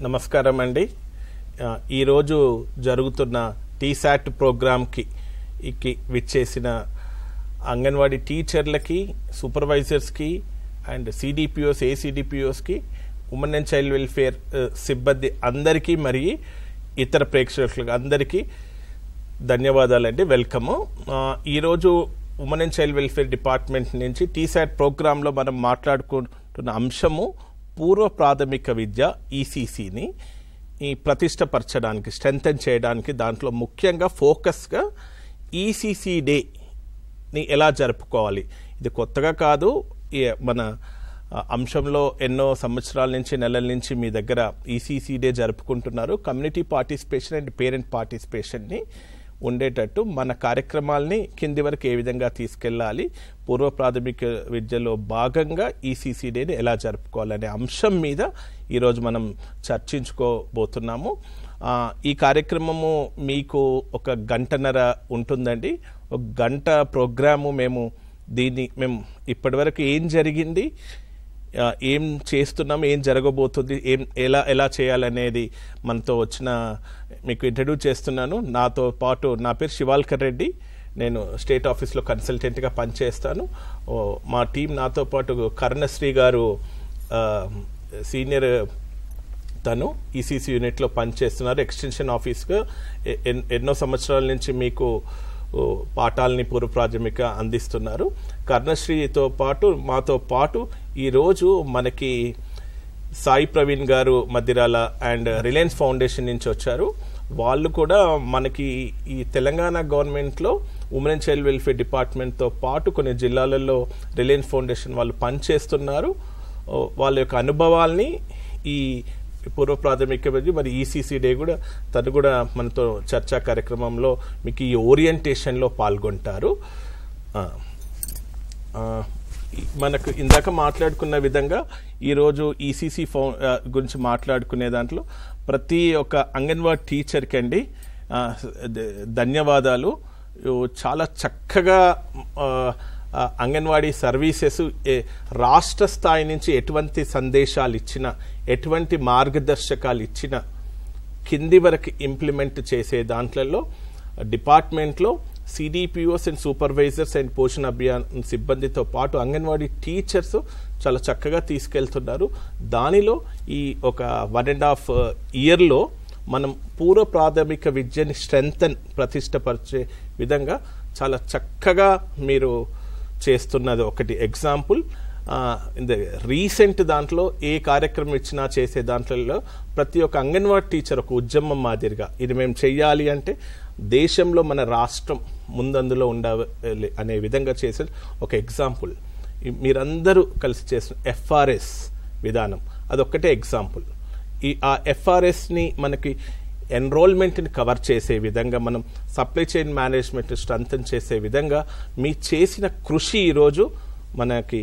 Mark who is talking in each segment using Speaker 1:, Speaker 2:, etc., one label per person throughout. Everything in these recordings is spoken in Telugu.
Speaker 1: నమస్కారం అండి. ఈరోజు జరుగుతున్న టీసాట్ ప్రోగ్రామ్కి విచ్చేసిన అంగన్వాడీ టీచర్లకి, సూపర్వైజర్స్కి అండ్ సిడిపిఓస్, ఏసీడిపిఓస్కి, ఉమెన్ అండ్ చైల్డ్ వెల్ఫేర్ సిబ్బంది అందరికీ మరియు ఇతర ప్రేక్షకులకు అందరికీ ధన్యవాదాలండి. వెల్కము. ఈరోజు women and child welfare department నుంచి టీసాట్ ప్రోగ్రాంలో మనం మాట్లాడుకుంటున్న అంశము పూర్వ ప్రాథమిక విద్య ఈసీసీని ప్రతిష్టపరచడానికి, స్ట్రెంథెన్ చేయడానికి, దాంట్లో ముఖ్యంగా ఫోకస్గా ఈసీసీ డేని ఎలా జరుపుకోవాలి. ఇది కొత్తగా కాదు, మన అంశంలో ఎన్నో సంవత్సరాల నుంచి, నెలల నుంచి మీ దగ్గర ఈసీసీ డే జరుపుకుంటున్నారు. కమ్యూనిటీ పార్టిసిపేషన్ అండ్ పేరెంట్ పార్టిసిపేషన్ని ఉండేటట్టు మన కార్యక్రమాల్ని కింది వరకు ఏ విధంగా తీసుకెళ్ళాలి, పూర్వ ప్రాథమిక విద్యలో భాగంగా ఈసీసీ డేని ఎలా జరుపుకోవాలనే అంశం మీద ఈరోజు మనం చర్చించుకోబోతున్నాము. ఈ కార్యక్రమము మీకు ఒక గంటన్నర ఉంటుందండి. ఒక గంట ప్రోగ్రాము మేము ఇప్పటివరకు ఏం జరిగింది, ఏం చేస్తున్నాం, ఏం జరగబోతుంది, ఎలా చేయాలనేది మనతో వచ్చిన మీకు ఇంట్రడ్యూస్ చేస్తున్నాను. నాతో పాటు నా పేరు శివాల్కర్ రెడ్డి, నేను స్టేట్ ఆఫీస్లో కన్సల్టెంట్గా పనిచేస్తాను. మా టీం నాతో పాటు కర్ణశ్రీ గారు సీనియర్, తను ఈసీసీ యూనిట్లో పనిచేస్తున్నారు, ఎక్స్టెన్షన్ ఆఫీస్గా ఎన్నో సంవత్సరాల నుంచి మీకు పాఠాలని పూర్వ ప్రాథమిక అందిస్తున్నారు. కర్ణశ్రీతో పాటు మాతో పాటు ఈరోజు మనకి సాయి ప్రవీణ్ గారు మద్దిరాల అండ్ రిలయన్స్ ఫౌండేషన్ నుంచి వచ్చారు. వాళ్ళు కూడా మనకి ఈ తెలంగాణ గవర్నమెంట్లో ఉమెన్ అండ్ చైల్డ్ వెల్ఫేర్ డిపార్ట్మెంట్తో పాటు కొన్ని జిల్లాలలో రిలయన్స్ ఫౌండేషన్ వాళ్ళు పనిచేస్తున్నారు. వాళ్ళ యొక్క అనుభవాల్ని ఈ పూర్వ ప్రాథమిక విద్య మరి ఈసీసీ డే కూడా తను కూడా మనతో చర్చా కార్యక్రమంలో మీకు ఈ ఓరియంటేషన్లో పాల్గొంటారు. మనకు ఇందాక మాట్లాడుకున్న విధంగా ఈరోజు ఈసీసీ గురించి మాట్లాడుకునే దాంట్లో ప్రతి ఒక్క అంగన్వాడీ టీచర్కి అండి ధన్యవాదాలు. చాలా చక్కగా అంగన్వాడీ సర్వీసెస్ రాష్ట్ర స్థాయి నుంచి ఎటువంటి సందేశాలు ఇచ్చినా, ఎటువంటి మార్గదర్శకాలు ఇచ్చినా కింది వరకు ఇంప్లిమెంట్ చేసే దాంట్లో డిపార్ట్మెంట్లో సిడిపిఓస్ అండ్ సూపర్వైజర్స్ అండ్ పోషణ అభియాన్ సిబ్బందితో పాటు అంగన్వాడీ టీచర్స్ చాలా చక్కగా తీసుకెళ్తున్నారు. దానిలో ఈ ఒక 1.5 ఇయర్లో మనం పూర్వ ప్రాథమిక విద్యని స్ట్రెంథెన్, ప్రతిష్టపరిచే విధంగా చాలా చక్కగా మీరు చేస్తున్నది ఒకటి ఎగ్జాంపుల్. రీసెంట్ దాంట్లో ఏ కార్యక్రమం ఇచ్చినా చేసే దాంట్లో ప్రతి ఒక్క అంగన్వాడీ టీచర్ ఒక ఉద్యమం మాదిరిగా ఇది మేము చెయ్యాలి అంటే దేశంలో మన రాష్ట్రం ముందందులో ఉండాలి అనే విధంగా చేసే ఒక ఎగ్జాంపుల్. మీరందరూ కలిసి చేసిన ఎఫ్ఆర్ఎస్ విధానం అదొక్కటే ఎగ్జాంపుల్. ఆ ఎఫ్ఆర్ఎస్ని మనకి ఎన్రోల్మెంట్ని కవర్ చేసే విధంగా, మనం సప్లై చైన్ మేనేజ్మెంట్ స్ట్రెంథెన్ చేసే విధంగా మీ చేసిన కృషి ఈరోజు మనకి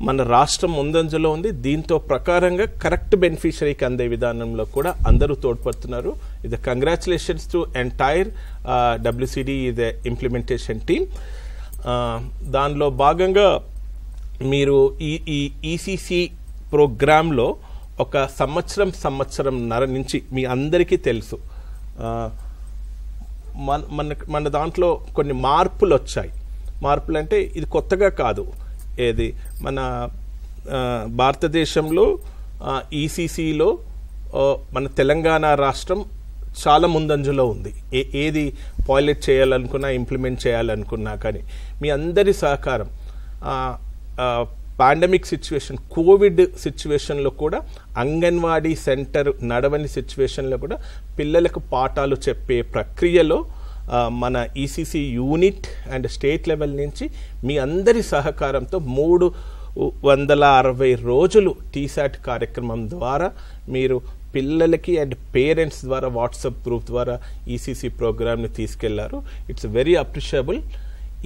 Speaker 1: మన రాష్ట్రం ముందంజలో ఉంది. దీంతో ప్రకారంగా కరెక్ట్ బెనిఫిషరీకి అందే విధానంలో కూడా అందరూ తోడ్పడుతున్నారు. ఇది కంగ్రాచులేషన్స్ టు ఎంటైర్ డబ్ల్యూసిడి ఇది ఇంప్లిమెంటేషన్ టీమ్. దానిలో భాగంగా మీరు ఈ ఈసీసీ ప్రోగ్రాంలో ఒక సంవత్సరంన్నర నుంచి మీ అందరికీ తెలుసు మన దాంట్లో కొన్ని మార్పులు వచ్చాయి. మార్పులు అంటే ఇది కొత్తగా కాదు. ఏది మన భారతదేశంలో ఈసీసీలో మన తెలంగాణ రాష్ట్రం చాలా ముందంజలో ఉంది. ఏది పైలట్ చేయాలనుకున్నా, ఇంప్లిమెంట్ చేయాలనుకున్నా కానీ మీ అందరి సహకారం, పాండమిక్ సిచ్యువేషన్, కోవిడ్ సిచ్యువేషన్లో కూడా అంగన్వాడీ సెంటర్ నడవని సిచ్యువేషన్లో కూడా పిల్లలకు పాఠాలు చెప్పే ప్రక్రియలో మన ECC unit and state level నుంచి మీ అందరి సహకారంతో 360 రోజులు టీసాట్ కార్యక్రమం ద్వారా మీరు పిల్లలకి అండ్ పేరెంట్స్ ద్వారా వాట్సాప్ గ్రూప్ ద్వారా ఈసీసీ ప్రోగ్రామ్ని తీసుకెళ్లారు. It's very appreciable.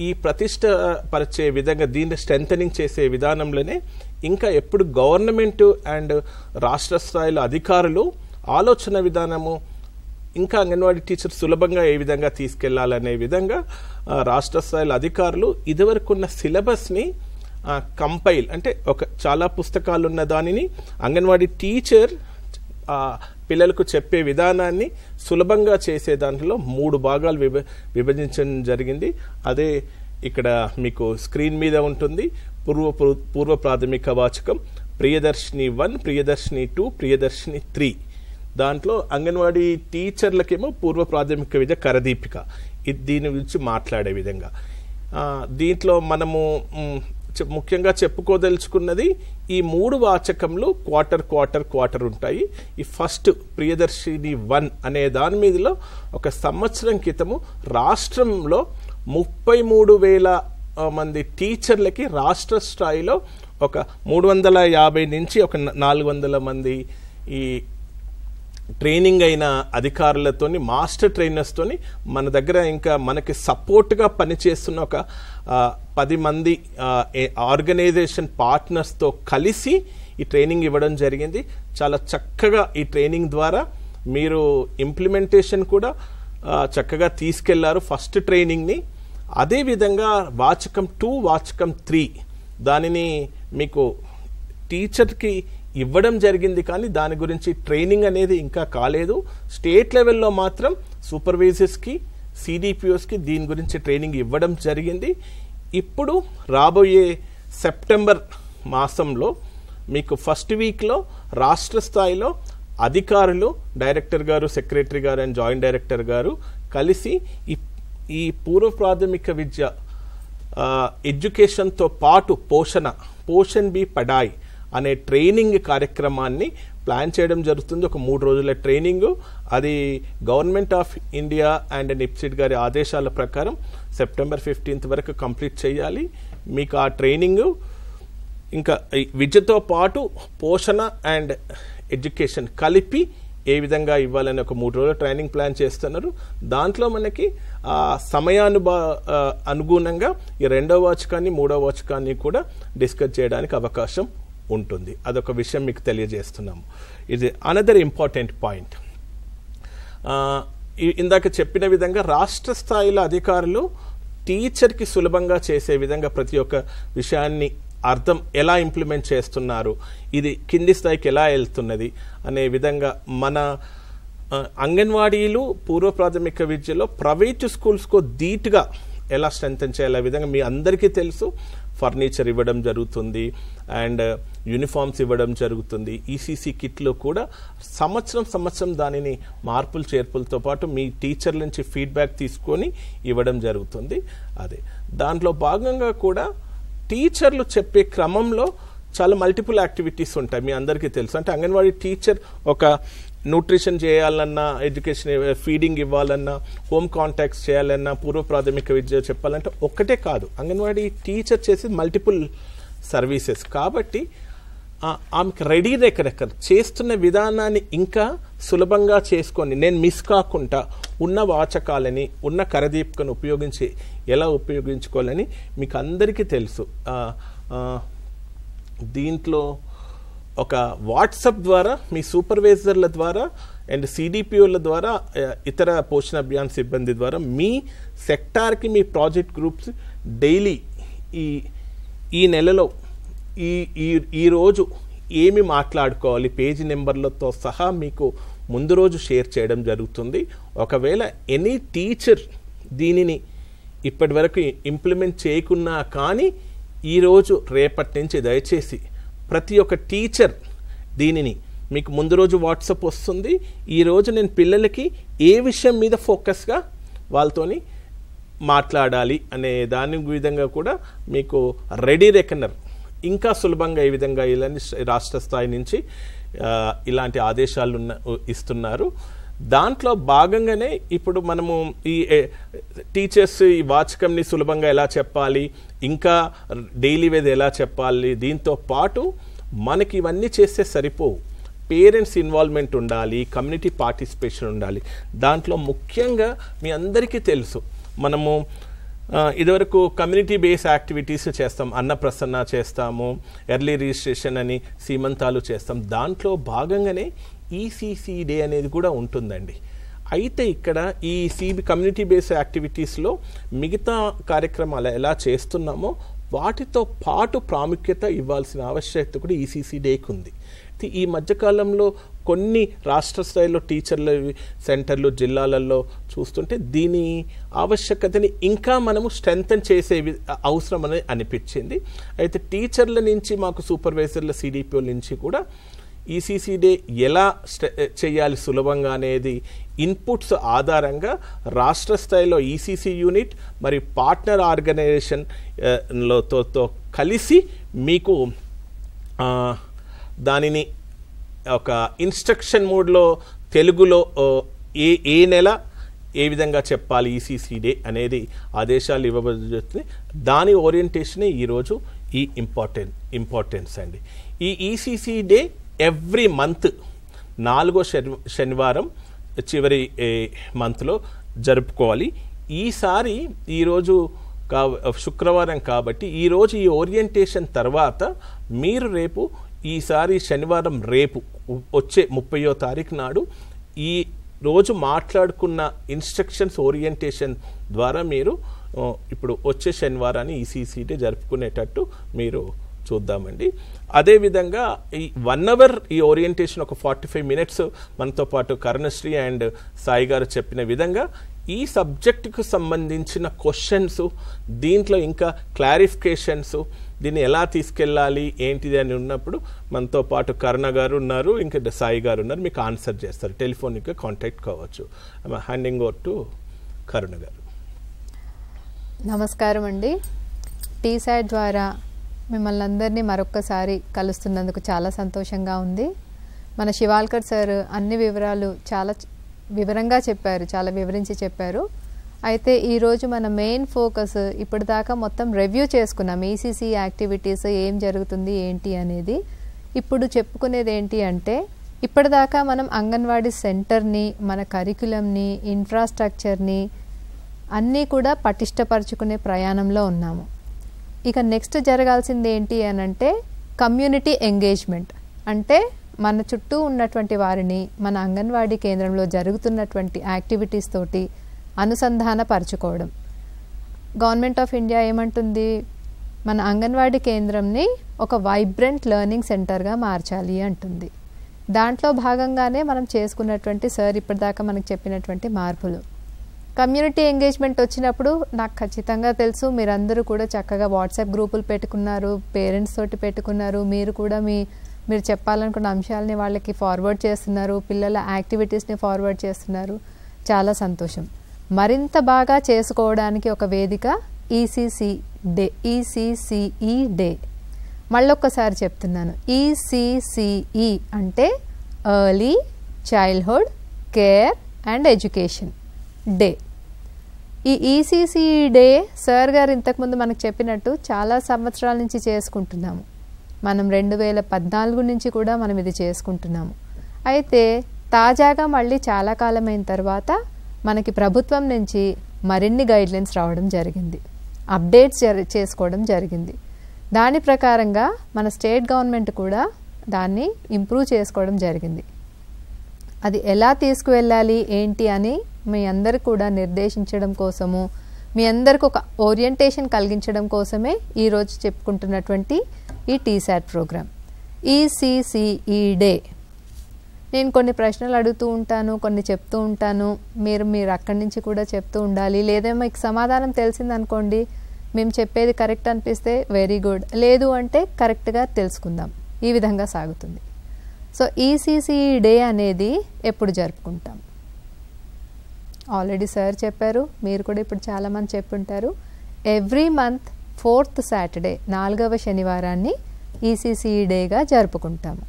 Speaker 1: ఈ ప్రతిష్టపరిచే విధంగా, దీన్ని స్ట్రెంథనింగ్ చేసే విధానంలోనే ఇంకా ఎప్పుడు గవర్నమెంట్ అండ్ రాష్ట్ర స్థాయిలో అధికారులు ఆలోచన విధానము ఇంకా అంగన్వాడీ టీచర్ సులభంగా ఏ విధంగా తీసుకెళ్లాలనే విధంగా రాష్ట్ర స్థాయిలో అధికారులు ఇదివరకున్న సిలబస్ని కంపైల్, అంటే చాలా పుస్తకాలు ఉన్న దానిని అంగన్వాడీ టీచర్ పిల్లలకు చెప్పే విధానాన్ని సులభంగా చేసే దాంట్లో 3 భాగాలు విభజించడం జరిగింది. అదే ఇక్కడ మీకు స్క్రీన్ మీద ఉంటుంది. పూర్వ ప్రాథమిక వాచకం ప్రియదర్శిని 1, ప్రియదర్శిని 2, ప్రియదర్శిని 3. దాంట్లో అంగన్వాడీ టీచర్లకేమో పూర్వ ప్రాథమిక విద్య కరదీపిక, దీని గురించి మాట్లాడే విధంగా. దీంట్లో మనము ముఖ్యంగా చెప్పుకోదలుచుకున్నది ఈ 3 వాచకంలు క్వార్టర్ ఉంటాయి. ఈ ఫస్ట్ ప్రియదర్శిని 1 అనే దాని మీదలో ఒక సంవత్సరం క్రితము రాష్ట్రంలో 33,000 మంది టీచర్లకి రాష్ట్ర స్థాయిలో ఒక 350 నుంచి ఒక 400 మంది ఈ ట్రైనింగ్ అయిన అధికారులతోని, మాస్టర్ ట్రైనర్స్తోని మన దగ్గర ఇంకా మనకి సపోర్ట్గా పనిచేస్తున్న ఒక 10 మంది ఆర్గనైజేషన్ పార్ట్నర్స్తో కలిసి ఈ ట్రైనింగ్ ఇవ్వడం జరిగింది. చాలా చక్కగా ఈ ట్రైనింగ్ ద్వారా మీరు ఇంప్లిమెంటేషన్ కూడా చక్కగా తీసుకెళ్లారు ఫస్ట్ ట్రైనింగ్ని. అదేవిధంగా వాచకం 2, వాచకం 3 దానిని మీకు టీచర్కి ఇవ్వడం జరిగింది, కానీ దాని గురించి ట్రైనింగ్ అనేది ఇంకా కాలేదు. స్టేట్ లెవెల్లో మాత్రం సూపర్వైజర్స్కి, సిడిపిఓస్కి దీని గురించి ట్రైనింగ్ ఇవ్వడం జరిగింది. ఇప్పుడు రాబోయే సెప్టెంబర్ మాసంలో మీకు ఫస్ట్ వీక్లో రాష్ట్ర స్థాయిలో అధికారులు, డైరెక్టర్ గారు, సెక్రటరీ గారు అండ్ జాయింట్ డైరెక్టర్ గారు కలిసి ఈ పూర్వ ప్రాథమిక విద్య ఎడ్యుకేషన్తో పాటు పోషణ్ బి పడాయ్ అనే ట్రైనింగ్ కార్యక్రమాన్ని ప్లాన్ చేయడం జరుగుతుంది. ఒక 3 రోజుల ట్రైనింగ్. అది గవర్నమెంట్ ఆఫ్ ఇండియా అండ్ నిప్సిట్ గారి ఆదేశాల ప్రకారం సెప్టెంబర్ 15 వరకు కంప్లీట్ చేయాలి. మీకు ఆ ట్రైనింగ్ ఇంకా విద్యతో పాటు పోషణ అండ్ ఎడ్యుకేషన్ కలిపి ఏ విధంగా ఇవ్వాలని ఒక 3 రోజుల ట్రైనింగ్ ప్లాన్ చేస్తున్నారు. దాంట్లో మనకి అనుగుణంగా ఈ 2వ వాచకాన్ని 3వ వాచకాన్ని కూడా డిస్కస్ చేయడానికి అవకాశం ఉంటుంది. అదొక విషయం మీకు తెలియజేస్తున్నాము. ఇది అనదర్ ఇంపార్టెంట్ పాయింట్. ఇందాక చెప్పిన విధంగా రాష్ట్ర స్థాయిలో అధికారులు టీచర్కి సులభంగా చేసే విధంగా ప్రతి ఒక్క విషయాన్ని అర్థం ఎలా ఇంప్లిమెంట్ చేస్తున్నారు, ఇది కింది స్థాయికి ఎలా వెళ్తున్నది అనే విధంగా మన అంగన్వాడీలు పూర్వ ప్రాథమిక విద్యలో ప్రైవేటు స్కూల్స్కు ధీటుగా ఎలా స్ట్రెంథెన్ చేయాలి. విధంగా మీ అందరికీ తెలుసు, ఫర్నిచర్ ఇవ్వడం జరుగుతుంది అండ్ యూనిఫామ్స్ ఇవ్వడం జరుగుతుంది. ఈసీసీ కిట్లో కూడా సంవత్సరం దానిని మార్పులు చేర్పులతో పాటు మీ టీచర్ల నుంచి ఫీడ్బ్యాక్ తీసుకొని ఇవ్వడం జరుగుతుంది. అదే దాంట్లో భాగంగా కూడా టీచర్లు చెప్పే క్రమంలో చాలా మల్టిపుల్ యాక్టివిటీస్ ఉంటాయి. మీ అందరికీ తెలుసు. అంటే అంగన్వాడీ టీచర్ ఒక న్యూట్రిషన్ చేయాలన్నా, ఎడ్యుకేషన్ ఫీడింగ్ ఇవ్వాలన్నా, హోమ్ కాంటాక్ట్స్ చేయాలన్నా, పూర్వ ప్రాథమిక విద్య చెప్పాలంటే ఒక్కటే కాదు. అంగన్వాడీ టీచర్ చేసి మల్టిపుల్ సర్వీసెస్ కాబట్టి ఆమెకు రెడీ రెకరెకర్ చేస్తున్న విధానాన్ని ఇంకా సులభంగా చేసుకొని నేను మిస్ కాకుండా ఉన్న వాచకాలని, ఉన్న కరదీపికను ఎలా ఉపయోగించుకోవాలని మీకు అందరికీ తెలుసు. దీంట్లో ఒక వాట్సాప్ ద్వారా మీ సూపర్వైజర్ల ద్వారా అండ్ సిడిపిఓల ద్వారా, ఇతర పోషణ అభియాన్ సిబ్బంది ద్వారా మీ సెక్టార్కి మీ ప్రాజెక్ట్ గ్రూప్స్ డైలీ ఈ నెలలో ఈరోజు ఏమి మాట్లాడుకోవాలి పేజీ నెంబర్లతో సహా మీకు ముందు రోజు షేర్ చేయడం జరుగుతుంది. ఒకవేళ ఎనీ టీచర్ దీనిని ఇప్పటి వరకు ఇంప్లిమెంట్ చేయకున్నా కానీ ఈరోజు రేపటి నుంచి దయచేసి ప్రతి ఒక్క టీచర్ దీనిని మీకు ముందు రోజు వాట్సాప్ వస్తుంది. ఈరోజు నేను పిల్లలకి ఏ విషయం మీద ఫోకస్గా వాళ్ళతోని మాట్లాడాలి అనే దాని విధంగా కూడా మీకు రెడీ రెకనర్ ఇంకా సులభంగా ఈ విధంగా ఇలాంటి రాష్ట్ర స్థాయి నుంచి ఇలాంటి ఆదేశాలు ఇస్తున్నారు. దాంట్లో భాగంగానే ఇప్పుడు మనము ఈ టీచర్స్ ఈ వాచకంని సులభంగా ఎలా చెప్పాలి, ఇంకా డైలీ వేద ఎలా చెప్పాలి, దీంతో పాటు మనకి ఇవన్నీ చేస్తే సరిపోవు. పేరెంట్స్ ఇన్వాల్వ్మెంట్ ఉండాలి, కమ్యూనిటీ పార్టిసిపేషన్ ఉండాలి. దాంట్లో ముఖ్యంగా మీ అందరికీ తెలుసు, మనము ఇదివరకు కమ్యూనిటీ బేస్ యాక్టివిటీస్ చేస్తాం, అన్నప్రసన్న చేస్తాము, ఎర్లీ రిజిస్ట్రేషన్ అని సీమంతాలు చేస్తాం. దాంట్లో భాగంగానే ఈసీసీ డే అనేది కూడా ఉంటుందండి. అయితే ఇక్కడ ఈ కమ్యూనిటీ బేస్ యాక్టివిటీస్లో మిగతా కార్యక్రమాలు ఎలా చేస్తున్నామో వాటితో పాటు ప్రాముఖ్యత ఇవ్వాల్సిన ఆవశ్యకత కూడా ఈసీసీ డేకి ఉంది. ఈ మధ్యకాలంలో కొన్ని రాష్ట్ర స్థాయిలో టీచర్ల సెంటర్లు జిల్లాలలో చూస్తుంటే దీని ఆవశ్యకతని ఇంకా మనము స్ట్రెంథన్ చేసే అవసరం అనేది అనిపించింది. అయితే టీచర్ల నుంచి మాకు సూపర్వైజర్ల సిడిపిఓ నుంచి కూడా ఈసీసీ డే ఎలా చేయాలి సులభంగా అనేది ఇన్పుట్స్ ఆధారంగా రాష్ట్ర స్థాయిలో ఈసీసీ యూనిట్ మరియు పార్ట్నర్ ఆర్గనైజేషన్లతో కలిసి మీకు దానిని ఒక ఇన్స్ట్రక్షన్ మోడ్లో తెలుగులో ఏ నెల ఏ విధంగా చెప్పాలి ఈసీసీ డే అనేది ఆదేశాలు ఇవ్వబడుతుంది. దాని ఓరియంటేషనే ఈరోజు ఈ ఇంపార్టెన్స్ అండి. ఈ ఈసీసీ డే ఎవ్రీ మంత్ 4వ శనివారం చివరి మంత్లో జరుపుకోవాలి. ఈసారి ఈరోజు శుక్రవారం కాబట్టి ఈరోజు ఈ ఓరియంటేషన్ తర్వాత మీరు రేపు ఈసారి శనివారం రేపు వచ్చే 30వ తారీఖు నాడు ఈ రోజు మాట్లాడుకున్న ఇన్స్ట్రక్షన్స్ ఓరియంటేషన్ ద్వారా మీరు ఇప్పుడు వచ్చే శనివారాన్ని ఈసీసీ డే జరుపుకునేటట్టు మీరు చూద్దామండి. అదేవిధంగా ఈ 1 అవర్ ఈ ఓరియంటేషన్ ఒక 45 మినిట్స్ మనతో పాటు కరుణశ్రీ అండ్ సాయి గారు చెప్పిన విధంగా ఈ సబ్జెక్టుకు సంబంధించిన క్వశ్చన్స్, దీంట్లో ఇంకా క్లారిఫికేషన్స్, దీన్ని ఎలా తీసుకెళ్ళాలి ఏంటిది అని ఉన్నప్పుడు మనతో పాటు కరుణ గారు ఉన్నారు, ఇంకా సాయి గారు ఉన్నారు, మీకు ఆన్సర్ చేస్తారు. టెలిఫోన్గా కాంటాక్ట్ కావచ్చు. హ్యాండింగ్ ఓవర్ టు కరుణ గారు.
Speaker 2: నమస్కారం అండి. టీసాట్ ద్వారా మిమ్మల్ని అందరినీ మరొక్కసారి కలుస్తున్నందుకు చాలా సంతోషంగా ఉంది. మన శివాల్కర్ సార్ అన్ని వివరాలు చాలా వివరంగా చెప్పారు, చాలా వివరించి చెప్పారు. అయితే ఈరోజు మన మెయిన్ ఫోకస్ ఇప్పటిదాకా మొత్తం రివ్యూ చేసుకున్నాం. ఈసీసీ యాక్టివిటీస్ ఏం జరుగుతుంది ఏంటి అనేది. ఇప్పుడు చెప్పుకునేది ఏంటి అంటే ఇప్పటిదాకా మనం అంగన్వాడీ సెంటర్ని, మన కరికులంని, ఇన్ఫ్రాస్ట్రక్చర్ని అన్నీ కూడా పటిష్టపరుచుకునే ప్రయాణంలో ఉన్నాము. ఇక నెక్స్ట్ జరగాల్సింది ఏంటి అని అంటే కమ్యూనిటీ ఎంగేజ్మెంట్. అంటే మన చుట్టూ ఉన్నటువంటి వారిని మన అంగన్వాడీ కేంద్రంలో జరుగుతున్నటువంటి యాక్టివిటీస్ తోటి అనుసంధానపరచుకోవడం. గవర్నమెంట్ ఆఫ్ ఇండియా ఏమంటుంది, మన అంగన్వాడీ కేంద్రంని ఒక వైబ్రెంట్ లెర్నింగ్ సెంటర్గా మార్చాలి అంటుంది. దాంట్లో భాగంగానే మనం చేసుకున్నటువంటి సార్ ఇప్పటిదాకా మనకు చెప్పినటువంటి మార్పులు. కమ్యూనిటీ ఎంగేజ్మెంట్ వచ్చినప్పుడు నాకు ఖచ్చితంగా తెలుసు మీరందరూ కూడా చక్కగా వాట్సాప్ గ్రూపులు పెట్టుకున్నారు, పేరెంట్స్ తోటి పెట్టుకున్నారు, మీరు కూడా మీరు చెప్పాలనుకున్న అంశాలని వాళ్ళకి ఫార్వర్డ్ చేస్తున్నారు, పిల్లల యాక్టివిటీస్ని ఫార్వర్డ్ చేస్తున్నారు. చాలా సంతోషం. మరింత బాగా చేసుకోవడానికి ఒక వేదిక ఈసీసీ డే, ఈసీసీఈ డే. మళ్ళొక్కసారి చెప్తున్నాను, ఈసీసీఈ అంటే early childhood care and education day. ఈ ఈసీసీఈ డే సార్ గారు ఇంతకుముందు మనకు చెప్పినట్టు చాలా సంవత్సరాల నుంచి చేసుకుంటున్నాము. మనం 2014 నుంచి కూడా మనం ఇది చేసుకుంటున్నాము. అయితే తాజాగా మళ్ళీ చాలా కాలమైన తర్వాత మనకి ప్రభుత్వం నుంచి మరిన్ని గైడ్లైన్స్ రావడం జరిగింది, అప్డేట్స్ చేసుకోవడం జరిగింది. దాని ప్రకారంగా మన స్టేట్ గవర్నమెంట్ కూడా దాన్ని ఇంప్రూవ్ చేసుకోవడం జరిగింది. అది ఎలా తీసుకువెళ్ళాలి ఏంటి అని మీ అందరికి కూడా నిర్దేశించడం కోసము, మీ అందరికి ఒక ఓరియంటేషన్ కలిగించడం కోసమే ఈరోజు చెప్పుకుంటున్నటువంటి ఈ టీసాట్ ప్రోగ్రామ్ ఈసీసీఈ డే. నేను కొన్ని ప్రశ్నలు అడుగుతూ ఉంటాను, కొన్ని చెప్తూ ఉంటాను, మీరు అక్కడి నుంచి కూడా చెప్తూ ఉండాలి. లేదా మీకు సమాధానం తెలిసిందనుకోండి, మేము చెప్పేది కరెక్ట్ అనిపిస్తే వెరీ గుడ్, లేదు అంటే కరెక్ట్గా తెలుసుకుందాం. ఈ విధంగా సాగుతుంది. సో ఈసీసీఈ డే అనేది ఎప్పుడు జరుపుకుంటాం? ఆల్రెడీ సార్ చెప్పారు, మీరు కూడా ఇప్పుడు చాలామంది చెప్పుంటారు. ఎవ్రీ మంత్ 4th సాటర్డే, 4వ శనివారాన్ని ఈసీసీఈ డేగా జరుపుకుంటాము.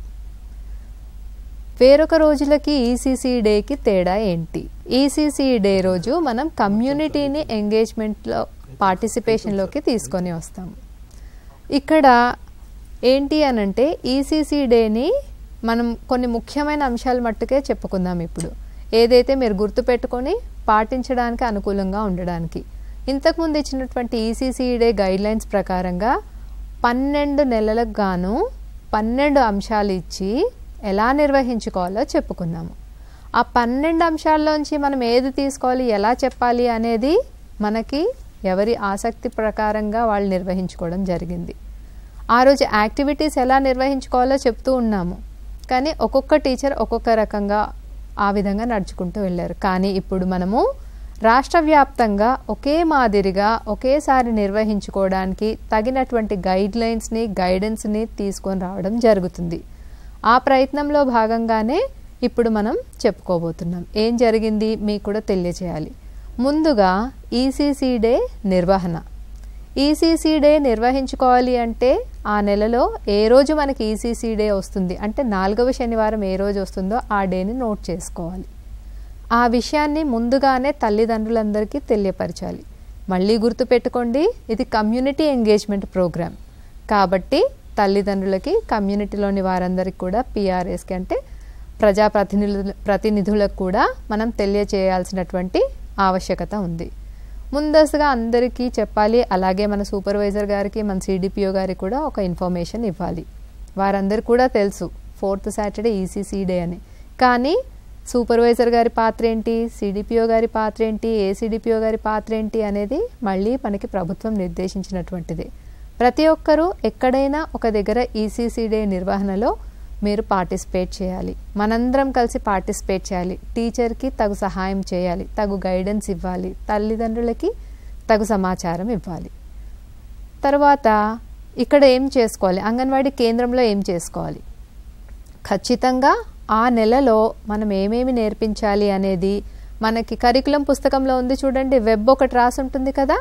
Speaker 2: వేరొక రోజులకి ఈసీసీఈ డేకి తేడా ఏంటి? ఈసీసీఈ డే రోజు మనం కమ్యూనిటీని ఎంగేజ్మెంట్లో పార్టిసిపేషన్లోకి తీసుకొని వస్తాము. ఇక్కడ ఏంటి అనంటే ఈసీసీ డేని మనం కొన్ని ముఖ్యమైన అంశాలు మట్టుకే చెప్పుకుందాం ఇప్పుడు, ఏదైతే మీరు గుర్తుపెట్టుకొని పాటించడానికి అనుకూలంగా ఉండడానికి. ఇంతకుముందు ఇచ్చినటువంటి ఈసీసీ డే గైడ్లైన్స్ ప్రకారంగా 12 నెలలకు గాను 12 అంశాలు ఇచ్చి ఎలా నిర్వహించుకోవాలో చెప్పుకున్నాము. ఆ 12 అంశాల్లోంచి మనం ఏది తీసుకోవాలి, ఎలా చెప్పాలి అనేది మనకి ఎవరి ఆసక్తి ప్రకారంగా వాళ్ళు నిర్వహించుకోవడం జరిగింది. ఆ రోజు యాక్టివిటీస్ ఎలా నిర్వహించుకోవాలో చెప్తూ ఉన్నాము. కానీ ఒక్కొక్క టీచర్ ఒక్కొక్క రకంగా ఆ విధంగా నడుచుకుంటూ వెళ్ళారు. కానీ ఇప్పుడు మనము రాష్ట్ర వ్యాప్తంగా ఒకే మాదిరిగా ఒకేసారి నిర్వహించుకోవడానికి తగినటువంటి గైడ్లైన్స్ని గైడెన్స్ని తీసుకొని రావడం జరుగుతుంది. ఆ ప్రయత్నంలో భాగంగానే ఇప్పుడు మనం చెప్పుకోబోతున్నాం. ఏం జరిగింది మీకు కూడా తెలియచేయాలి. ముందుగా ఈసీసీ డే నిర్వహణ. ఈసీసీ డే నిర్వహించుకోవాలి అంటే ఆ నెలలో ఏ రోజు మనకి ఈసీసీ డే వస్తుంది అంటే 4వ శనివారం ఏ రోజు వస్తుందో ఆ డేని నోట్ చేసుకోవాలి. ఆ విషయాన్ని ముందుగానే తల్లిదండ్రులందరికీ తెలియపరచాలి. మళ్ళీ గుర్తుపెట్టుకోండి, ఇది కమ్యూనిటీ ఎంగేజ్మెంట్ ప్రోగ్రామ్ కాబట్టి తల్లిదండ్రులకి కమ్యూనిటీలోని వారందరికీ కూడా పిఆర్ఎస్కి అంటే ప్రతినిధులకు కూడా మనం తెలియచేయాల్సినటువంటి ఆవశ్యకత ఉంది. ముందస్తుగా అందరికీ చెప్పాలి. అలాగే మన సూపర్వైజర్ గారికి మన సిడిపిఓ గారికి కూడా ఒక ఇన్ఫర్మేషన్ ఇవ్వాలి. వారందరికీ కూడా తెలుసు 4th సాటర్డే ఈసీసీ డే అని. కానీ సూపర్వైజర్ గారి పాత్ర ఏంటి, సిడిపిఓ గారి పాత్ర ఏంటి, ఏసీడిపిఓ గారి పాత్ర ఏంటి అనేది మళ్ళీ మనకి ప్రభుత్వం నిర్దేశించినటువంటిది. ప్రతి ఒక్కరూ ఎక్కడైనా ఒక దగ్గర ఈసీసీ డే నిర్వహణలో మీరు పార్టిసిపేట్ చేయాలి. మనందరం కలిసి పార్టిసిపేట్ చేయాలి. టీచర్కి తగు సహాయం చేయాలి, తగు గైడెన్స్ ఇవ్వాలి, తల్లిదండ్రులకి తగు సమాచారం ఇవ్వాలి. తర్వాత ఇక్కడ ఏం చేసుకోవాలి, అంగన్వాడీ కేంద్రంలో ఏం చేసుకోవాలి, ఖచ్చితంగా ఆ నెలలో మనం ఏమేమి నేర్పించాలి అనేది మనకి కరికులం పుస్తకంలో ఉంది చూడండి, వెబ్ ఒకటి రాసి ఉంటుంది కదా,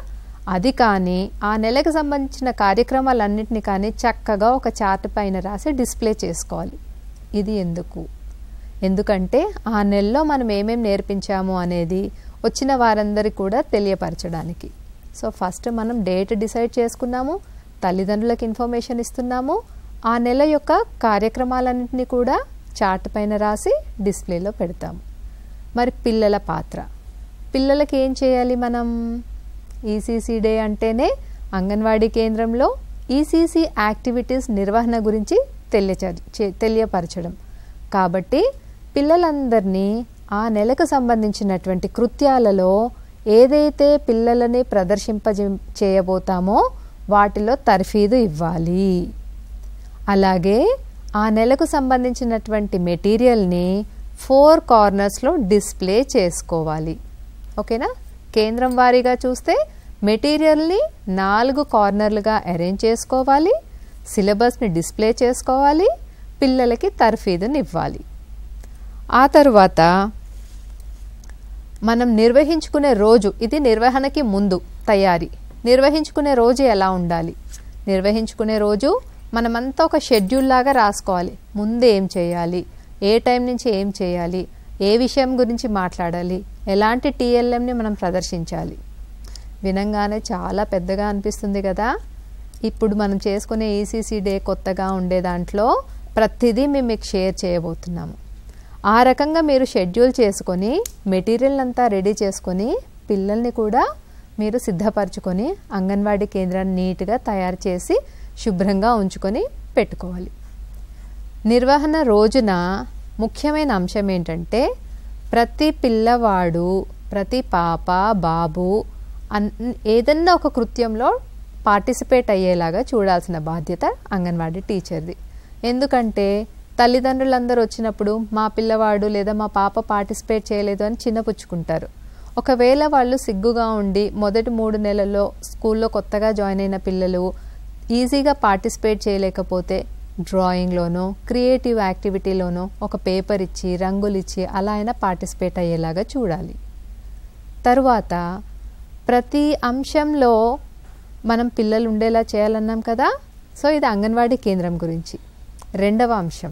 Speaker 2: అది కానీ ఆ నెలకు సంబంధించిన కార్యక్రమాలన్నింటినీ కానీ చక్కగా ఒక చార్ట్ పైన రాసి డిస్ప్లే చేసుకోవాలి. ఇది ఎందుకంటే ఆ నెలలో మనం ఏమేమి నేర్పించాము అనేది వచ్చిన వారందరికీ కూడా తెలియపరచడానికి. సో ఫస్ట్ మనం డేట్ డిసైడ్ చేసుకున్నాము, తల్లిదండ్రులకు ఇన్ఫర్మేషన్ ఇస్తున్నాము, ఆ నెల యొక్క కార్యక్రమాలన్నింటినీ కూడా చార్ట్ పైన రాసి డిస్ప్లేలో పెడతాము. మరి పిల్లల పాత్ర, పిల్లలకి ఏం చేయాలి మనం? ఈసీసీ డే అంటేనే అంగన్వాడీ కేంద్రంలో ఈసీసీ యాక్టివిటీస్ నిర్వహణ గురించి తెలియపరచడం. కాబట్టి పిల్లలందరినీ ఆ నెలకు సంబంధించినటువంటి కృత్యాలలో ఏదైతే పిల్లలని చేయబోతామో వాటిలో తర్ఫీదు ఇవ్వాలి. అలాగే ఆ నెలకు సంబంధించినటువంటి మెటీరియల్ని 4 కార్నర్స్లో డిస్ప్లే చేసుకోవాలి. ఓకేనా? కేంద్రం వారీగా చూస్తే మెటీరియల్ని 4 కార్నర్లుగా అరేంజ్ చేసుకోవాలి, సిలబస్ని డిస్ప్లే చేసుకోవాలి, పిల్లలకి తర్ఫీదుని ఇవ్వాలి. ఆ తరువాత మనం నిర్వహించుకునే రోజు, ఇది నిర్వహణకి ముందు తయారీ. నిర్వహించుకునే రోజు ఎలా ఉండాలి? నిర్వహించుకునే రోజు మనమంతా ఒక షెడ్యూల్ లాగా రాసుకోవాలి. ముందు ఏం చేయాలి, ఏ టైం నుంచి ఏం చేయాలి, ఏ విషయం గురించి మాట్లాడాలి, ఎలాంటి టీఎల్ఎంని మనం ప్రదర్శించాలి. వినంగానే చాలా పెద్దగా అనిపిస్తుంది కదా. ఇప్పుడు మనం చేసుకునే ఈసీసీ డే కొత్తగా ఉండే దాంట్లో ప్రతిదీ మేము మీకు షేర్ చేయబోతున్నాము. ఆ రకంగా మీరు షెడ్యూల్ చేసుకొని మెటీరియల్ అంతా రెడీ చేసుకొని పిల్లల్ని కూడా మీరు సిద్ధపరచుకొని అంగన్వాడీ కేంద్రాన్ని నీట్గా తయారు చేసి శుభ్రంగా ఉంచుకొని పెట్టుకోవాలి. నిర్వహణ రోజున ముఖ్యమైన అంశం ఏంటంటే ప్రతి పిల్లవాడు, ప్రతి పాప బాబు ఏదన్నా ఒక కృత్యంలో పార్టిసిపేట్ అయ్యేలాగా చూడాల్సిన బాధ్యత అంగన్వాడీ టీచర్ది. ఎందుకంటే తల్లిదండ్రులందరూ వచ్చినప్పుడు మా పిల్లవాడు లేదా మా పాప పార్టిసిపేట్ చేయలేదు అని చిన్నపుచ్చుకుంటారు. ఒకవేళ వాళ్ళు సిగ్గుగా ఉండి మొదటి 3 నెలల్లో స్కూల్లో కొత్తగా జాయిన్ అయిన పిల్లలు ఈజీగా పార్టిసిపేట్ చేయలేకపోతే డ్రాయింగ్లోనో క్రియేటివ్ యాక్టివిటీలోనో ఒక పేపర్ ఇచ్చి రంగులు ఇచ్చి అలా అయినా పార్టిసిపేట్ అయ్యేలాగా చూడాలి. తరువాత ప్రతి అంశంలో మనం పిల్లలు ఉండేలా చేయాలన్నాం కదా. సో ఇది అంగన్వాడీ కేంద్రం గురించి. 2వ అంశం,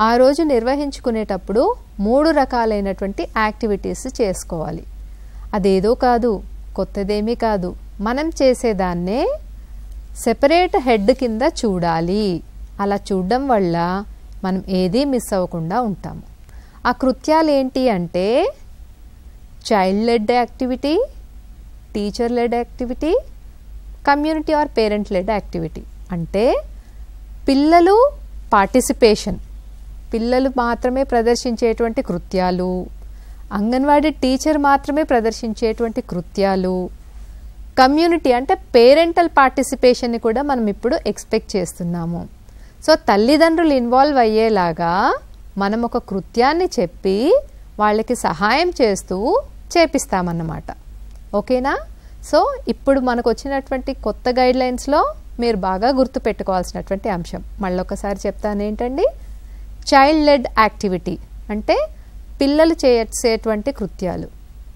Speaker 2: ఆ రోజు నిర్వహించుకునేటప్పుడు 3 రకాలైనటువంటి యాక్టివిటీస్ చేసుకోవాలి. అదేదో కాదు, కొత్తదేమీ కాదు, మనం చేసేదాన్నే సెపరేట్ హెడ్ కింద చూడాలి. అలా చూడడం వల్ల మనం ఏదీ మిస్ అవ్వకుండా ఉంటాము. ఆ కృత్యాలు ఏంటి అంటే child led activity, teacher led activity, community or parent led activity. అంటే పిల్లలు పార్టిసిపేషన్, పిల్లలు మాత్రమే ప్రదర్శించేటువంటి కృత్యాలు, అంగన్వాడీ టీచర్ మాత్రమే ప్రదర్శించేటువంటి కృత్యాలు, కమ్యూనిటీ అంటే పేరెంటల్ పార్టిసిపేషన్ని కూడా మనం ఇప్పుడు ఎక్స్పెక్ట్ చేస్తున్నాము. సో తల్లిదండ్రులు ఇన్వాల్వ్ అయ్యేలాగా మనం ఒక కృత్యాన్ని చెప్పి వాళ్ళకి సహాయం చేస్తూ చేపిస్తామన్నమాట. ఓకేనా? సో ఇప్పుడు మనకు వచ్చినటువంటి కొత్త గైడ్లైన్స్లో మీరు బాగా గుర్తుపెట్టుకోవాల్సినటువంటి అంశం మళ్ళొకసారి చెప్తాను ఏంటండి, చైల్డ్ లెడ్ యాక్టివిటీ అంటే పిల్లలు చేసేటువంటి కృత్యాలు,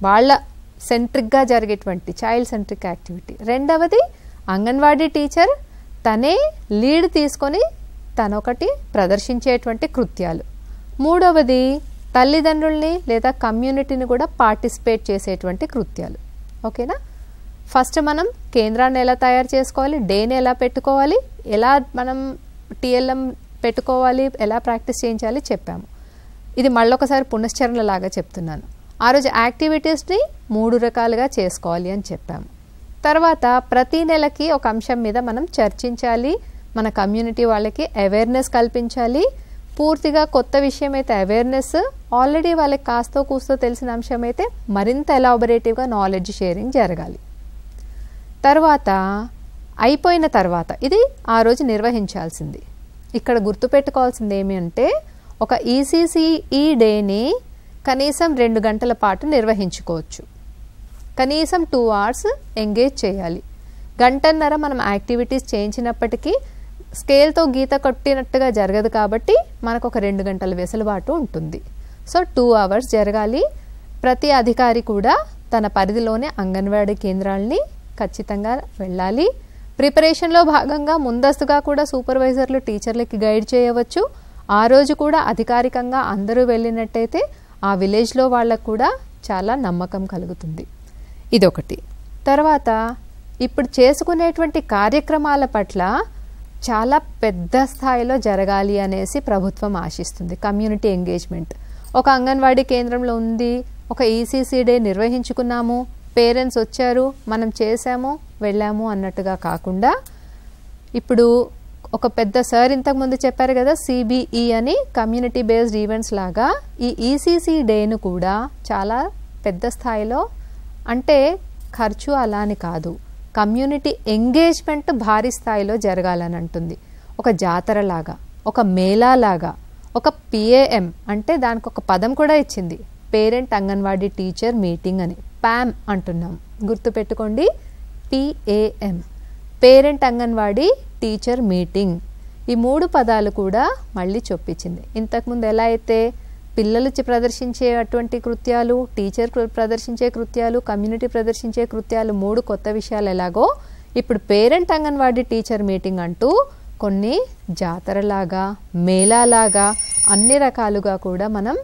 Speaker 2: వాళ్ళ సెంట్రిక్గా జరిగేటువంటి చైల్డ్ సెంట్రిక్ యాక్టివిటీ. రెండవది అంగన్వాడీ టీచర్ తనే లీడ్ తీసుకొని తనొకటి ప్రదర్శించేటువంటి కృత్యాలు. మూడవది తల్లిదండ్రుల్ని లేదా కమ్యూనిటీని కూడా పార్టిసిపేట్ చేసేటువంటి కృత్యాలు. ఓకేనా? ఫస్ట్ మనం కేంద్రాన్ని ఎలా తయారు చేసుకోవాలి, డేని ఎలా పెట్టుకోవాలి, ఎలా మనం టీఎల్ఎం పెట్టుకోవాలి, ఎలా ప్రాక్టీస్ చేయించాలి చెప్పాము. ఇది మళ్ళొకసారి పునశ్చరణ లాగా చెప్తున్నాను. ఆ రోజు యాక్టివిటీస్ని 3 రకాలుగా చేసుకోవాలి అని చెప్పాము. తర్వాత ప్రతి నెలకి ఒక అంశం మీద మనం చర్చించాలి, మన కమ్యూనిటీ వాళ్ళకి అవేర్నెస్ కల్పించాలి. పూర్తిగా కొత్త విషయం అయితే అవేర్నెస్, ఆల్రెడీ వాళ్ళకి కాస్తో కూస్తో తెలిసిన అంశం అయితే మరింత ఎలాబొరేటివ్గా నాలెడ్జ్ షేరింగ్ జరగాలి. తర్వాత అయిపోయిన తర్వాత ఇది ఆ రోజు నిర్వహించాల్సింది. ఇక్కడ గుర్తుపెట్టుకోవాల్సింది ఏమి అంటే ఒక ఈసీసీఈ డేని కనీసం 2 గంటల పాటు నిర్వహించుకోవచ్చు. కనీసం 2 hours ఎంగేజ్ చేయాలి. గంటన్నర మనం యాక్టివిటీస్ చేయించినప్పటికీ స్కేల్తో గీత కొట్టినట్టుగా జరగదు కాబట్టి మనకు ఒక 2 గంటల వెసులుబాటు ఉంటుంది. సో 2 hours జరగాలి. ప్రతి అధికారి కూడా తన పరిధిలోనే అంగన్వాడీ కేంద్రాలని ఖచ్చితంగా వెళ్ళాలి. ప్రిపరేషన్లో భాగంగా ముందస్తుగా కూడా సూపర్వైజర్లు టీచర్లకి గైడ్ చేయవచ్చు. ఆ రోజు కూడా అధికారికంగా అందరూ వెళ్ళినట్టయితే ఆ విలేజ్లో వాళ్ళకు కూడా చాలా నమ్మకం కలుగుతుంది. ఇదొకటి. తర్వాత ఇప్పుడు చేసుకునేటువంటి కార్యక్రమాల పట్ల చాలా పెద్ద స్థాయిలో జరగాలి అనేసి ప్రభుత్వం ఆశిస్తుంది. కమ్యూనిటీ ఎంగేజ్మెంట్ ఒక అంగన్వాడీ కేంద్రంలో ఉంది, ఒక ఈసీసీ డే నిర్వహించుకున్నాము, పేరెంట్స్ వచ్చారు, మనం చేసాము, వెళ్ళాము అన్నట్టుగా కాకుండా ఇప్పుడు ఒక పెద్ద సార్ ఇంతకుముందు చెప్పారు కదా సిబిఈ అని కమ్యూనిటీ బేస్డ్ ఈవెంట్స్ లాగా ఈ ఈసీసీ డేను కూడా చాలా పెద్ద స్థాయిలో, అంటే ఖర్చు అలా అని కాదు, కమ్యూనిటీ ఎంగేజ్మెంట్ భారీ స్థాయిలో జరగాలని అంటుంది. ఒక జాతర లాగా, ఒక మేళా లాగా, ఒక పిఏఎం అంటే దానికి ఒక పదం కూడా ఇచ్చింది, పేరెంట్ అంగన్వాడీ టీచర్ మీటింగ్ అని, ప్యామ్ అంటున్నాం, గుర్తుపెట్టుకోండి. PAM parent anganwadi teacher meeting. ఈ 3 పదాలు కూడా మళ్ళీ చొప్పించింది. ఇంతకుముందు ఎలా అయితే పిల్లలు ప్రదర్శించే అటువంటి కృత్యాలు, టీచర్ ప్రదర్శించే కృత్యాలు, కమ్యూనిటీ ప్రదర్శించే కృత్యాలు 3 కొత్త విషయాలు ఎలాగో ఇప్పుడు పేరెంట్ అంగన్వాడీ టీచర్ మీటింగ్ అంటూ కొన్ని జాతరలాగా, మేళాలాగా అన్ని రకాలుగా కూడా మనం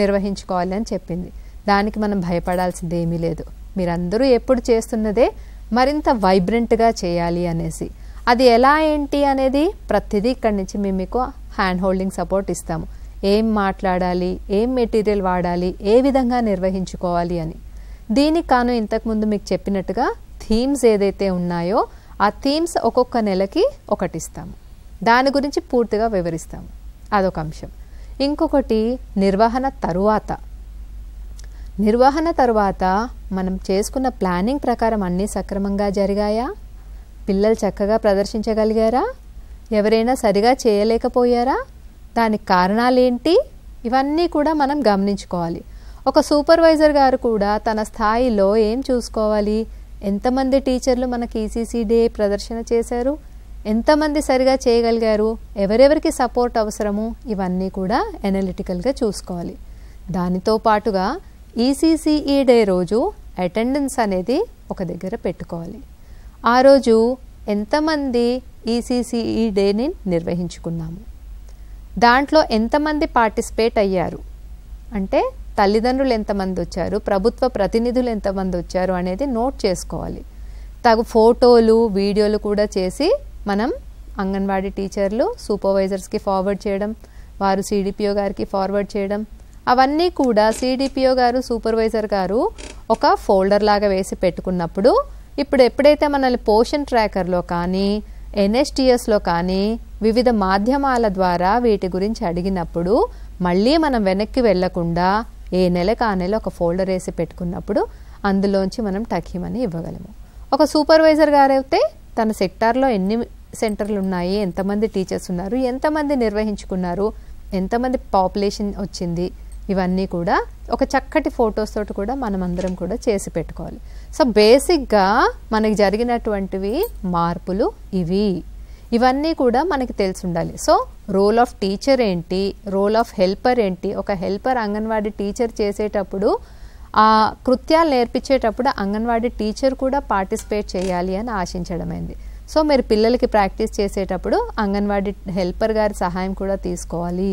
Speaker 2: నిర్వహించుకోవాలి అని చెప్పింది. దానికి మనం భయపడాల్సింది ఏమీ లేదు. మీరందరూ ఎప్పుడు చేస్తున్నదే మరింత వైబ్రెంట్గా చేయాలి అనేసి. అది ఎలా ఏంటి అనేది ప్రతిదీ ఇక్కడి నుంచి మేము మీకు హ్యాండ్ హోల్డింగ్ సపోర్ట్ ఇస్తాము. ఏం మాట్లాడాలి, ఏం మెటీరియల్ వాడాలి, ఏ విధంగా నిర్వహించుకోవాలి అని. దీనికి కాను ఇంతకుముందు మీకు చెప్పినట్టుగా థీమ్స్ ఏదైతే ఉన్నాయో ఆ థీమ్స్ ఒక్కొక్క నెలకి ఒకటి ఇస్తాము. దాని గురించి పూర్తిగా వివరిస్తాము. అదొక అంశం. ఇంకొకటి నిర్వహణ తరువాత మనం చేసుకున్న ప్లానింగ్ ప్రకారం అన్నీ సక్రమంగా జరిగాయా, పిల్లలు చక్కగా ప్రదర్శించగలిగారా, ఎవరైనా సరిగా చేయలేకపోయారా, దానికి కారణాలేంటి, ఇవన్నీ కూడా మనం గమనించుకోవాలి. ఒక సూపర్వైజర్ గారు కూడా తన స్థాయిలో ఏం చూసుకోవాలి, ఎంతమంది టీచర్లు మనకి ఈసీసీ డే ప్రదర్శన చేశారు, ఎంతమంది సరిగా చేయగలిగారు, ఎవరెవరికి సపోర్ట్ అవసరము, ఇవన్నీ కూడా ఎనలిటికల్గా చూసుకోవాలి. దానితో పాటుగా ఈసీసీఈ డే రోజు అటెండెన్స్ అనేది ఒక దగ్గర పెట్టుకోవాలి. ఆ రోజు ఎంతమంది ఈసీసీఈ డేని నిర్వహించుకున్నాము, దాంట్లో ఎంతమంది పార్టిసిపేట్ అయ్యారు, అంటే తల్లిదండ్రులు ఎంతమంది వచ్చారు, ప్రభుత్వ ప్రతినిధులు ఎంతమంది వచ్చారు అనేది నోట్ చేసుకోవాలి. తగు ఫోటోలు, వీడియోలు కూడా చేసి మనం అంగన్వాడీ టీచర్లు సూపర్వైజర్స్కి ఫార్వర్డ్ చేయడం, వారు సిడిపిఓ గారికి ఫార్వర్డ్ చేయడం, అవన్నీ కూడా సిడిపిఓ గారు, సూపర్వైజర్ గారు ఒక ఫోల్డర్ లాగా వేసి పెట్టుకున్నప్పుడు ఇప్పుడు ఎప్పుడైతే మనల్ని పోషన్ ట్రాకర్లో కానీ ఎన్ఎస్టిఎస్లో కానీ వివిధ మాధ్యమాల ద్వారా వీటి గురించి అడిగినప్పుడు మళ్ళీ మనం వెనక్కి వెళ్లకుండా ఏ నెలకు ఆ నెల ఒక ఫోల్డర్ వేసి పెట్టుకున్నప్పుడు అందులోంచి మనం టకీమని ఇవ్వగలము. ఒక సూపర్వైజర్ గారైతే తన సెక్టార్లో ఎన్ని సెంటర్లు ఉన్నాయి, ఎంతమంది టీచర్స్ ఉన్నారు, ఎంతమంది నిర్వహించుకున్నారు, ఎంతమంది పాపులేషన్ వచ్చింది, ఇవన్నీ కూడా ఒక చక్కటి ఫొటోస్ తోటి కూడా మనం అందరం కూడా చేసి పెట్టుకోవాలి. సో బేసిక్గా మనకి జరిగినటువంటివి మార్పులు ఇవన్నీ కూడా మనకి తెలిసి ఉండాలి. సో రోల్ ఆఫ్ టీచర్ ఏంటి, రోల్ ఆఫ్ హెల్పర్ ఏంటి, ఒక హెల్పర్ అంగన్వాడీ టీచర్ చేసేటప్పుడు ఆ కృత్యాలు నేర్పించేటప్పుడు అంగన్వాడీ టీచర్ కూడా పార్టిసిపేట్ చేయాలి అని ఆశించడమైంది. సో మీరు పిల్లలకి ప్రాక్టీస్ చేసేటప్పుడు అంగన్వాడీ హెల్పర్ గారి సహాయం కూడా తీసుకోవాలి.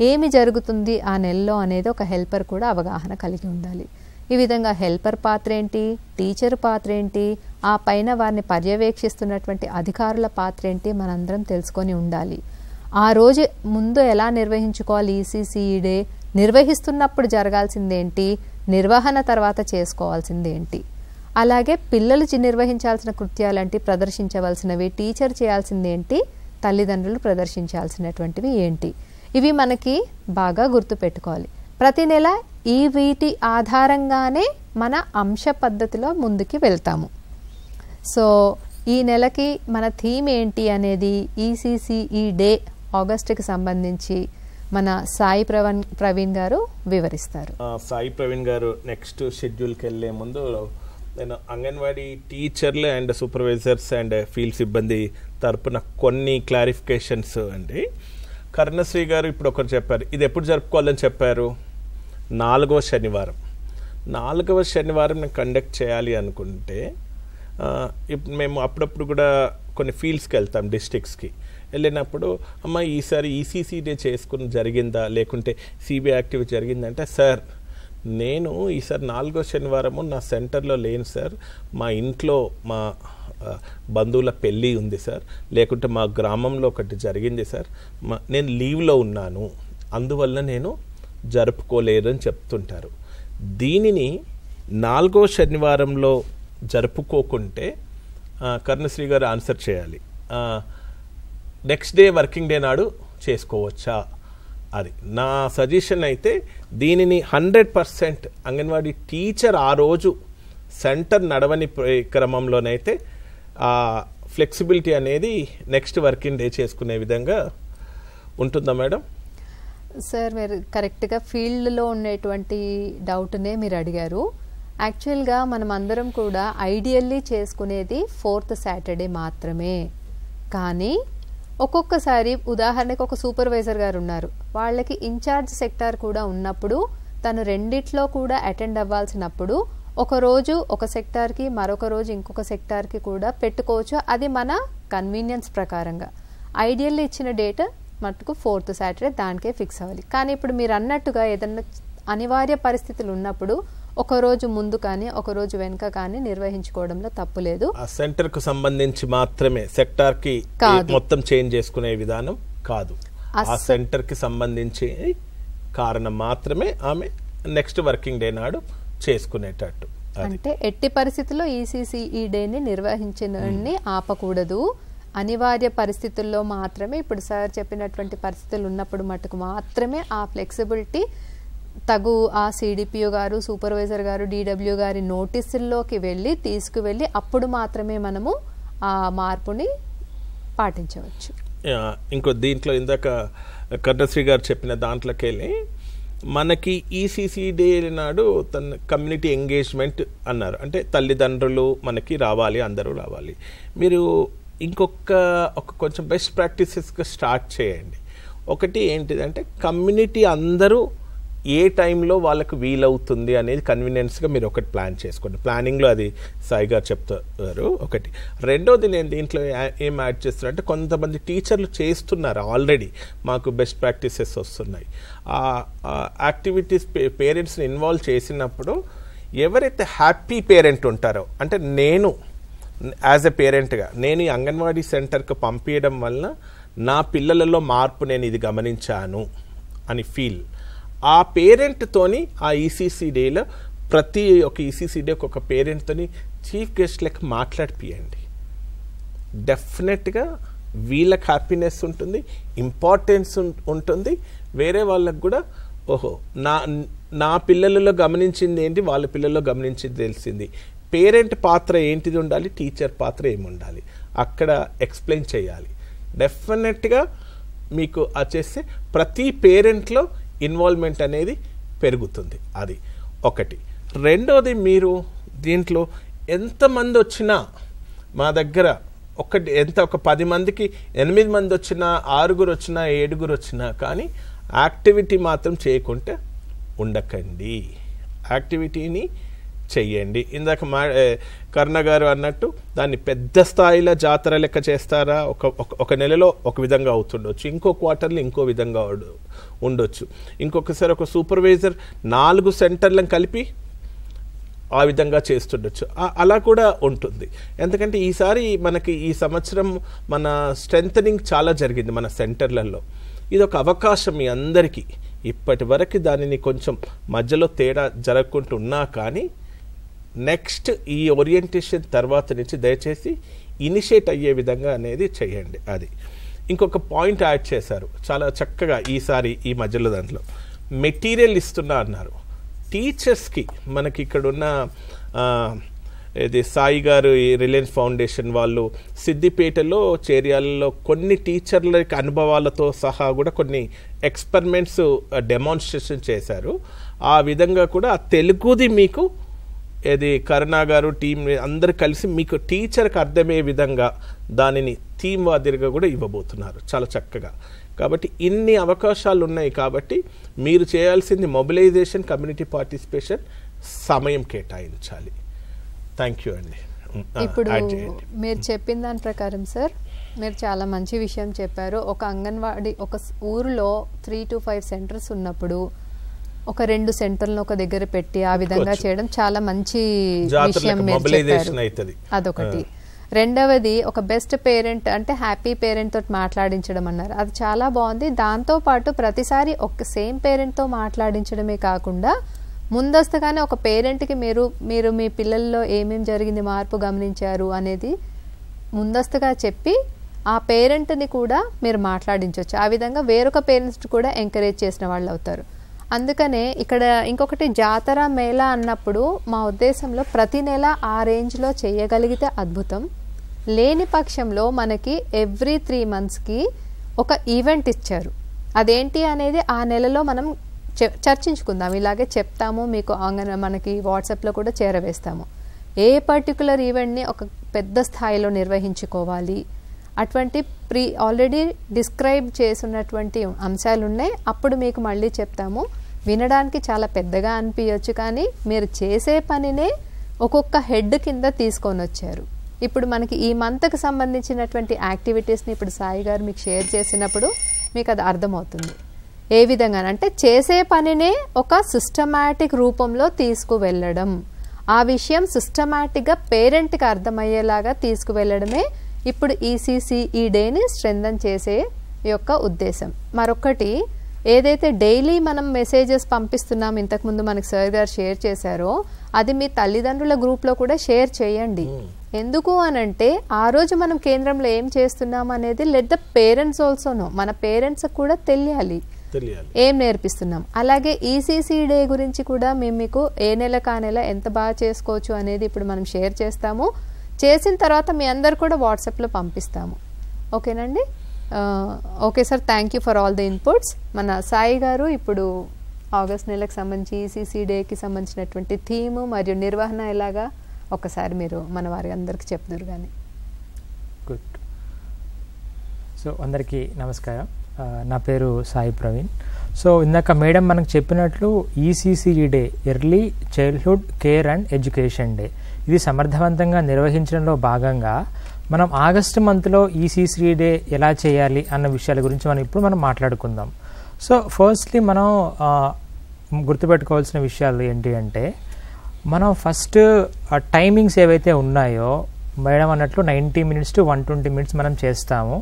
Speaker 2: ఏమి జరుగుతుంది ఆ నెలలో అనేది ఒక హెల్పర్ కూడా అవగాహన కలిగి ఉండాలి. ఈ విధంగా హెల్పర్ పాత్ర ఏంటి, టీచర్ పాత్ర ఏంటి, ఆ పైన వారిని పర్యవేక్షిస్తున్నటువంటి అధికారుల పాత్ర ఏంటి మనందరం తెలుసుకొని ఉండాలి. ఆ రోజు ముందు ఎలా నిర్వహించుకోవాలి ఈసీసీఈ డే, నిర్వహిస్తున్నప్పుడు జరగాల్సిందేంటి, నిర్వహణ తర్వాత చేసుకోవాల్సిందేంటి, అలాగే పిల్లలు నిర్వహించాల్సిన కృత్యాలంటే ప్రదర్శించవలసినవి, టీచర్ చేయాల్సిందేంటి, తల్లిదండ్రులు ప్రదర్శించాల్సినటువంటివి ఏంటి, ఇవి మనకి బాగా గుర్తుపెట్టుకోవాలి. ప్రతి నెల వీటి ఆధారంగానే మన అంశ పద్ధతిలో ముందుకి వెళ్తాము. సో ఈ నెలకి మన థీమ్ ఏంటి అనేది ఈసీసీఈ డే ఆగస్టుకి సంబంధించి మన సాయి ప్రవీణ్ గారు వివరిస్తారు.
Speaker 1: సాయి ప్రవీణ్ గారు నెక్స్ట్ షెడ్యూల్కి వెళ్ళే ముందు నేను అంగన్వాడీ టీచర్లు అండ్ సూపర్వైజర్స్ అండ్ ఫీల్డ్ సిబ్బంది తరపున కొన్ని క్లారిఫికేషన్స్ అండి. కరుణశ్రీ గారు ఇప్పుడు ఒకరు చెప్పారు, ఇది ఎప్పుడు జరుపుకోవాలని చెప్పారు, 4వ శనివారం. 4వ శనివారం నేను కండక్ట్ చేయాలి అనుకుంటే ఇప్పుడు మేము అప్పుడప్పుడు కూడా కొన్ని ఫీల్డ్స్కి వెళ్తాం, డిస్ట్రిక్ట్స్కి వెళ్ళినప్పుడు అమ్మ ఈసారి ఈసీసీ డే చేసుకుని జరిగిందా లేకుంటే సిబిఐ యాక్టివిటీ జరిగిందంటే, సార్ నేను ఈసారి 4వ శనివారము నా సెంటర్లో లేను సార్, మా ఇంట్లో మా బంధువుల పెళ్ళి ఉంది సార్, లేకుంటే మా గ్రామంలో ఒకటి జరిగింది సార్, నేను లీవ్లో ఉన్నాను, అందువల్ల నేను జరుపుకోలేరు అని చెప్తుంటారు. దీనిని 4వ శనివారంలో జరుపుకోకుంటే కరుణశ్రీ గారు ఆన్సర్ చేయాలి, నెక్స్ట్ డే వర్కింగ్ డే నాడు చేసుకోవచ్చా? అది నా సజెషన్. అయితే దీనిని 100% అంగన్వాడీ టీచర్ ఆ రోజు సెంటర్ నడవని క్రమంలోనైతే ఫ్లెక్సిబిలిటీ అనేది నెక్స్ట్ వర్కింగ్ డే చేసుకునే విధంగా ఉంటుందా మేడం?
Speaker 2: సార్ మీరు కరెక్ట్గా ఫీల్డ్లో ఉండేటువంటి డౌట్నే మీరు అడిగారు. యాక్చువల్గా మనం అందరం కూడా ఐడియల్లీ చేసుకునేది 4th సాటర్డే మాత్రమే. కానీ ఒక్కొక్కసారి ఉదాహరణకు ఒక సూపర్వైజర్ గారు ఉన్నారు, వాళ్ళకి ఇన్ఛార్జ్ సెక్టార్ కూడా ఉన్నప్పుడు తను రెండిట్లో కూడా అటెండ్ అవ్వాల్సినప్పుడు ఒకరోజు ఒక సెక్టార్కి మరొక రోజు ఇంకొక సెక్టార్కి కూడా పెట్టుకోవచ్చు. అది మన కన్వీనియన్స్ ప్రకారంగా. ఐడియల్లీ ఇచ్చిన డేట్ మటుకు 4th సాటర్డే దానికే ఫిక్స్ అవ్వాలి. కానీ ఇప్పుడు మీరు అన్నట్టుగా ఏదన్నా అనివార్య పరిస్థితులు ఉన్నప్పుడు ఒకరోజు ముందు కానీ ఒకరోజు వెనుక కానీ నిర్వహించుకోవడంలో తప్పు లేదు.
Speaker 1: ఆ సెంటర్ కు సంబంధించి మాత్రమే, సెక్టార్ కి మొత్తం చేంజ్ చేసుకునే విధానం కాదు. ఆ సెంటర్ కి సంబంధించి కారణం మాత్రమే ఆమె నెక్స్ట్ వర్కింగ్ డే నాడు చేసుకునేటట్టు.
Speaker 2: అంటే ఎట్టి పరిస్థితుల్లో ఈసీసీఈ డేని నిర్వహించడాన్ని ఆపకూడదు. అనివార్య పరిస్థితుల్లో మాత్రమే, ఇప్పుడు సార్ చెప్పినటువంటి పరిస్థితులు ఉన్నప్పుడు మటుకు మాత్రమే ఆ ఫ్లెక్సిబిలిటీ తగు ఆ సిడిపిఓ గారు, సూపర్వైజర్ గారు, డిడబ్ల్యూ గారి నోటీసుల్లోకి వెళ్ళి తీసుకువెళ్ళి అప్పుడు మాత్రమే మనము ఆ మార్పుని పాటించవచ్చు.
Speaker 1: ఇంకో దీంట్లో ఇందాక కరుణశ్రీ గారు చెప్పిన దాంట్లోకి వెళ్ళి మనకి ఈసీసీ డే నాడు తన కమ్యూనిటీ ఎంగేజ్మెంట్ అన్నారు. అంటే తల్లిదండ్రులు మనకి రావాలి, అందరూ రావాలి. మీరు ఒక కొంచెం బెస్ట్ ప్రాక్టీసెస్గా స్టార్ట్ చేయండి. ఒకటి ఏంటిదంటే కమ్యూనిటీ అందరూ ఏ టైంలో వాళ్ళకు వీలవుతుంది అనేది కన్వీనియన్స్గా మీరు ఒకటి ప్లాన్ చేసుకోండి. ప్లానింగ్లో అది సాయి గారు చెప్తారు ఒకటి. రెండోది నేను దీంట్లో ఏం యాడ్ చేస్తున్నా అంటే కొంతమంది టీచర్లు చేస్తున్నారు ఆల్రెడీ, మాకు బెస్ట్ ప్రాక్టీసెస్ వస్తున్నాయి. ఆ యాక్టివిటీస్ పేరెంట్స్ని ఇన్వాల్వ్ చేసినప్పుడు ఎవరైతే హ్యాపీ పేరెంట్ ఉంటారో, అంటే నేను యాజ్ ఎ పేరెంట్గా నేను ఈ అంగన్వాడీ సెంటర్కి పంపించడం వలన నా పిల్లలలో మార్పు నేను ఇది గమనించాను అని ఫీల్, ఆ పేరెంట్తోని ఆ ఈసీసీ డేలో ప్రతి ఒక్క ఈసీసీ డేకి ఒక పేరెంట్తోని చీఫ్ గెస్ట్ లెక్క మాట్లాడిపియండి. డెఫినెట్గా వీళ్ళకి హ్యాపీనెస్ ఉంటుంది, ఇంపార్టెన్స్ ఉంటుంది. వేరే వాళ్ళకు కూడా ఓహో నా పిల్లలలో గమనించింది ఏంటి, వాళ్ళ పిల్లల్లో గమనించింది తెలిసింది. పేరెంట్ పాత్ర ఏంటిది ఉండాలి, టీచర్ పాత్ర ఏమి ఉండాలి, అక్కడ ఎక్స్ప్లెయిన్ చేయాలి. డెఫినెట్గా మీకు చేస్తే ప్రతి పేరెంట్లో ఇన్వాల్వ్మెంట్ అనేది పెరుగుతుంది. అది ఒకటి. రెండోది, మీరు దీంట్లో ఎంతమంది వచ్చినా మా దగ్గర ఒక 10 మందికి 8 మంది వచ్చినా 6 వచ్చినా 7 వచ్చినా కానీ యాక్టివిటీ మాత్రం చేయకుంటే ఉండకండి. యాక్టివిటీని చెయ్యండి. ఇందాక కరుణ గారు అన్నట్టు దాన్ని పెద్ద స్థాయిలో జాతర లెక్క చేస్తారా, ఒక నెలలో ఒక విధంగా అవుతుండొచ్చు, ఇంకో క్వార్టర్లో ఇంకో విధంగా ఉండొచ్చు, ఇంకొకసారి ఒక సూపర్వైజర్ 4 సెంటర్లను కలిపి ఆ విధంగా చేస్తుండొచ్చు. అలా కూడా ఉంటుంది. ఎందుకంటే ఈసారి మనకి ఈ సంవత్సరం మన స్ట్రెంథనింగ్ చాలా జరిగింది మన సెంటర్లలో. ఇది ఒక అవకాశం మీ అందరికీ. ఇప్పటి వరకు దానిని కొంచెం మధ్యలో తేడా జరగకుంటున్నా కానీ నెక్స్ట్ ఈ ఓరియంటేషన్ తర్వాత నుంచి దయచేసి ఇనిషియేట్ అయ్యే విధంగా అనేది చేయండి. అది ఇంకొక పాయింట్ యాడ్ చేశారు చాలా చక్కగా ఈసారి ఈ మధ్యలో దాంట్లో మెటీరియల్ ఇస్తున్నా అన్నారు. టీచర్స్కి మనకి ఇక్కడున్న ఇది సాయి గారు ఈ రిలయన్స్ ఫౌండేషన్ వాళ్ళు సిద్దిపేటలో చేర్యాలలో కొన్ని టీచర్ల అనుభవాలతో సహా కూడా కొన్ని ఎక్స్పెరిమెంట్స్ డెమాన్స్ట్రేషన్ చేశారు. ఆ విధంగా కూడా తెలుగుది మీకు ఇది కరుణ గారు టీం అందరు కలిసి మీకు టీచర్కి అర్థమయ్యే విధంగా దానిని థీమ్ వాదిరిగా కూడా ఇవ్వబోతున్నారు చాలా చక్కగా. కాబట్టి ఇన్ని అవకాశాలు ఉన్నాయి. కాబట్టి మీరు చేయాల్సింది మొబిలైజేషన్, కమ్యూనిటీ పార్టిసిపేషన్, సమయం కేటాయించాలి. థ్యాంక్ యూ అండి.
Speaker 2: ఇప్పుడు మీరు చెప్పిన దాని ప్రకారం సార్, మీరు చాలా మంచి విషయం చెప్పారు. ఒక అంగన్వాడీ ఒక ఊరిలో 3 to 5 సెంటర్స్ ఉన్నప్పుడు ఒక 2 సెంటర్లను ఒక దగ్గర పెట్టి ఆ విధంగా చేయడం చాలా మంచి విషయం మీరు చెప్పారు. అదొకటి. రెండవది, ఒక బెస్ట్ పేరెంట్ అంటే హ్యాపీ పేరెంట్ తోటి మాట్లాడించడం అన్నారు. అది చాలా బాగుంది. దాంతోపాటు ప్రతిసారి ఒక సేమ్ పేరెంట్తో మాట్లాడించడమే కాకుండా ముందస్తుగానే ఒక పేరెంట్కి మీరు మీ పిల్లల్లో ఏమేమి జరిగింది, మార్పు గమనించారు అనేది ముందస్తుగా చెప్పి ఆ పేరెంట్ని కూడా మీరు మాట్లాడించవచ్చు. ఆ విధంగా వేరొక పేరెంట్స్ కూడా ఎంకరేజ్ చేసిన వాళ్ళు అవుతారు. అందుకనే ఇక్కడ ఇంకొకటి, జాతర మేళా అన్నప్పుడు మా ఉద్దేశంలో ప్రతి నెల ఆ రేంజ్లో చేయగలిగితే అద్భుతం. లేని పక్షంలో మనకి ఎవ్రీ 3 monthsకి ఒక ఈవెంట్ ఇచ్చారు. అదేంటి అనేది ఆ నెలలో మనం చర్చించుకుందాం. ఇలాగే చెప్తాము, మీకు మనకి వాట్సాప్లో కూడా చేరవేస్తాము. ఏ పర్టికులర్ ఈవెంట్ని ఒక పెద్ద స్థాయిలో నిర్వహించుకోవాలి, అటువంటి ఆల్రెడీ డిస్క్రైబ్ చేసినటువంటి అంశాలు ఉన్నాయి. అప్పుడు మీకు మళ్ళీ చెప్తాము. వినడానికి చాలా పెద్దగా అనిపించవచ్చు, కానీ మీరు చేసే పనినే ఒక్కొక్క హెడ్ కింద తీసుకొని వచ్చారు. ఇప్పుడు మనకి ఈ మంత్కి సంబంధించినటువంటి యాక్టివిటీస్ని ఇప్పుడు సాయి గారు మీకు షేర్ చేసినప్పుడు మీకు అది అర్థమవుతుంది. ఏ విధంగా అంటే చేసే పనినే ఒక సిస్టమాటిక్ రూపంలో తీసుకువెళ్ళడం, ఆ విషయం సిస్టమాటిక్గా పేరెంట్కి అర్థమయ్యేలాగా తీసుకువెళ్ళడమే ఇప్పుడు ఈసీసీ ఈ డేని స్ట్రెంథన్ చేసే యొక్క ఉద్దేశం. మరొకటి, ఏదైతే డైలీ మనం మెసేజెస్ పంపిస్తున్నాం, ఇంతకుముందు మనకి సార్ గారు షేర్ చేశారో అది మీ తల్లిదండ్రుల గ్రూప్లో కూడా షేర్ చేయండి. ఎందుకు అనంటే ఆ రోజు మనం కేంద్రంలో ఏం చేస్తున్నాం అనేది let the parents also know, మన పేరెంట్స్ కూడా తెలియాలి ఏం నేర్పిస్తున్నాం. అలాగే ఈసీసీ డే గురించి కూడా మేము మీకు ఏ నెల కా నెల ఎంత బాగా చేసుకోవచ్చు అనేది ఇప్పుడు మనం షేర్ చేస్తాము. చేసిన తర్వాత మీ అందరు కూడా వాట్సాప్లో పంపిస్తాము. ఓకేనండి? Okay sir, thank you for all the inputs. మన సాయి గారు ఇప్పుడు ఆగస్ట్ నెలకు సంబంధించి ఈసీసీ డేకి సంబంధించినటువంటి థీము మరియు నిర్వహణ ఎలాగా ఒకసారి మీరు మన వారి అందరికి చెప్తారు. కానీ
Speaker 3: గుడ్. సో అందరికీ నమస్కారం. నా పేరు సాయి ప్రవీణ్. సో ఇందాక మేడం మనకు చెప్పినట్లు ECC day, early childhood care and education day, ఇది సమర్థవంతంగా నిర్వహించడంలో భాగంగా మనం ఆగస్టు మంత్లో ఈసీసీ డే ఎలా చేయాలి అన్న విషయాల గురించి మనం మాట్లాడుకుందాం. సో ఫస్ట్లీ మనం గుర్తుపెట్టుకోవాల్సిన విషయాలు ఏంటి అంటే, మనం ఫస్ట్ టైమింగ్స్ ఏవైతే ఉన్నాయో మేడం అన్నట్లు 90 minutes to 120 minutes మనం చేస్తాము.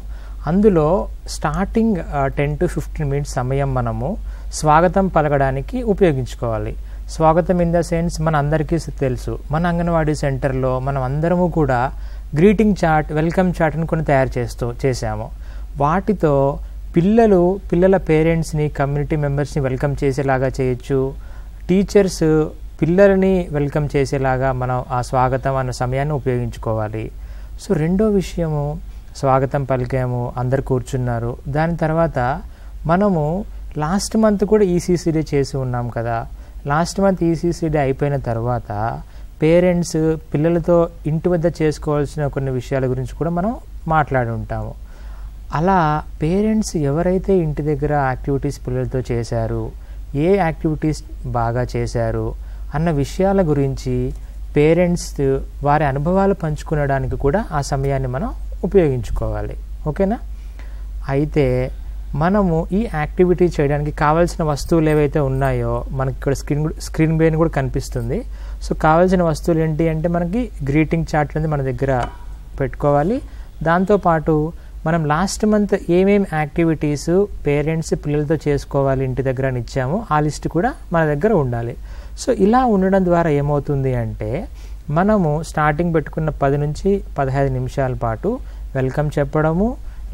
Speaker 3: అందులో స్టార్టింగ్ 10 to 15 minutes సమయం మనము స్వాగతం పలకడానికి ఉపయోగించుకోవాలి. స్వాగతం ఇన్ ద సెన్స్ మన అందరికీ తెలుసు, మన అంగన్వాడీ సెంటర్లో మనం అందరము కూడా గ్రీటింగ్ చార్ట్, వెల్కమ్ చార్ట్ అని కొన్ని తయారు చేసాము. వాటితో పిల్లల పేరెంట్స్ని, కమ్యూనిటీ మెంబర్స్ని వెల్కమ్ చేసేలాగా చేయొచ్చు. టీచర్స్ పిల్లలని వెల్కమ్ చేసేలాగా మనం ఆ స్వాగతం అన్న సమయాన్ని ఉపయోగించుకోవాలి. సో రెండో విషయము, స్వాగతం పలికాము, అందరు కూర్చున్నారు. దాని తర్వాత మనము లాస్ట్ మంత్ కూడా ఈసీసీడీ చేసి ఉన్నాం కదా. లాస్ట్ మంత్ ఈసీసీడీ అయిపోయిన తర్వాత పేరెంట్స్ పిల్లలతో ఇంటి వద్ద చేసుకోవాల్సిన కొన్ని విషయాల గురించి కూడా మనం మాట్లాడి ఉంటాము. అలా పేరెంట్స్ ఎవరైతే ఇంటి దగ్గర యాక్టివిటీస్ పిల్లలతో చేశారు, ఏ యాక్టివిటీస్ బాగా చేశారు అన్న విషయాల గురించి పేరెంట్స్ వారి అనుభవాలు పంచుకునడానికి కూడా ఆ సమయాన్ని మనం ఉపయోగించుకోవాలి. ఓకేనా? అయితే మనము ఈ యాక్టివిటీ చేయడానికి కావాల్సిన వస్తువులు ఏవైతే ఉన్నాయో, మనకి ఇక్కడ స్క్రీన్ పైన కూడా కనిపిస్తుంది. సో కావాల్సిన వస్తువులు ఏంటి అంటే మనకి గ్రీటింగ్ చార్ట్ అనేది మన దగ్గర పెట్టుకోవాలి. దాంతోపాటు మనం లాస్ట్ మంత్ ఏమేమి యాక్టివిటీస్ పేరెంట్స్ పిల్లలతో చేసుకోవాలి ఇంటి దగ్గర అని ఇచ్చామో ఆ లిస్ట్ కూడా మన దగ్గర ఉండాలి. సో ఇలా ఉండడం ద్వారా ఏమవుతుంది అంటే మనము స్టార్టింగ్ పెట్టుకున్న 10 నుంచి 15 నిమిషాల పాటు వెల్కమ్ చెప్పడము,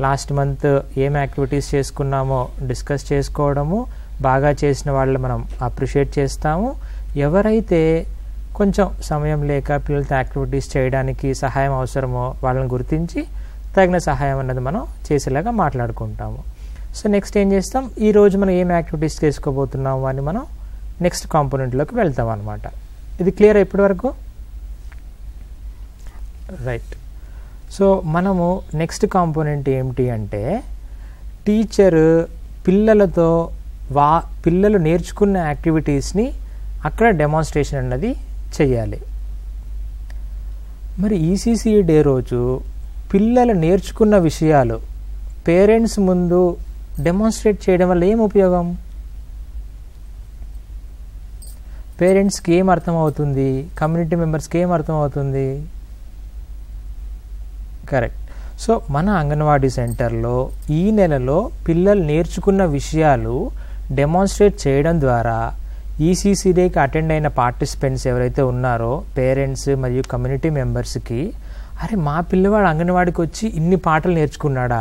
Speaker 3: లాస్ట్ మంత్ ఏం యాక్టివిటీస్ చేసుకున్నామో డిస్కస్ చేసుకోవడము, బాగా చేసిన వాళ్ళు మనం అప్రిషియేట్ చేస్తాము. ఎవరైతే కొంచెం సమయం లేక పిల్లలతో యాక్టివిటీస్ చేయడానికి సహాయం అవసరమో వాళ్ళని గుర్తించి తగిన సహాయం అన్నది మనం చేసేలాగా మాట్లాడుకుంటాము. సో నెక్స్ట్ ఏం చేస్తాం, ఈరోజు మనం ఏం యాక్టివిటీస్ చేసుకోబోతున్నాము అని మనం నెక్స్ట్ కాంపోనెంట్లోకి వెళ్తాం అన్నమాట. ఇది క్లియర్ ఇప్పటి వరకు? రైట్. సో మనము నెక్స్ట్ కాంపోనెంట్ ఏమిటి అంటే టీచర్ పిల్లలతో పిల్లలు నేర్చుకున్న యాక్టివిటీస్ని అక్కడ డెమాన్స్ట్రేషన్ అన్నది చేయాలి. మరి ఈసీసీఈ డే రోజు పిల్లలు నేర్చుకున్న విషయాలు పేరెంట్స్ ముందు డెమాన్స్ట్రేట్ చేయడం వల్ల ఏం ఉపయోగం? పేరెంట్స్కి ఏం అర్థమవుతుంది? కమ్యూనిటీ మెంబర్స్కి ఏం అర్థమవుతుంది? కరెక్ట్. సో మన అంగన్వాడీ సెంటర్లో ఈ నెలలో పిల్లలు నేర్చుకున్న విషయాలు డెమాన్స్ట్రేట్ చేయడం ద్వారా ఈసీసీడీకి అటెండ్ అయిన పార్టిసిపెంట్స్ ఎవరైతే ఉన్నారో పేరెంట్స్ మరియు కమ్యూనిటీ మెంబర్స్కి, అరే మా పిల్లవాడు అంగన్వాడికి వచ్చి ఇన్ని పాటలు నేర్చుకున్నాడా,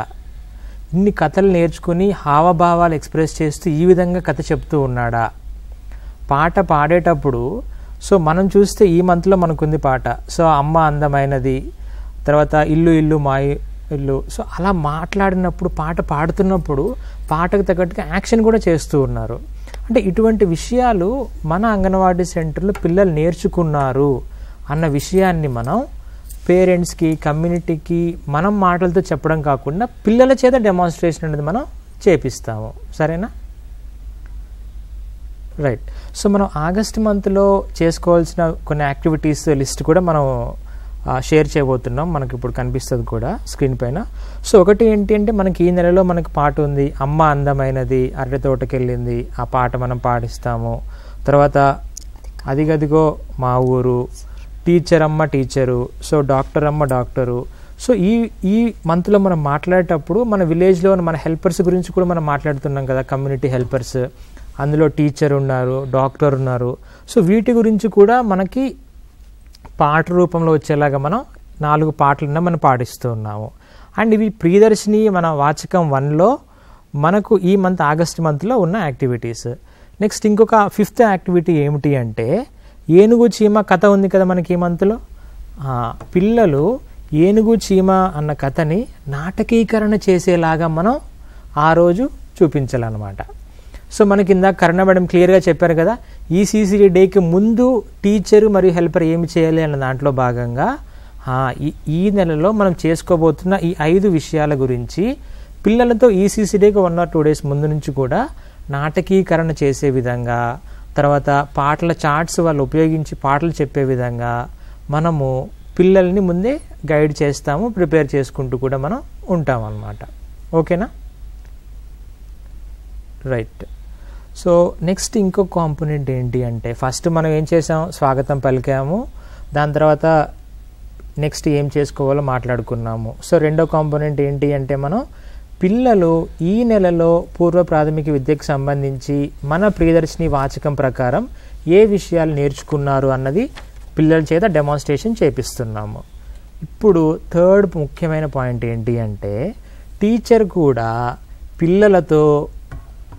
Speaker 3: ఇన్ని కథలు నేర్చుకుని హావభావాలు ఎక్స్ప్రెస్ చేస్తూ ఈ విధంగా కథ చెప్తూ ఉన్నాడా, పాట పాడేటప్పుడు సో మనం చూస్తే ఈ మంత్లో మనకుంది పాట, సో అమ్మ అందమైనది, తర్వాత ఇల్లు ఇల్లు మా ఇల్లు, సో అలా మాట్లాడినప్పుడు పాట పాడుతున్నప్పుడు పాటకు తగ్గట్టుగా యాక్షన్ కూడా చేస్తూ ఉన్నారు. అంటే ఇటువంటి విషయాలు మన అంగన్వాడీ సెంటర్లో పిల్లలు నేర్చుకున్నారు అన్న విషయాన్ని మనం పేరెంట్స్కి కమ్యూనిటీకి మనం మాటలతో చెప్పడం కాకుండా పిల్లల చేత డెమాన్స్ట్రేషన్ అనేది మనం చేపిస్తాము. సరేనా? రైట్. సో మనం ఆగస్ట్ మంత్లో చేసుకోవాల్సిన కొన్ని యాక్టివిటీస్ లిస్ట్ కూడా మనం షేర్ చేయబోతున్నాం. మనకి ఇప్పుడు కనిపిస్తుంది కూడా స్క్రీన్ పైన. సో ఒకటి ఏంటి అంటే మనకి ఈ నెలలో మనకి పాట ఉంది, అమ్మ అందమైనది, అరటి తోటకి వెళ్ళింది, ఆ పాట మనం పాడిస్తాము. తర్వాత అదిగదిగో మా ఊరు, టీచర్ అమ్మ టీచరు, సో డాక్టర్ అమ్మ డాక్టరు. సో ఈ మంత్లో మనం మాట్లాడేటప్పుడు మన విలేజ్లో మన హెల్పర్స్ గురించి కూడా మనం మాట్లాడుతున్నాం కదా, కమ్యూనిటీ హెల్పర్స్, అందులో టీచర్ ఉన్నారు, డాక్టర్ ఉన్నారు. సో వీటి గురించి కూడా మనకి పాట రూపంలో వచ్చేలాగా మనం 4 పాటలను మనం పాడిస్తూ ఉన్నాము. అండ్ ఇవి ప్రియదర్శిని మన వాచకం 1లో మనకు ఈ మంత్ ఆగస్ట్ మంత్లో ఉన్న యాక్టివిటీస్. నెక్స్ట్ ఇంకొక 5th యాక్టివిటీ ఏమిటి అంటే ఏనుగు చీమ కథ ఉంది కదా మనకి ఈ మంత్లో. పిల్లలు ఏనుగు చీమ అన్న కథని నాటకీకరణ చేసేలాగా మనం ఆ రోజు చూపించాలన్నమాట. సో మనకి ఇందాక కరుణ మేడం క్లియర్గా చెప్పారు కదా, ఈసీసీడీ డేకి ముందు టీచర్ మరియు హెల్పర్ ఏమి చేయాలి అన్న దాంట్లో భాగంగా ఈ నెలలో మనం చేసుకోబోతున్న ఈ 5 విషయాల గురించి పిల్లలతో ఈసీసీడీకి 1 or 2 days ముందు నుంచి కూడా నాటకీకరణ చేసే విధంగా, తర్వాత పాటల చార్ట్స్ వాళ్ళు ఉపయోగించి పాటలు చెప్పే విధంగా మనము పిల్లల్ని ముందే గైడ్ చేస్తాము, ప్రిపేర్ చేసుకుంటూ కూడా మనం ఉంటాం అన్నమాట. ఓకేనా? రైట్. సో నెక్స్ట్ ఇంకో కాంపోనెంట్ ఏంటి అంటే ఫస్ట్ మనం ఏం చేసాం, స్వాగతం పలికాము, దాని తర్వాత నెక్స్ట్ ఏం చేసుకోవాలో మాట్లాడుకున్నాము. సో రెండో కాంపోనెంట్ ఏంటి అంటే మనం పిల్లలు ఈ నెలలో పూర్వ ప్రాథమిక విద్యకు సంబంధించి మన ప్రియదర్శిని వాచకం ప్రకారం ఏ విషయాలు నేర్చుకున్నారు అన్నది పిల్లల చేత డెమాన్స్ట్రేషన్ చేపిస్తున్నాము. ఇప్పుడు థర్డ్ ముఖ్యమైన పాయింట్ ఏంటి అంటే టీచర్ కూడా పిల్లలతో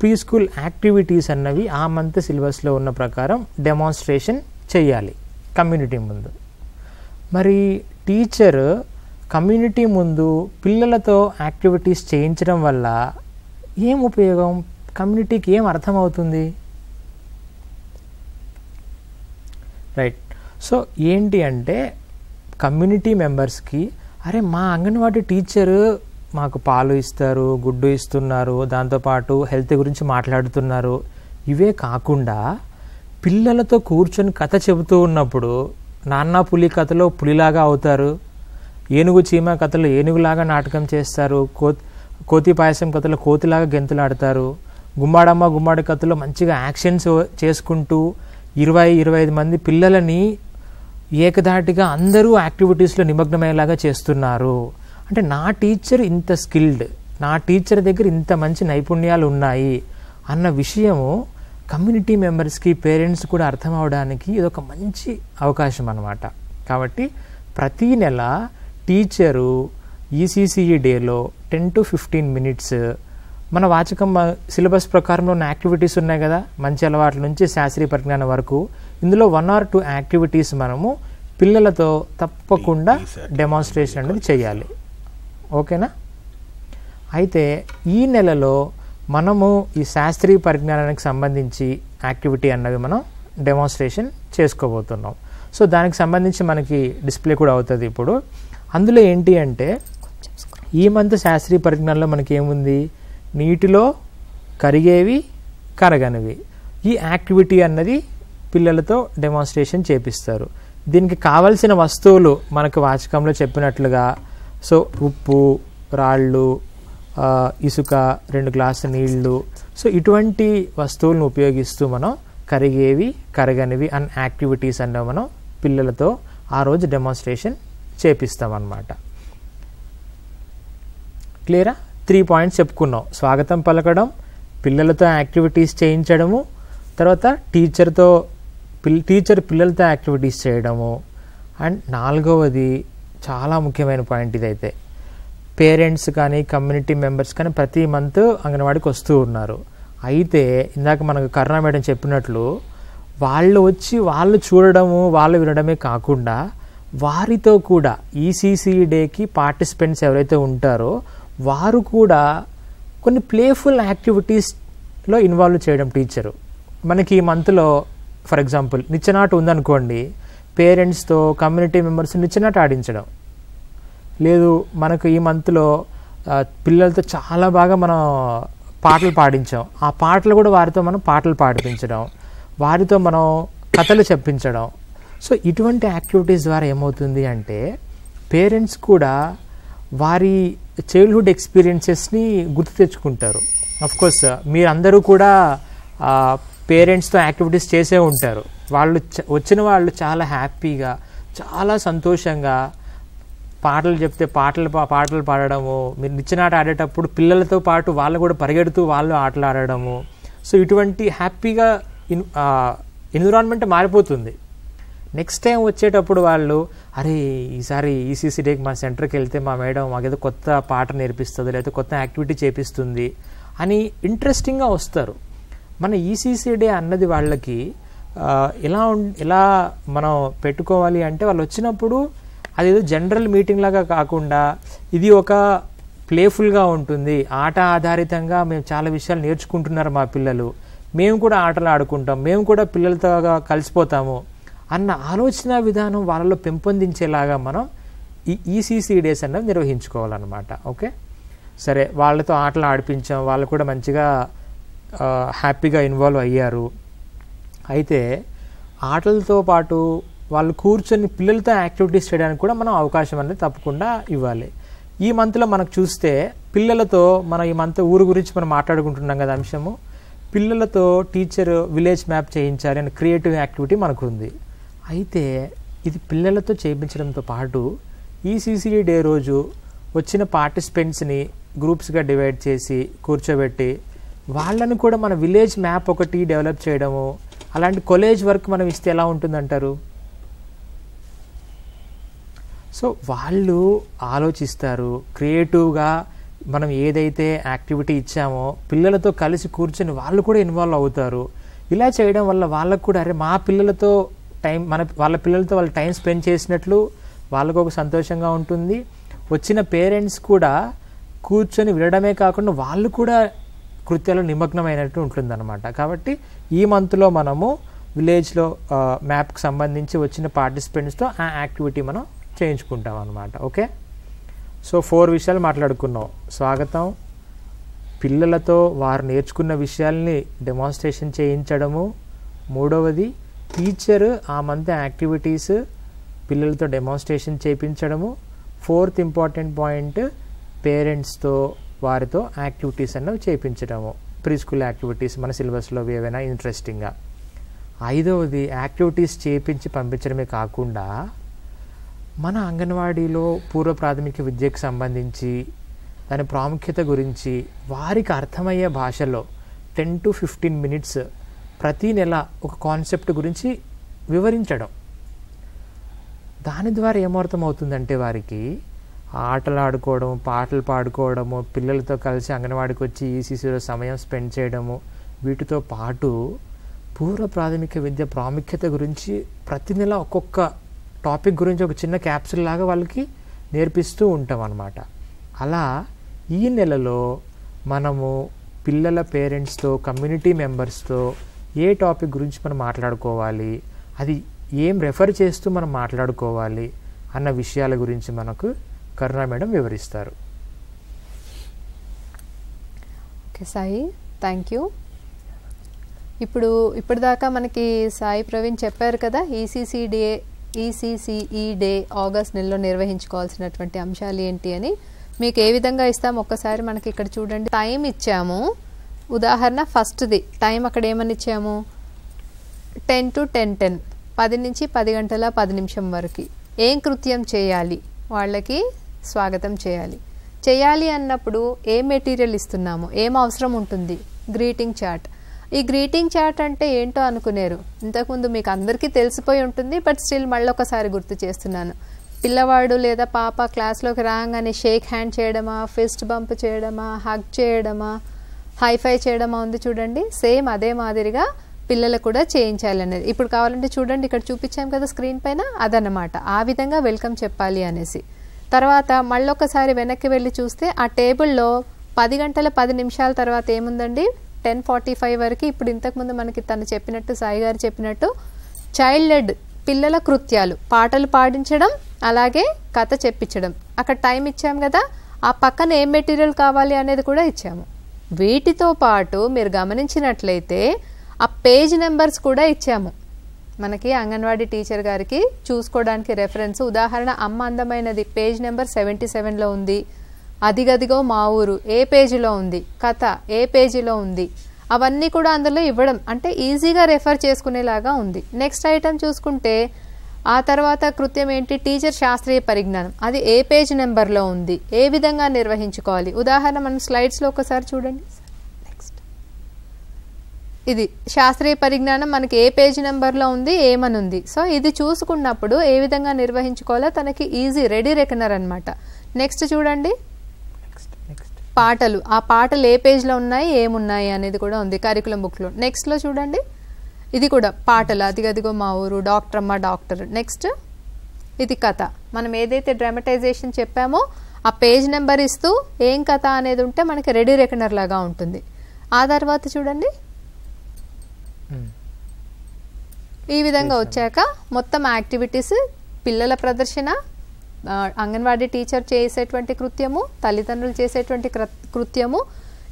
Speaker 3: ప్రీ స్కూల్ యాక్టివిటీస్ అన్నవి ఆ మంత్ సిలబస్లో ఉన్న ప్రకారం డెమాన్స్ట్రేషన్ చెయ్యాలి కమ్యూనిటీ ముందు. మరి టీచర్ కమ్యూనిటీ ముందు పిల్లలతో యాక్టివిటీస్ చేయించడం వల్ల ఏం ఉపయోగం, కమ్యూనిటీకి ఏం అర్థమవుతుంది? రైట్. సో ఏంటి అంటే కమ్యూనిటీ మెంబర్స్కి అరే మా అంగన్వాడీ టీచరు మాకు పాలు ఇస్తారు, గుడ్డు ఇస్తున్నారు, దాంతోపాటు హెల్త్ గురించి మాట్లాడుతున్నారు, ఇవే కాకుండా పిల్లలతో కూర్చొని కథ చెబుతూ ఉన్నప్పుడు నాన్న పులి కథలో పులిలాగా అవుతారు, ఏనుగు చీమ కథలో ఏనుగులాగా నాటకం చేస్తారు, కోతి పాయసం కథలో కోతిలాగా గెంతులాడతారు, గుమ్మాడమ్మ గుమ్మాడి కథలో మంచిగా యాక్షన్స్ చేసుకుంటూ 20-25 మంది పిల్లలని ఏకధాటిగా అందరూ యాక్టివిటీస్లో నిమగ్నమయ్యేలాగా చేస్తున్నారు. అంటే నా టీచర్ ఇంత స్కిల్డ్, నా టీచర్ దగ్గర ఇంత మంచి నైపుణ్యాలు ఉన్నాయి అన్న విషయము కమ్యూనిటీ మెంబర్స్కి పేరెంట్స్ కూడా అర్థం అవడానికి ఇదొక మంచి అవకాశం అన్నమాట. కాబట్టి ప్రతీ నెల టీచరు ఈసీసీఈ డేలో 10 to 15 minutes మన వాచకం సిలబస్ ప్రకారంలో ఉన్న యాక్టివిటీస్ ఉన్నాయి కదా, మంచి అలవాట్ల నుంచి శాస్త్రీయ పరిజ్ఞానం వరకు, ఇందులో 1 or 2 యాక్టివిటీస్ మనము పిల్లలతో తప్పకుండా డెమాన్స్ట్రేషన్ అనేది చేయాలి. ఓకేనా? అయితే ఈ నెలలో మనము ఈ శాస్త్రీయ పరిజ్ఞానానికి సంబంధించి యాక్టివిటీ అన్నవి మనం డెమాన్స్ట్రేషన్ చేసుకోబోతున్నాం. సో దానికి సంబంధించి మనకి డిస్ప్లే కూడా అవుతుంది ఇప్పుడు. అందులో ఏంటి అంటే ఈ మంత్ శాస్త్రీయ పరిజ్ఞానంలో మనకి ఏముంది, నీటిలో కరిగేవి కరగనివి, ఈ యాక్టివిటీ అన్నది పిల్లలతో డెమాన్స్ట్రేషన్ చేపిస్తారు. దీనికి కావలసిన వస్తువులు మనకు వాచకంలో చెప్పినట్లుగా సో ఉప్పు, రాళ్ళు, ఇసుక, 2 గ్లాసుల నీళ్లు, సో ఇటువంటి వస్తువులను ఉపయోగిస్తూ మనం కరిగేవి కరగనివి అన్న యాక్టివిటీస్ అన్న మనం పిల్లలతో ఆ రోజు డెమాన్స్ట్రేషన్ చేపిస్తామన్నమాట. క్లియరా? 3 points చెప్పుకున్నాం. స్వాగతం పలకడం, పిల్లలతో యాక్టివిటీస్ చేయించడము, తర్వాత టీచర్ పిల్లలతో యాక్టివిటీస్ చేయడము, అండ్ 4వది చాలా ముఖ్యమైన పాయింట్ ఇదైతే, పేరెంట్స్ కానీ కమ్యూనిటీ మెంబర్స్ కానీ ప్రతి మంత్ అంగన్వాడికి వస్తూ ఉన్నారు. అయితే ఇందాక మనకు కరుణ మేడం చెప్పినట్లు వాళ్ళు వచ్చి వాళ్ళు చూడడము వాళ్ళు వినడమే కాకుండా వారితో కూడా ఈసీసీ డేకి పార్టిసిపెంట్స్ ఎవరైతే ఉంటారో వారు కూడా కొన్ని ప్లేఫుల్ యాక్టివిటీస్లో ఇన్వాల్వ్ చేయడం టీచరు. మనకి ఈ మంత్లో ఫర్ ఎగ్జాంపుల్ నిచ్చెనాట ఉందనుకోండి, పేరెంట్స్తో కమ్యూనిటీ మెంబర్స్ నిచ్చెనాట ఆడించడం. లేదు మనకు ఈ మంత్లో పిల్లలతో చాలా బాగా మనం పాటలు పాడించాం, ఆ పాటలు కూడా వారితో మనం పాటలు పాడిపించడం, వారితో మనం కథలు చెప్పించడం. సో ఇటువంటి యాక్టివిటీస్ ద్వారా ఏమవుతుంది అంటే పేరెంట్స్ కూడా వారి చైల్డ్హుడ్ ఎక్స్పీరియన్సెస్ని గుర్తు తెచ్చుకుంటారు. అఫ్కోర్స్ మీరందరూ కూడా పేరెంట్స్తో యాక్టివిటీస్ చేసే ఉంటారు. వచ్చిన వాళ్ళు చాలా హ్యాపీగా చాలా సంతోషంగా పాటలు చెప్తే పాటలు పాడడము, మీరు నిచ్చెనాట ఆడేటప్పుడు పిల్లలతో పాటు వాళ్ళు కూడా పరిగెడుతూ వాళ్ళు ఆటలు ఆడడము. సో ఇటువంటి హ్యాపీగా ఎన్విరాన్మెంట్ మారిపోతుంది. నెక్స్ట్ టైం వచ్చేటప్పుడు వాళ్ళు అరే ఈసారి ఈసీసీ డేకి మా సెంటర్కి వెళ్తే మా మేడం మాకేదో కొత్త పాట నేర్పిస్తుంది లేకపోతే కొత్త యాక్టివిటీ చేపిస్తుంది అని ఇంట్రెస్టింగ్గా వస్తారు. మన ఈసీసీ డే అన్నది వాళ్ళకి ఎలా మనం పెట్టుకోవాలి అంటే వాళ్ళు వచ్చినప్పుడు అదేదో జనరల్ మీటింగ్ లాగా కాకుండా ఇది ఒక ప్లేఫుల్గా ఉంటుంది, ఆట ఆధారితంగా మేము చాలా విషయాలు నేర్చుకుంటున్నారు మా పిల్లలు, మేము కూడా ఆటలు ఆడుకుంటాం, మేము కూడా పిల్లలతో కలిసిపోతాము అన్న ఆలోచన విధానం వాళ్ళలో పెంపొందించేలాగా మనం ఈ ఈసీసీ డేస్ అన్నది నిర్వహించుకోవాలన్నమాట. ఓకే, సరే, వాళ్ళతో ఆటలు ఆడిపించాం, వాళ్ళు కూడా మంచిగా హ్యాపీగా ఇన్వాల్వ్ అయ్యారు. అయితే ఆటలతో పాటు వాళ్ళు కూర్చొని పిల్లలతో యాక్టివిటీస్ చేయడానికి కూడా మనం అవకాశం అనేది తప్పకుండా ఇవ్వాలి. ఈ మంత్లో మనకు చూస్తే పిల్లలతో మనం ఈ మంత్ ఊరు గురించి మనం మాట్లాడుకుంటున్నాం కదా అంశము, పిల్లలతో టీచర్ విలేజ్ మ్యాప్ చేయించాలి అనే క్రియేటివ్ యాక్టివిటీ మనకు ఉంది. అయితే ఇది పిల్లలతో చేయించడంతో పాటు ఈసీసీ డే రోజు వచ్చిన పార్టిసిపెంట్స్ని గ్రూప్స్గా డివైడ్ చేసి కూర్చోబెట్టి వాళ్ళని కూడా మన విలేజ్ మ్యాప్ ఒకటి డెవలప్ చేయడము, అలాంటి కాలేజ్ వర్క్ మనం ఇస్తే ఎలా ఉంటుందంటారు? సో వాళ్ళు ఆలోచిస్తారు, క్రియేటివ్గా మనం ఏదైతే యాక్టివిటీ ఇచ్చామో పిల్లలతో కలిసి కూర్చొని వాళ్ళు కూడా ఇన్వాల్వ్ అవుతారు. ఇలా చేయడం వల్ల వాళ్ళకు కూడా అరే మా పిల్లలతో వాళ్ళ పిల్లలతో వాళ్ళు టైం స్పెండ్ చేసినట్లు వాళ్ళకు ఒక సంతోషంగా ఉంటుంది. వచ్చిన పేరెంట్స్ కూడా కూర్చొని వినడమే కాకుండా వాళ్ళు కూడా కృత్యాలు నిమగ్నమైనట్టు ఉంటుందన్నమాట. కాబట్టి ఈ మంత్లో మనము విలేజ్లో మ్యాప్కి సంబంధించి వచ్చిన పార్టిసిపెంట్స్తో ఆ యాక్టివిటీ మనం చేయించుకుంటాం అన్నమాట. ఓకే, సో 4 విషయాలు మాట్లాడుకున్నాం. స్వాగతం, పిల్లలతో వారు నేర్చుకున్న విషయాల్ని డెమాన్స్ట్రేషన్ చేయించడము, మూడవది టీచర్ ఆ మంత్ యాక్టివిటీస్ పిల్లలతో డెమాన్స్ట్రేషన్ చేయించడము, 4th ఇంపార్టెంట్ పాయింట్ పేరెంట్స్తో వారితో యాక్టివిటీస్ అన్నవి చేయించడము, ప్రీ స్కూల్ యాక్టివిటీస్ మన సిలబస్లో ఏవైనా ఇంట్రెస్టింగ్గా. 5వది యాక్టివిటీస్ చేయించి పంపించడమే కాకుండా మన అంగన్వాడీలో పూర్వ ప్రాథమిక విద్యకు సంబంధించి దాని ప్రాముఖ్యత గురించి వారికి అర్థమయ్యే భాషలో 10 to 15 minutes ప్రతి నెల ఒక కాన్సెప్ట్ గురించి వివరించడం. దాని ద్వారా ఏమర్థమవుతుందంటే వారికి ఆటలు ఆడుకోవడం, పాటలు పాడుకోవడము, పిల్లలతో కలిసి అంగన్వాడికి వచ్చి ఈసీసీలో సమయం స్పెండ్ చేయడము, వీటితో పాటు పూర్వ ప్రాథమిక విద్య ప్రాముఖ్యత గురించి ప్రతి నెల ఒక్కొక్క టాపిక్ గురించి ఒక చిన్న క్యాప్సూల్ లాగా వాళ్ళకి నేర్పిస్తూ ఉంటాం అన్నమాట. అలా ఈ నెలలో మనము పిల్లల పేరెంట్స్తో, కమ్యూనిటీ మెంబర్స్తో ఏ టాపిక్ గురించి మనం మాట్లాడుకోవాలి, అది ఏం రెఫర్ చేస్తూ మనం మాట్లాడుకోవాలి అన్న విషయాల గురించి మనకు కరుణ మేడం వివరిస్తారు.
Speaker 2: Okay Sai, thank you. ఇప్పటిదాకా మనకి సాయి ప్రవీణ్ చెప్పారు కదా ఈసీసీఈ డే ఆగస్ట్ నెలలో నిర్వహించుకోవాల్సినటువంటి అంశాలు ఏంటి అని. మీకు ఏ విధంగా ఇస్తాము ఒక్కసారి మనకి ఇక్కడ చూడండి. టైం ఇచ్చాము. ఉదాహరణ ఫస్ట్ది టైం అక్కడ ఏమని ఇచ్చాము, 10 to 10:10, 10 నుంచి 10 గంటల 10 నిమిషం వరకు ఏం కృత్యం చేయాలి, వాళ్ళకి స్వాగతం చేయాలి అన్నప్పుడు ఏ మెటీరియల్ ఇస్తున్నాము, ఏం అవసరం ఉంటుంది, గ్రీటింగ్ చార్ట్. ఈ గ్రీటింగ్ చార్ట్ అంటే ఏంటో అనుకునేరు, ఇంతకుముందు మీకు అందరికీ తెలిసిపోయి ఉంటుంది, బట్ స్టిల్ మళ్ళీ ఒకసారి గుర్తు చేస్తున్నాను. పిల్లవాడు లేదా పాప క్లాస్లోకి రాగానే షేక్ హ్యాండ్ చేయడమా, ఫిస్ట్ బంప్ చేయడమా, హగ్ చేయడమా, హైఫై చేయడమా ఉంది చూడండి. సేమ్ అదే మాదిరిగా పిల్లలకు కూడా చేయించాలి అనేది. ఇప్పుడు కావాలంటే చూడండి, ఇక్కడ చూపించాం కదా స్క్రీన్ పైన, అదన్నమాట. ఆ విధంగా వెల్కమ్ చెప్పాలి అనేసి. తర్వాత మళ్ళొకసారి వెనక్కి వెళ్ళి చూస్తే ఆ టేబుల్లో 10 గంటల 10 నిమిషాల తర్వాత ఏముందండి, 10:45 వరకు. ఇప్పుడు ఇంతకుముందు మనకి తను చెప్పినట్టు, సాయి గారు చెప్పినట్టు చైల్డ్ లెడ్ పిల్లల కృత్యాలు, పాటలు పాడించడం, అలాగే కథ చెప్పించడం. అక్కడ టైం ఇచ్చాం కదా, ఆ పక్కన ఏం మెటీరియల్ కావాలి అనేది కూడా ఇచ్చాము. వీటితో పాటు మీరు గమనించినట్లయితే ఆ పేజ్ నెంబర్స్ కూడా ఇచ్చాము మనకి. అంగన్వాడీ టీచర్ గారికి చూసుకోవడానికి రెఫరెన్స్. ఉదాహరణ అమ్మ అందమైనది పేజ్ నెంబర్ 77లో ఉంది, అదిగదిగో మా ఊరు ఏ పేజీలో ఉంది, కథ ఏ పేజీలో ఉంది, అవన్నీ కూడా అందులో ఇవ్వడం, అంటే ఈజీగా రెఫర్ చేసుకునేలాగా ఉంది. నెక్స్ట్ ఐటమ్ చూసుకుంటే ఆ తర్వాత కృత్యం ఏంటి, టీచర్ శాస్త్రీయ పరిజ్ఞానం, అది ఏ పేజ్ నెంబర్లో ఉంది, ఏ విధంగా నిర్వహించుకోవాలి. ఉదాహరణ మనం స్లైడ్స్లో ఒకసారి చూడండి. నెక్స్ట్ ఇది శాస్త్రీయ పరిజ్ఞానం మనకి ఏ పేజ్ నెంబర్లో ఉంది, ఏమని ఉంది. సో ఇది చూసుకున్నప్పుడు ఏ విధంగా నిర్వహించుకోవాలో తనకి ఈజీ రెడీ రెకనర్ అనమాట. నెక్స్ట్ చూడండి పాటలు, ఆ పాటలు ఏ పేజ్లో ఉన్నాయి, ఏమున్నాయి అనేది కూడా ఉంది కరికులం బుక్లో. నెక్స్ట్లో చూడండి ఇది కూడా పాటలు, అదిగదిగో మా ఊరు, డాక్టర్ అమ్మ డాక్టర్. నెక్స్ట్ ఇది కథ, మనం ఏదైతే డ్రామటైజేషన్ చెప్పామో ఆ పేజ్ నెంబర్ ఇస్తూ ఏం కథ అనేది ఉంటే మనకి రెడీ రెకనర్ లాగా ఉంటుంది. ఆ తర్వాత చూడండి ఈ విధంగా వచ్చాక మొత్తం యాక్టివిటీస్, పిల్లల ప్రదర్శన, అంగన్వాడీ టీచర్ చేసేటువంటి కృత్యము, తల్లిదండ్రులు చేసేటువంటి కృత్యము.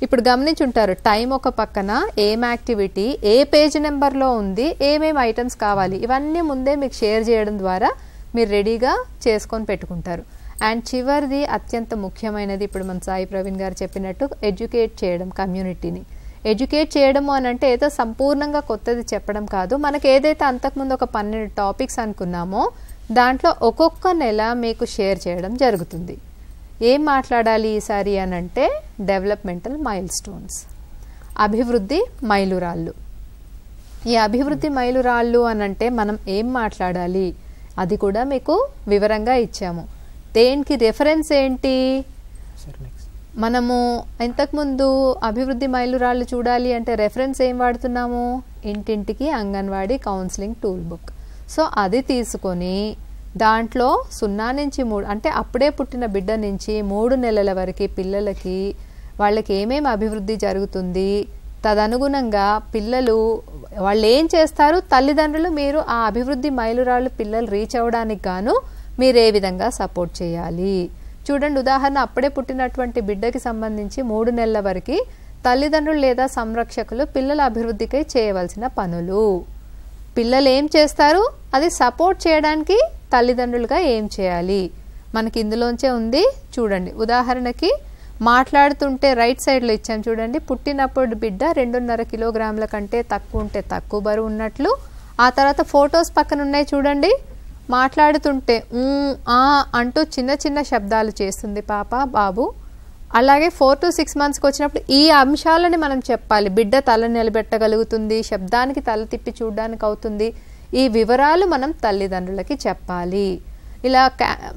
Speaker 2: ఇప్పుడు గమనించుంటారు టైం ఒక పక్కన, ఏం యాక్టివిటీ, ఏ పేజ్ నెంబర్లో ఉంది, ఏమేమి ఐటమ్స్ కావాలి, ఇవన్నీ ముందే మీకు షేర్ చేయడం ద్వారా మీరు రెడీగా చేసుకొని పెట్టుకుంటారు. అండ్ చివరిది అత్యంత ముఖ్యమైనది, ఇప్పుడు మన సాయి ప్రవీణ్ గారు చెప్పినట్టు ఎడ్యుకేట్ చేయడం, కమ్యూనిటీని ఎడ్యుకేట్ చేయడము అని అంటే ఏదో సంపూర్ణంగా కొత్తది చెప్పడం కాదు. మనకి ఏదైతే అంతకుముందు ఒక 12 టాపిక్స్ అనుకున్నామో దాంట్లో ఒక్కొక్క నెల మీకు షేర్ చేయడం జరుగుతుంది. ఏం మాట్లాడాలి ఈసారి అని అంటే డెవలప్మెంటల్ మైల్ స్టోన్స్, అభివృద్ధి మైలురాళ్ళు. ఈ అభివృద్ధి మైలురాళ్ళు అని అంటే మనం ఏం మాట్లాడాలి అది కూడా మీకు వివరంగా ఇచ్చాము. దేనికి రెఫరెన్స్ ఏంటి, మనము ఇంతకుముందు అభివృద్ధి మైలురాళ్ళు చూడాలి అంటే రెఫరెన్స్ ఏం వాడుతున్నాము, ఇంటింటికి anganwadi counselling tool book. So అది తీసుకొని దాంట్లో 0 నుంచి 3 అంటే అప్పుడే పుట్టిన బిడ్డ నుంచి 3 నెలల వరకు పిల్లలకి వాళ్ళకి ఏమేమి అభివృద్ధి జరుగుతుంది, తదనుగుణంగా పిల్లలు వాళ్ళు ఏం చేస్తారు, తల్లిదండ్రులు మీరు ఆ అభివృద్ధి మైలురాళ్ళు పిల్లలు రీచ్ అవ్వడానికి గాను మీరు ఏ విధంగా సపోర్ట్ చేయాలి. చూడండి, ఉదాహరణ అప్పుడే పుట్టినటువంటి బిడ్డకి సంబంధించి 3 నెలల వరకు తల్లిదండ్రులు లేదా సంరక్షకులు పిల్లల అభివృద్ధికై చేయవలసిన పనులు. పిల్లలు ఏం చేస్తారు, అది సపోర్ట్ చేయడానికి తల్లిదండ్రులుగా ఏం చేయాలి మనకి ఇందులోంచే ఉంది. చూడండి, ఉదాహరణకి మాట్లాడుతుంటే రైట్ సైడ్లో ఇచ్చాం చూడండి. పుట్టినప్పుడు బిడ్డ 2.5 కిలోగ్రాముల కంటే తక్కువ ఉంటే తక్కువ బరువు ఉన్నట్లు. ఆ తర్వాత ఫొటోస్ పక్కన ఉన్నాయి చూడండి. మాట్లాడుతుంటే ఆ అంటూ చిన్న చిన్న శబ్దాలు చేస్తుంది పాప బాబు. అలాగే 4 to 6 monthsకి వచ్చినప్పుడు ఈ అంశాలని మనం చెప్పాలి. బిడ్డ తల నిలబెట్టగలుగుతుంది, శబ్దానికి తల తిప్పి చూడడానికి అవుతుంది. ఈ వివరాలు మనం తల్లిదండ్రులకి చెప్పాలి. ఇలా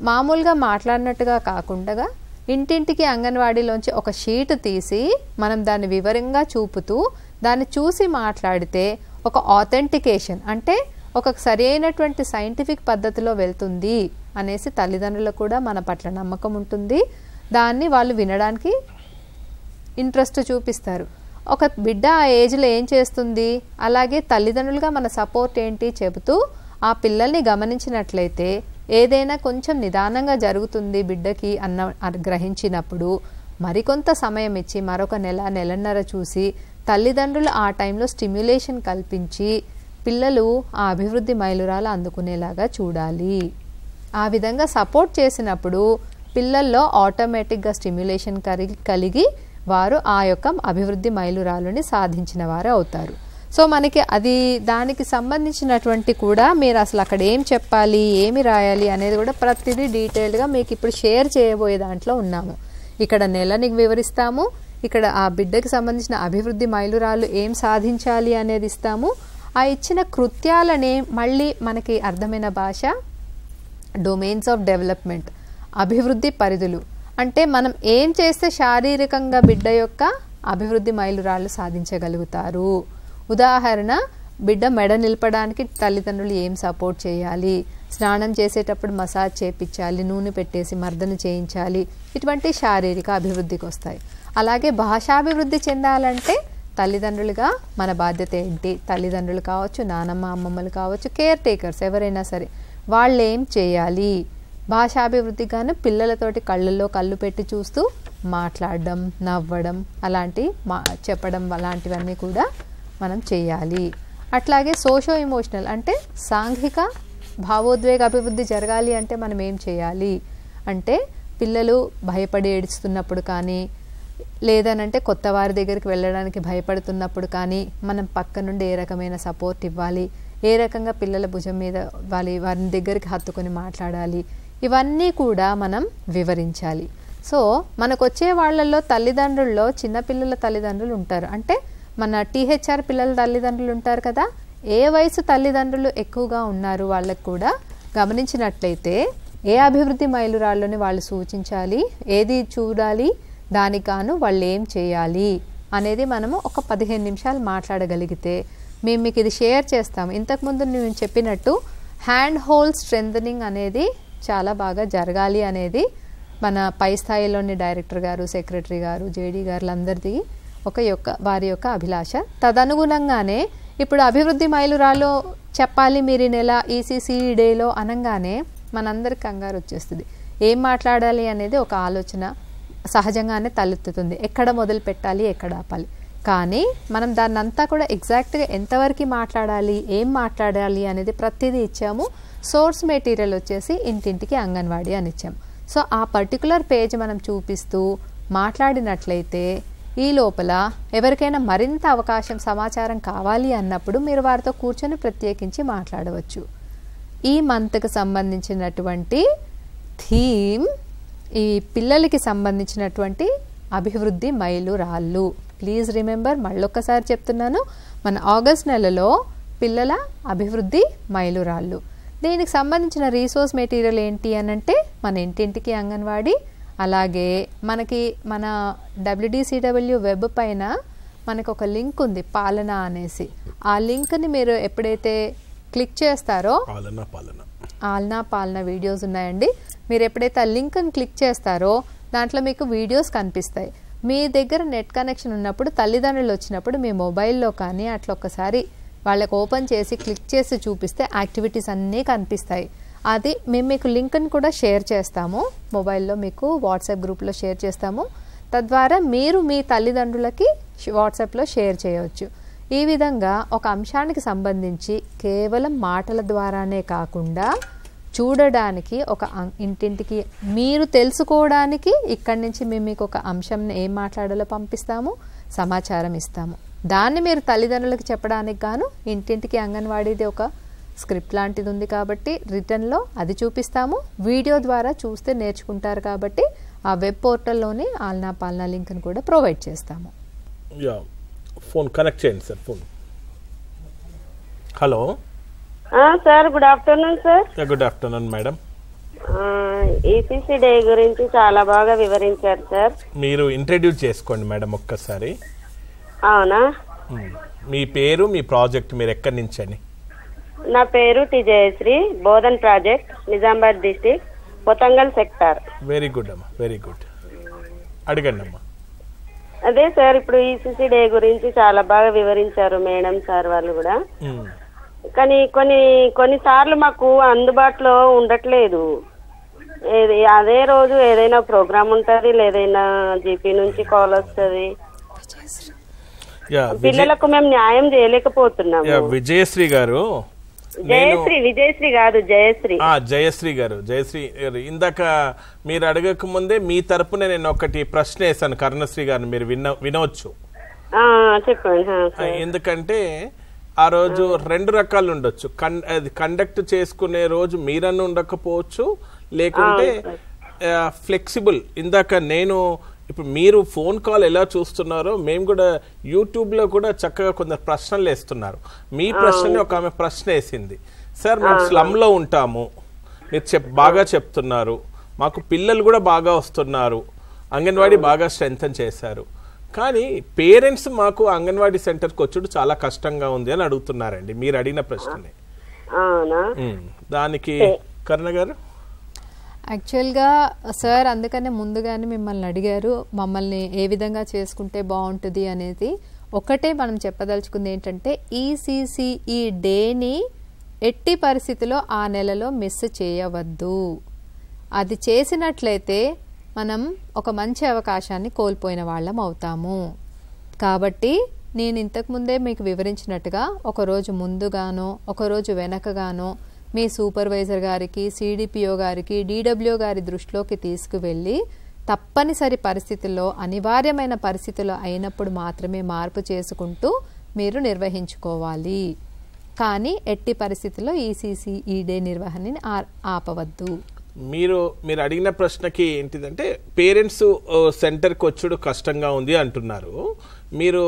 Speaker 2: మామూలుగా మాట్లాడినట్టుగా కాకుండా ఇంటింటికి అంగన్వాడీలోంచి ఒక షీట్ తీసి మనం దాన్ని వివరంగా చూపుతూ దాన్ని చూసి మాట్లాడితే ఒక ఆథెంటికేషన్ అంటే ఒక సరైనటువంటి సైంటిఫిక్ పద్ధతిలో వెళ్తుంది అనేసి తల్లిదండ్రులకు కూడా మన పట్ల నమ్మకం ఉంటుంది. దాన్ని వాళ్ళు వినడానికి ఇంట్రెస్ట్ చూపిస్తారు. ఒక బిడ్డ ఆ ఏజ్లో ఏం చేస్తుంది, అలాగే తల్లిదండ్రులుగా మన సపోర్ట్ ఏంటి చెబుతూ ఆ పిల్లల్ని గమనించినట్లయితే ఏదైనా కొంచెం నిదానంగా జరుగుతుంది బిడ్డకి అన్న గ్రహించినప్పుడు మరికొంత సమయం ఇచ్చి మరొక నెలన్నర చూసి తల్లిదండ్రులు ఆ టైంలో స్టిమ్యులేషన్ కల్పించి పిల్లలు ఆ అభివృద్ధి మైలురాలు అందుకునేలాగా చూడాలి. ఆ విధంగా సపోర్ట్ చేసినప్పుడు పిల్లల్లో ఆటోమేటిక్గా స్టిమ్యులేషన్ కలిగి వారు ఆ యొక్క అభివృద్ధి మైలురాలుని సాధించిన వారు అవుతారు. సో మనకి అది దానికి సంబంధించినటువంటి కూడా మీరు అసలు అక్కడ ఏం చెప్పాలి, ఏమి రాయాలి అనేది కూడా ప్రతిదీ డీటెయిల్డ్గా మీకు ఇప్పుడు షేర్ చేయబోయే దాంట్లో ఉన్నాము. ఇక్కడ నెలని వివరిస్తాము, ఇక్కడ ఆ బిడ్డకి సంబంధించిన అభివృద్ధి మైలురాలు ఏం సాధించాలి అనేది ఇస్తాము. ఆ ఇచ్చిన కృత్యాలనే మళ్ళీ మనకి అర్థమైన భాష డొమైన్స్ ఆఫ్ డెవలప్మెంట్, అభివృద్ధి పరిధులు. అంటే మనం ఏం చేస్తే శారీరకంగా బిడ్డ యొక్క అభివృద్ధి మైలురాళ్ళు సాధించగలుగుతారు. ఉదాహరణ, బిడ్డ మెడ నిలపడానికి తల్లిదండ్రులు ఏం సపోర్ట్ చేయాలి, స్నానం చేసేటప్పుడు మసాజ్ చేయించాలి, నూనె పెట్టేసి మర్దన చేయించాలి, ఇటువంటి శారీరక అభివృద్ధికి వస్తాయి. అలాగే భాషాభివృద్ధి చెందాలంటే తల్లిదండ్రులుగా మన బాధ్యత ఏంటి, తల్లిదండ్రులు కావచ్చు, నానమ్మ అమ్మమ్మలు కావచ్చు, కేర్ టేకర్స్ ఎవరైనా సరే వాళ్ళు ఏం చేయాలి, భాషాభివృద్ధిగాను పిల్లలతోటి కళ్ళల్లో కళ్ళు పెట్టి చూస్తూ మాట్లాడడం, నవ్వడం, అలాంటి చెప్పడం అలాంటివన్నీ కూడా మనం చేయాలి. అట్లాగే సోషో ఎమోషనల్ అంటే సాంఘిక భావోద్వేగ అభివృద్ధి జరగాలి అంటే మనం ఏం చేయాలి అంటే పిల్లలు భయపడి ఏడుస్తున్నప్పుడు కానీ లేదనంటే కొత్త వారి దగ్గరికి వెళ్ళడానికి భయపడుతున్నప్పుడు కానీ మనం పక్క నుండి ఏ రకమైన సపోర్ట్ ఇవ్వాలి, ఏ రకంగా పిల్లల భుజం మీద వారిని దగ్గరికి హత్తుకొని మాట్లాడాలి, ఇవన్నీ కూడా మనం వివరించాలి. సో మనకు వచ్చే వాళ్ళల్లో తల్లిదండ్రుల్లో చిన్నపిల్లల తల్లిదండ్రులు ఉంటారు. అంటే మన టీహెచ్ఆర్ పిల్లల తల్లిదండ్రులు ఉంటారు కదా, ఏ వయసు తల్లిదండ్రులు ఎక్కువగా ఉన్నారు వాళ్ళకు కూడా గమనించినట్లయితే ఏ అభివృద్ధి మైలురాళ్ళని వాళ్ళు సూచించాలి, ఏది చూడాలి, దానికి గాను వాళ్ళు ఏం చేయాలి అనేది మనము ఒక 15 నిమిషాలు మాట్లాడగలిగితే మేము మీకు ఇది షేర్ చేస్తాము. ఇంతకుముందు నేను చెప్పినట్టు హ్యాండ్ హోల్డ్ స్ట్రెంథనింగ్ అనేది చాలా బాగా జరగాలి అనేది మన పై స్థాయిలోని డైరెక్టర్ గారు, సెక్రటరీ గారు, జేడీ గారులందరిది వారి యొక్క అభిలాష. తదనుగుణంగానే ఇప్పుడు అభివృద్ధి మైలురాలో చెప్పాలి మీరు ఈ నెల ఈసీసీ డేలో అనగానే మనందరికి కంగారు వచ్చేస్తుంది. ఏం మాట్లాడాలి అనేది ఒక ఆలోచన సహజంగానే తలెత్తుతుంది. ఎక్కడ మొదలు పెట్టాలి, ఎక్కడ ఆపాలి. కానీ మనం దాన్ని అంతా కూడా ఎగ్జాక్ట్గా ఎంతవరకు మాట్లాడాలి, ఏం మాట్లాడాలి అనేది ప్రతిదీ ఇచ్చాము. సోర్స్ మెటీరియల్ వచ్చేసి ఇంటింటికి అంగన్వాడీ అని ఇచ్చాము. సో ఆ పర్టికులర్ పేజ్ మనం చూపిస్తూ మాట్లాడినట్లయితే ఈ లోపల ఎవరికైనా మరింత సమాచారం కావాలి అన్నప్పుడు మీరు వారితో కూర్చొని ప్రత్యేకించి మాట్లాడవచ్చు. ఈ మంత్కి సంబంధించినటువంటి థీమ్ ఈ పిల్లలకి సంబంధించినటువంటి అభివృద్ధి మైలురాళ్ళు. ప్లీజ్ రిమెంబర్, మళ్ళొక్కసారి చెప్తున్నాను, మన ఆగస్ట్ నెలలో పిల్లల అభివృద్ధి మైలురాళ్ళు. దీనికి సంబంధించిన రీసోర్స్ మెటీరియల్ ఏంటి అనంటే మన ఇంటింటికి అంగన్వాడీ, అలాగే మనకి మన WDCW వెబ్ పైన మనకు ఒక లింక్ ఉంది పాలన అనేసి. ఆ లింక్ని మీరు ఎప్పుడైతే క్లిక్ చేస్తారో ఆల్నా పాలన వీడియోస్ ఉన్నాయండి. మీరు ఎప్పుడైతే ఆ లింక్ని క్లిక్ చేస్తారో దాంట్లో మీకు వీడియోస్ కనిపిస్తాయి. మీ దగ్గర నెట్ కనెక్షన్ ఉన్నప్పుడు తల్లిదండ్రులు వచ్చినప్పుడు మీ మొబైల్లో కానీ అట్లా ఒక్కసారి వాళ్ళకి ఓపెన్ చేసి క్లిక్ చేసి చూపిస్తే యాక్టివిటీస్ అన్నీ కనిపిస్తాయి. అది మేము మీకు లింక్ని కూడా షేర్ చేస్తాము, మొబైల్లో మీకు వాట్సాప్ గ్రూప్లో షేర్ చేస్తాము. తద్వారా మీరు మీ తల్లిదండ్రులకి వాట్సాప్లో షేర్ చేయవచ్చు. ఈ విధంగా ఒక అంశానికి సంబంధించి కేవలం మాటల ద్వారానే కాకుండా చూడడానికి ఒక ఇంటింటికి మీరు తెలుసుకోవడానికి ఇక్కడి నుంచి మేము మీకు ఒక అంశంని ఏం మాట్లాడాలో పంపిస్తాము, సమాచారం ఇస్తాము. దాన్ని మీరు తల్లిదండ్రులకు చెప్పడానికి గాను ఇంటింటికి అంగన్వాడీది ఒక స్క్రిప్ట్ లాంటిది ఉంది కాబట్టి రిటర్న్లో అది చూపిస్తాము. వీడియో ద్వారా చూస్తే నేర్చుకుంటారు కాబట్టి ఆ వెబ్ పోర్టల్లోని ఆల్నా పాలనా లింక్ని కూడా ప్రొవైడ్ చేస్తాము.
Speaker 1: ఫోన్ కనెక్ట్ చేయండి sir. Phone hello
Speaker 4: sir, good afternoon sir.
Speaker 1: Good afternoon madam.
Speaker 4: ECC day గురించి చాలా బాగా వివరించారు సార్.
Speaker 1: మీరు ఇంట్రడ్యూస్ చేసుకోండి మేడం ఒక్కసారి.
Speaker 4: అవునా?
Speaker 1: మీ పేరు, మీ ప్రాజెక్ట్, మీరు ఎక్కడి నుంచి అని?
Speaker 4: నా పేరు T Jayashree, Bodhan project, Nizamabad district, Pothangal sector.
Speaker 1: Very good అమ్మా, వెరీ గుడ్. అడగండి అమ్మా.
Speaker 4: అదే సార్, ఇప్పుడు ఈసీసీ డే గురించి చాలా బాగా వివరించారు మేడం సార్ వాళ్ళు కూడా. కానీ కొన్నిసార్లు మాకు అందుబాటులో ఉండట్లేదు. అదే రోజు ఏదైనా ప్రోగ్రామ్ ఉంటుంది, లేదైనా జీపీ నుంచి కాల్ వస్తుంది. పిల్లలకు మేము న్యాయం చేయలేకపోతున్నాము.
Speaker 1: విజయశ్రీ గారు,
Speaker 4: విజయశ్రీ కాదు,
Speaker 1: జయశ్రీ గారు, ఇందాక మీరు అడగక ముందే మీ తరపున నేను ఒకటి ప్రశ్న వేసాను కర్ణశ్రీ గారిని, మీరు వినవచ్చు.
Speaker 4: చెప్పండి.
Speaker 1: ఎందుకంటే ఆ రోజు రెండు రకాలు ఉండొచ్చు. కండక్ట్ చేసుకునే రోజు మీరన్నా ఉండకపోవచ్చు, లేకుంటే ఫ్లెక్సిబుల్. ఇందాక నేను ఇప్పుడు మీరు ఫోన్ కాల్ ఎలా చూస్తున్నారో మేము కూడా యూట్యూబ్లో కూడా చక్కగా కొందరు ప్రశ్నలు వేస్తున్నారు. మీ ప్రశ్నని ఒక ఆమె ప్రశ్న వేసింది, సార్ మేము స్లమ్లో ఉంటాము, మీరు బాగా చెప్తున్నారు, మాకు పిల్లలు కూడా బాగా వస్తున్నారు, అంగన్వాడీ బాగా స్ట్రెంథన్ చేశారు, కానీ పేరెంట్స్ మాకు అంగన్వాడీ సెంటర్కి వచ్చుడు చాలా కష్టంగా ఉంది అని అడుగుతున్నారండి. మీరు అడిగిన ప్రశ్నని. దానికి కరుణ గారు.
Speaker 2: యాక్చువల్గా సార్ అందుకనే ముందుగానే మిమ్మల్ని అడిగారు మమ్మల్ని ఏ విధంగా చేసుకుంటే బాగుంటుంది అనేది. ఒకటే మనం చెప్పదలుచుకుంది ఏంటంటే ఈసీసీ డేని ఎట్టి పరిస్థితిలో ఆ నెలలో మిస్ చేయవద్దు. అది చేసినట్లయితే మనం ఒక మంచి అవకాశాన్ని కోల్పోయిన వాళ్ళం అవుతాము. కాబట్టి నేను ఇంతకుముందే మీకు వివరించినట్టుగా ఒకరోజు ముందుగానో ఒకరోజు వెనకగానో మీ సూపర్వైజర్ గారికి, సిడిపిఓ గారికి, డిడబ్ల్యూ గారి దృష్టిలోకి తీసుకువెళ్ళి తప్పనిసరి పరిస్థితుల్లో, అనివార్యమైన పరిస్థితుల్లో అయినప్పుడు మాత్రమే మార్పు చేసుకుంటూ మీరు నిర్వహించుకోవాలి. కానీ ఎట్టి పరిస్థితుల్లో ఈసీసీ డే నిర్వహణని ఆపవద్దు.
Speaker 1: మీరు అడిగిన ప్రశ్నకి ఏంటిదంటే పేరెంట్స్ సెంటర్కి వచ్చుడు కష్టంగా ఉంది అంటున్నారు. మీరు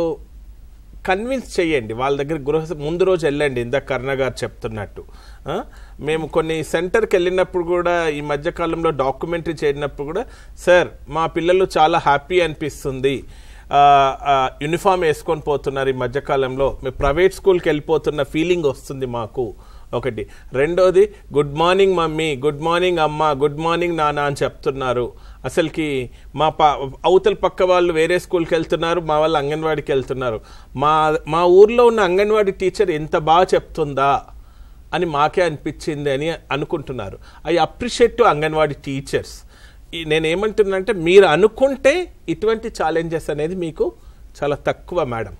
Speaker 1: కన్విన్స్ చేయండి, వాళ్ళ దగ్గర ముందు రోజు వెళ్ళండి. ఇందాక కరుణ గారు చెప్తున్నట్టు మేము కొన్ని సెంటర్కి వెళ్ళినప్పుడు కూడా ఈ మధ్యకాలంలో డాక్యుమెంటరీ చేసినప్పుడు కూడా, సార్ మా పిల్లలు చాలా హ్యాపీ అనిపిస్తుంది, యూనిఫామ్ వేసుకొని పోతున్నారు ఈ మధ్యకాలంలో, మేము ప్రైవేట్ స్కూల్కి వెళ్ళిపోతున్న ఫీలింగ్ వస్తుంది మాకు. ఒకటి. రెండోది, good morning mummy, good morning అమ్మ, గుడ్ మార్నింగ్ నాన్న అని చెప్తున్నారు. అసలుకి అవతల పక్క వాళ్ళు వేరే స్కూల్కి వెళ్తున్నారు, మా వాళ్ళు అంగన్వాడికి వెళ్తున్నారు. మా ఊర్లో ఉన్న అంగన్వాడీ టీచర్ ఎంత బాగా చెప్తుందా అని మాకే అనిపించింది అని అనుకుంటున్నారు. I appreciate to anganwadi teachers. నేనేమంటున్నానంటే మీరు అనుకుంటే ఇటువంటి ఛాలెంజెస్ అనేది మీకు చాలా తక్కువ మేడం.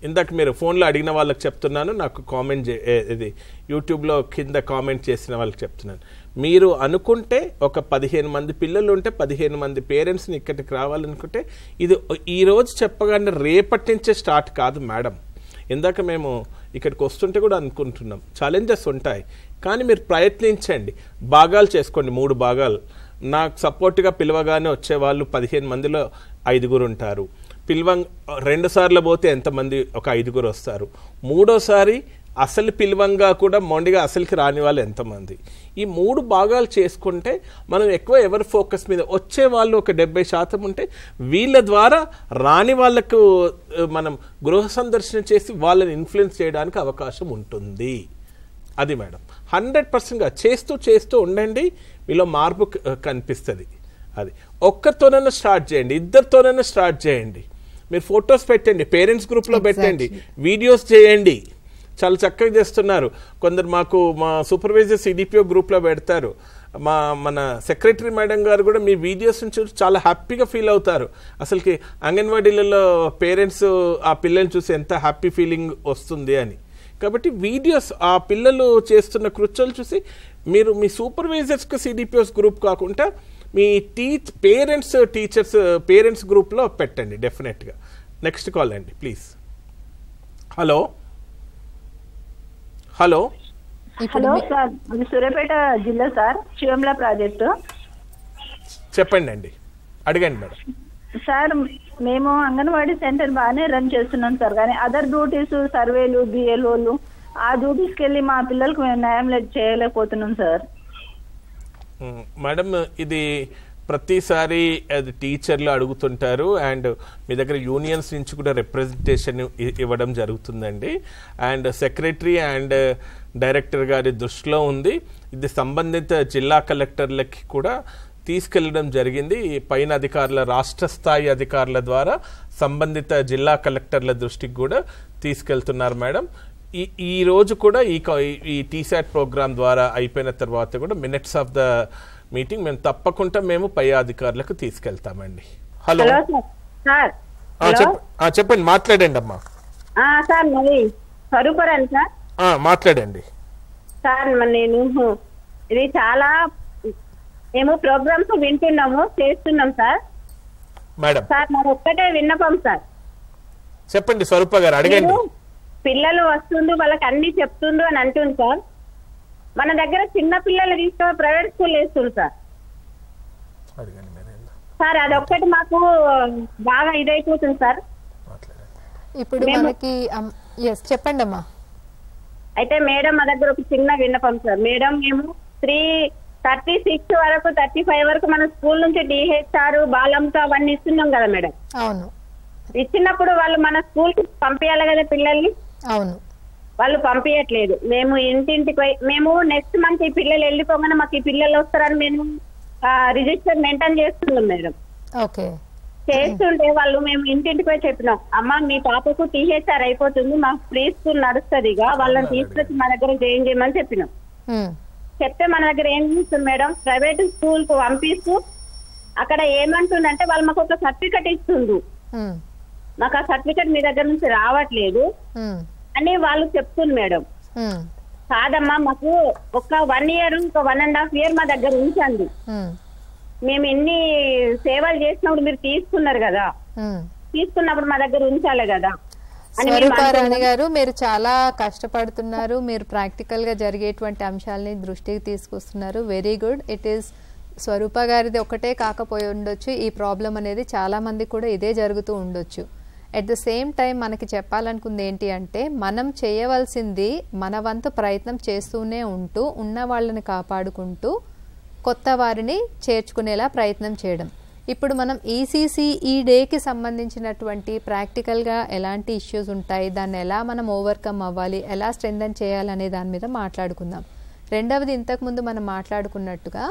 Speaker 1: ఇందాక మీరు ఫోన్లో అడిగిన వాళ్ళకి చెప్తున్నాను, నాకు కామెంట్ ఇది యూట్యూబ్లో కింద కామెంట్ చేసిన వాళ్ళకి చెప్తున్నాను. మీరు అనుకుంటే ఒక 15 మంది పిల్లలు ఉంటే 15 మంది పేరెంట్స్ని ఇక్కడికి రావాలనుకుంటే ఇది ఈరోజు చెప్పగానే రేపటి నుంచే స్టార్ట్ కాదు మేడం. ఇందాక మేము ఇక్కడికి వస్తుంటే కూడా అనుకుంటున్నాం ఛాలెంజెస్ ఉంటాయి, కానీ మీరు ప్రయత్నించండి, భాగాలు చేసుకోండి. 3 భాగాలు. నాకు సపోర్ట్గా పిలవగానే వచ్చేవాళ్ళు 15 మందిలో 5 ఉంటారు. 2 సార్లు పోతే ఎంతమంది? ఒక 5 వస్తారు. 3ఓసారి అసలు పిలవంగా కూడా మొండిగా అసలుకి రాని వాళ్ళు ఎంతమంది? ఈ 3 భాగాలు చేసుకుంటే మనం ఎక్కువ ఎవరి ఫోకస్ మీద వచ్చే వాళ్ళు ఒక 70% ఉంటే వీళ్ళ ద్వారా రాని వాళ్ళకు మనం గృహ సందర్శన చేసి వాళ్ళని ఇన్ఫ్లుయెన్స్ చేయడానికి అవకాశం ఉంటుంది. అది మేడం 100%గా చేస్తూ ఉండండి, మీలో మార్పు కనిపిస్తుంది. అది ఒక్కరితోనైనా స్టార్ట్ చేయండి, ఇద్దరితోనైనా స్టార్ట్ చేయండి. మీరు ఫొటోస్ పెట్టండి, పేరెంట్స్ గ్రూప్లో పెట్టండి, వీడియోస్ చేయండి. చాలా చక్కగా చేస్తున్నారు కొందరు. మాకు మా సూపర్వైజర్ సిడిపిఓ గ్రూప్లో పెడతారు. మన సెక్రటరీ మేడం గారు కూడా మీ వీడియోస్ నుంచి చాలా హ్యాపీగా ఫీల్ అవుతారు. అసలుకి అంగన్వాడీలలో పేరెంట్స్ ఆ పిల్లల్ని చూసి ఎంత హ్యాపీ ఫీలింగ్ వస్తుంది అని. కాబట్టి వీడియోస్ ఆ పిల్లలు చేస్తున్న కృత్యాలు చూసి మీరు మీ సూపర్వైజర్స్కి సిడిపిఓస్ గ్రూప్ కాకుండా మీ పేరెంట్స్ గ్రూప్లో పెట్టండి డెఫినెట్గా. నెక్స్ట్ కాల్ అండి ప్లీజ్. హలో
Speaker 5: హలో సార్, అది సూర్యాపేట జిల్లా సార్, శివంలా ప్రాజెక్టు.
Speaker 1: చెప్పండి అండి, అడగండి మేడం.
Speaker 5: సార్ మేము అంగన్వాడీ సెంటర్ బాగానే రన్ చేస్తున్నాం సార్, కానీ అదర్ డ్యూటీస్ సర్వేలు బిఎల్ఓలు ఆ డ్యూటీస్కి వెళ్ళి మా పిల్లలకు మేము న్యాయం చేయలేకపోతున్నాం సార్.
Speaker 1: మేడం ఇది ప్రతిసారి అది టీచర్లు అడుగుతుంటారు అండ్ మీ దగ్గర యూనియన్స్ నుంచి కూడా రిప్రజెంటేషన్ ఇవ్వడం జరుగుతుందండి. అండ్ సెక్రటరీ అండ్ డైరెక్టర్ గారి దృష్టిలో ఉంది. ఇది సంబంధిత జిల్లా కలెక్టర్లకి కూడా తీసుకెళ్లడం జరిగింది. పైన అధికారుల రాష్ట్ర స్థాయి అధికారుల ద్వారా సంబంధిత జిల్లా కలెక్టర్ల దృష్టికి కూడా తీసుకెళ్తున్నారు మేడం. ఈ రోజు కూడా ఈ టీసాట్ ప్రోగ్రామ్ ద్వారా అయిపోయిన తర్వాత కూడా మినిట్స్ ఆఫ్ ద మీటింగ్ మేము తప్పకుండా పై అధికారులకు తీసుకెళ్తామండి. హలో
Speaker 4: సార్,
Speaker 1: చెప్పండి, మాట్లాడండి అమ్మా.
Speaker 4: సార్ మరి స్వరూపరాని సార్
Speaker 1: మాట్లాడండి
Speaker 4: సార్. నేను ఇది చాలా మేము ప్రోగ్రామ్స్ వింటున్నాము, చేస్తున్నాం సార్.
Speaker 1: మేడం
Speaker 4: సార్ మరి ఒక్కటే విన్నపం సార్.
Speaker 1: చెప్పండి స్వరూప గారు, అడగండి.
Speaker 4: పిల్లలు వస్తుండు వాళ్ళకి అన్ని చెప్తుండు అని అంటుంది సార్. మన దగ్గర చిన్న పిల్లలు తీసుకొని ప్రైవేట్ స్కూల్ వేస్తుంది సార్. సార్ అదొక్కటి మాకు బాగా ఇదైపోతుంది సార్.
Speaker 2: ఇప్పుడు మనకి చెప్పండి అమ్మా.
Speaker 4: అయితే మేడం మా దగ్గర ఒక చిన్న విన్నపం సార్. మేడం మేము 36 వరకు 35 వరకు మన స్కూల్ నుంచి డిహెచ్ఆర్ బాలంతో అవన్నీ ఇస్తున్నాం కదా మేడం.
Speaker 2: అవును,
Speaker 4: ఇచ్చినప్పుడు వాళ్ళు మన స్కూల్ కి పంపించాలి కదా పిల్లల్ని.
Speaker 2: అవును,
Speaker 4: వాళ్ళు పంపించట్లేదు. మేము ఇంటింటికి పోయి మేము నెక్స్ట్ మంత్ ఈ పిల్లలు వెళ్ళిపోగానే మాకు ఈ పిల్లలు వస్తారని మేము రిజిస్టర్ మెయింటైన్ చేస్తున్నాం మేడం.
Speaker 2: ఓకే,
Speaker 4: చేస్తుంటే వాళ్ళు మేము ఇంటింటికి పోయి చెప్పినాం, అమ్మ మీ పాపకు టీహెచ్ఆర్ అయిపోతుంది, మాకు ప్రీ స్కూల్ నడుస్తుంది, వాళ్ళని తీసుకొచ్చి మా దగ్గర జాయిన్ చేయమని చెప్పినాం. చెప్తే మన దగ్గర ఏం చేస్తుంది మేడం, ప్రైవేట్ స్కూల్ కు పంపిస్తూ అక్కడ ఏమంటుందంటే వాళ్ళు మాకు ఒక సర్టిఫికెట్ ఇస్తుండ్రు, మాకు ఆ సర్టిఫికెట్ మీ దగ్గర నుంచి రావట్లేదు అని వాళ్ళు చెప్తుంది మేడం. కాదమ్మా, మాకు ఒక 1 year 1.5 year మా దగ్గర ఉంచండి, మేము ఎన్ని సేవలు చేసినప్పుడు మీరు తీసుకున్నారు కదా, తీసుకున్నప్పుడు మా దగ్గర ఉంచాలి కదా.
Speaker 2: స్వరూపారాణి గారు, మీరు చాలా కష్టపడుతున్నారు, మీరు ప్రాక్టికల్ గా జరిగేటువంటి అంశాలని దృష్టికి తీసుకొస్తున్నారు. Very good. ఇట్ ఈస్ స్వరూప గారిది ఒకటే కాకపోయి ఉండొచ్చు, ఈ ప్రాబ్లం అనేది చాలా మంది కూడా ఇదే జరుగుతూ ఉండొచ్చు. అట్ ద సేమ్ టైం మనకి చెప్పాలనుకుంది ఏంటి అంటే, మనం చేయవలసింది మన వంతు ప్రయత్నం చేస్తూనే ఉంటూ ఉన్న వాళ్ళని కాపాడుకుంటూ కొత్త వారిని చేర్చుకునేలా ప్రయత్నం చేయడం. ఇప్పుడు మనం ఈసీసీ డేకి సంబంధించినటువంటి ప్రాక్టికల్గా ఎలాంటి ఇష్యూస్ ఉంటాయి, దాన్ని ఎలా మనం ఓవర్కమ్ అవ్వాలి, ఎలా స్ట్రెంథెన్ చేయాలనే దాని మీద మాట్లాడుకుందాం. రెండవది, ఇంతకుముందు మనం మాట్లాడుకున్నట్టుగా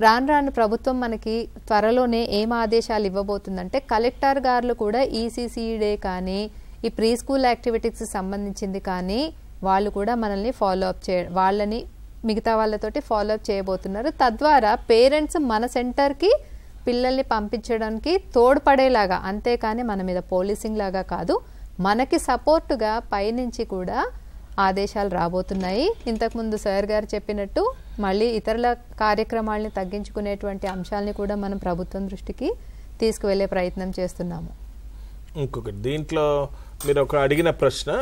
Speaker 2: రాను ప్రభుత్వం మనకి త్వరలోనే ఏం ఆదేశాలు ఇవ్వబోతుందంటే, కలెక్టర్ గారు కూడా ఈసీసీ డే కానీ ఈ ప్రీ స్కూల్ యాక్టివిటీస్కి సంబంధించింది కానీ వాళ్ళు కూడా మనల్ని ఫాలో అప్ వాళ్ళని మిగతా వాళ్ళతోటి ఫాలో అప్ చేయబోతున్నారు. తద్వారా పేరెంట్స్ మన సెంటర్కి పిల్లల్ని పంపించడానికి తోడ్పడేలాగా, అంతేకాని మన మీద పోలీసింగ్ లాగా కాదు, మనకి సపోర్టుగా పైనుంచి కూడా ఆదేశాలు రాబోతున్నాయి. ఇంతకుముందు సార్ గారు చెప్పినట్టు మళ్ళీ ఇతరుల కార్యక్రమాలని తగ్గించుకునేటువంటి అంశాలని కూడా మనం ప్రభుత్వం దృష్టికి తీసుకువెళ్లే ప్రయత్నం చేస్తున్నాము.
Speaker 1: ఇంకొకటి దీంట్లో మీరు ఒక అడిగిన ప్రశ్న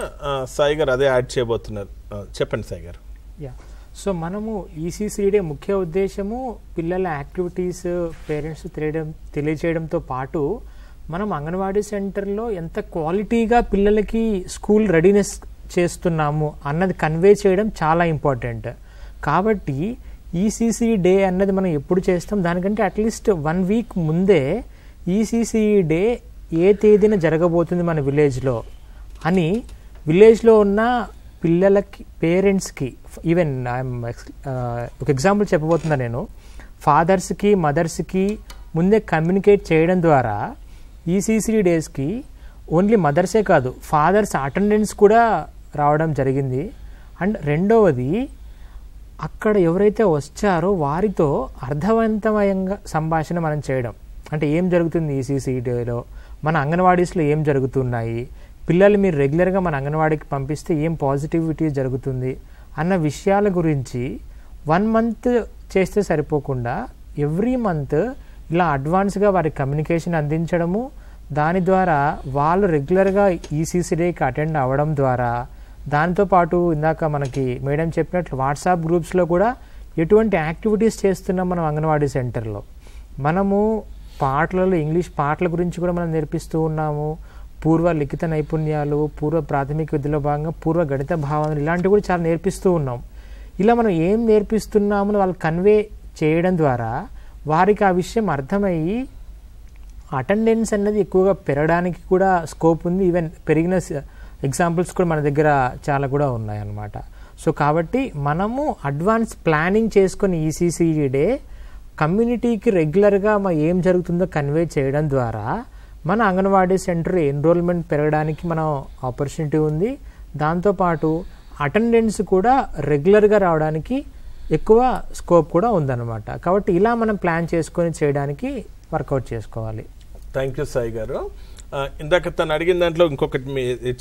Speaker 1: సాయి గారు అదే యాడ్ చేయబోతున్నారు, చెప్పండి సాయి గారు.
Speaker 3: సో మనము ఈసీసీ డే ముఖ్య ఉద్దేశము పిల్లల యాక్టివిటీస్ పేరెంట్స్ తెలియజేయడంతో పాటు మనం అంగన్వాడీ సెంటర్లో ఎంత క్వాలిటీగా పిల్లలకి స్కూల్ రెడీనెస్ చేస్తున్నాము అన్నది కన్వే చేయడం చాలా ఇంపార్టెంట్. కాబట్టి ఈసీసీ డే అన్నది మనం ఎప్పుడు చేస్తాం, దానికంటే అట్లీస్ట్ 1 week ముందే ఈసీసీ డే ఏ తేదీన జరగబోతుంది మన విలేజ్లో అని విలేజ్లో ఉన్న పిల్లలకి, పేరెంట్స్కి, ఈవెన్ ఒక ఎగ్జాంపుల్ చెప్పబోతున్నా నేను, ఫాదర్స్కి, మదర్స్కి ముందే కమ్యూనికేట్ చేయడం ద్వారా ఈసీసీ డేస్కి ఓన్లీ మదర్సే కాదు, ఫాదర్స్ అటెండెన్స్ కూడా రావడం జరిగింది. అండ్ రెండవది, అక్కడ ఎవరైతే వచ్చారో వారితో అర్థవంతమయంగా సంభాషణ మనం చేయడం. అంటే ఏం జరుగుతుంది ఈసీసీ డేలో, మన అంగన్వాడీస్లో ఏం జరుగుతున్నాయి, పిల్లలు మీరు రెగ్యులర్గా మన అంగన్వాడీకి పంపిస్తే ఏం పాజిటివిటీ జరుగుతుంది అన్న విషయాల గురించి 1 month చేస్తే సరిపోకుండా ఎవ్రీ మంత్ ఇలా అడ్వాన్స్గా వారి కమ్యూనికేషన్ అందించడము, దాని ద్వారా వాళ్ళు రెగ్యులర్గా ఈసీసీ డేకి అటెండ్ అవ్వడం ద్వారా, దాంతోపాటు ఇందాక మనకి మేడం చెప్పినట్లు వాట్సాప్ గ్రూప్స్లో కూడా ఎటువంటి యాక్టివిటీస్ చేస్తున్నాం మనం అంగన్వాడీ సెంటర్లో. మనము పాటలలో ఇంగ్లీష్ పాటల గురించి కూడా మనం నేర్పిస్తూ ఉన్నాము. పూర్వ లిఖిత నైపుణ్యాలు, పూర్వ ప్రాథమిక విద్యలో భాగంగా పూర్వ గణిత భావనలు ఇలాంటివి కూడా చాలా నేర్పిస్తూ ఉన్నాం. ఇలా మనం ఏం నేర్పిస్తున్నామని వాళ్ళు కన్వే చేయడం ద్వారా వారికి ఆ విషయం అర్థమయ్యి అటెండెన్స్ అనేది ఎక్కువగా పెరగడానికి కూడా స్కోప్ ఉంది. ఈవెన్ పెరిగిన ఎగ్జాంపుల్స్ కూడా మన దగ్గర చాలా కూడా ఉన్నాయన్నమాట. సో కాబట్టి మనము అడ్వాన్స్ ప్లానింగ్ చేసుకొని ఈసీసీ డే కమ్యూనిటీకి రెగ్యులర్గా ఏం జరుగుతుందో కన్వే చేయడం ద్వారా మన అంగన్వాడీ సెంటర్ ఎన్రోల్మెంట్ పెరగడానికి మనం ఆపర్చునిటీ ఉంది. దాంతోపాటు అటెండెన్స్ కూడా రెగ్యులర్గా రావడానికి ఎక్కువ స్కోప్ కూడా ఉందన్నమాట. కాబట్టి ఇలా మనం ప్లాన్ చేసుకొని చేయడానికి వర్కౌట్ చేసుకోవాలి.
Speaker 1: థ్యాంక్ యూ సాయి గారు. ఇందాక తను అడిగిన దాంట్లో ఇంకొకటి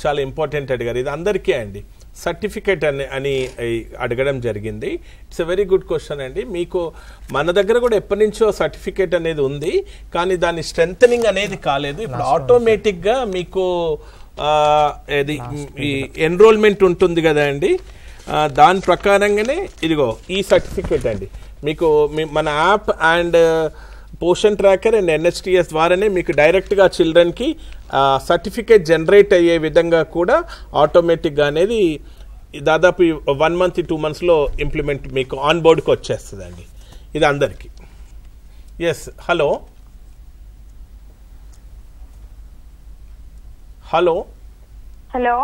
Speaker 1: చాలా ఇంపార్టెంట్ అడిగారు, ఇది అందరికీ అండి, సర్టిఫికేట్ అని అడగడం జరిగింది. It's a very good question అండి. మీకు మన దగ్గర కూడా ఎప్పటి నుంచో సర్టిఫికేట్ అనేది ఉంది, కానీ దాని స్ట్రెంథనింగ్ అనేది కాలేదు. ఇప్పుడు ఆటోమేటిక్గా మీకు ఈ ఎన్రోల్మెంట్ ఉంటుంది కదా అండి, దాని ప్రకారంగానే ఇదిగో ఈ సర్టిఫికేట్ అండి మీకు మన app and Poshan tracker and NHTS ద్వారానే మీకు డైరెక్ట్గా చిల్డ్రన్కి సర్టిఫికేట్ జనరేట్ అయ్యే విధంగా కూడా ఆటోమేటిక్గా అనేది దాదాపు 1 month 2 monthsలో ఇంప్లిమెంట్ మీకు ఆన్ బోర్డ్కి వచ్చేస్తుందండి. ఇది అందరికీ. Yes, hello hello
Speaker 6: hello,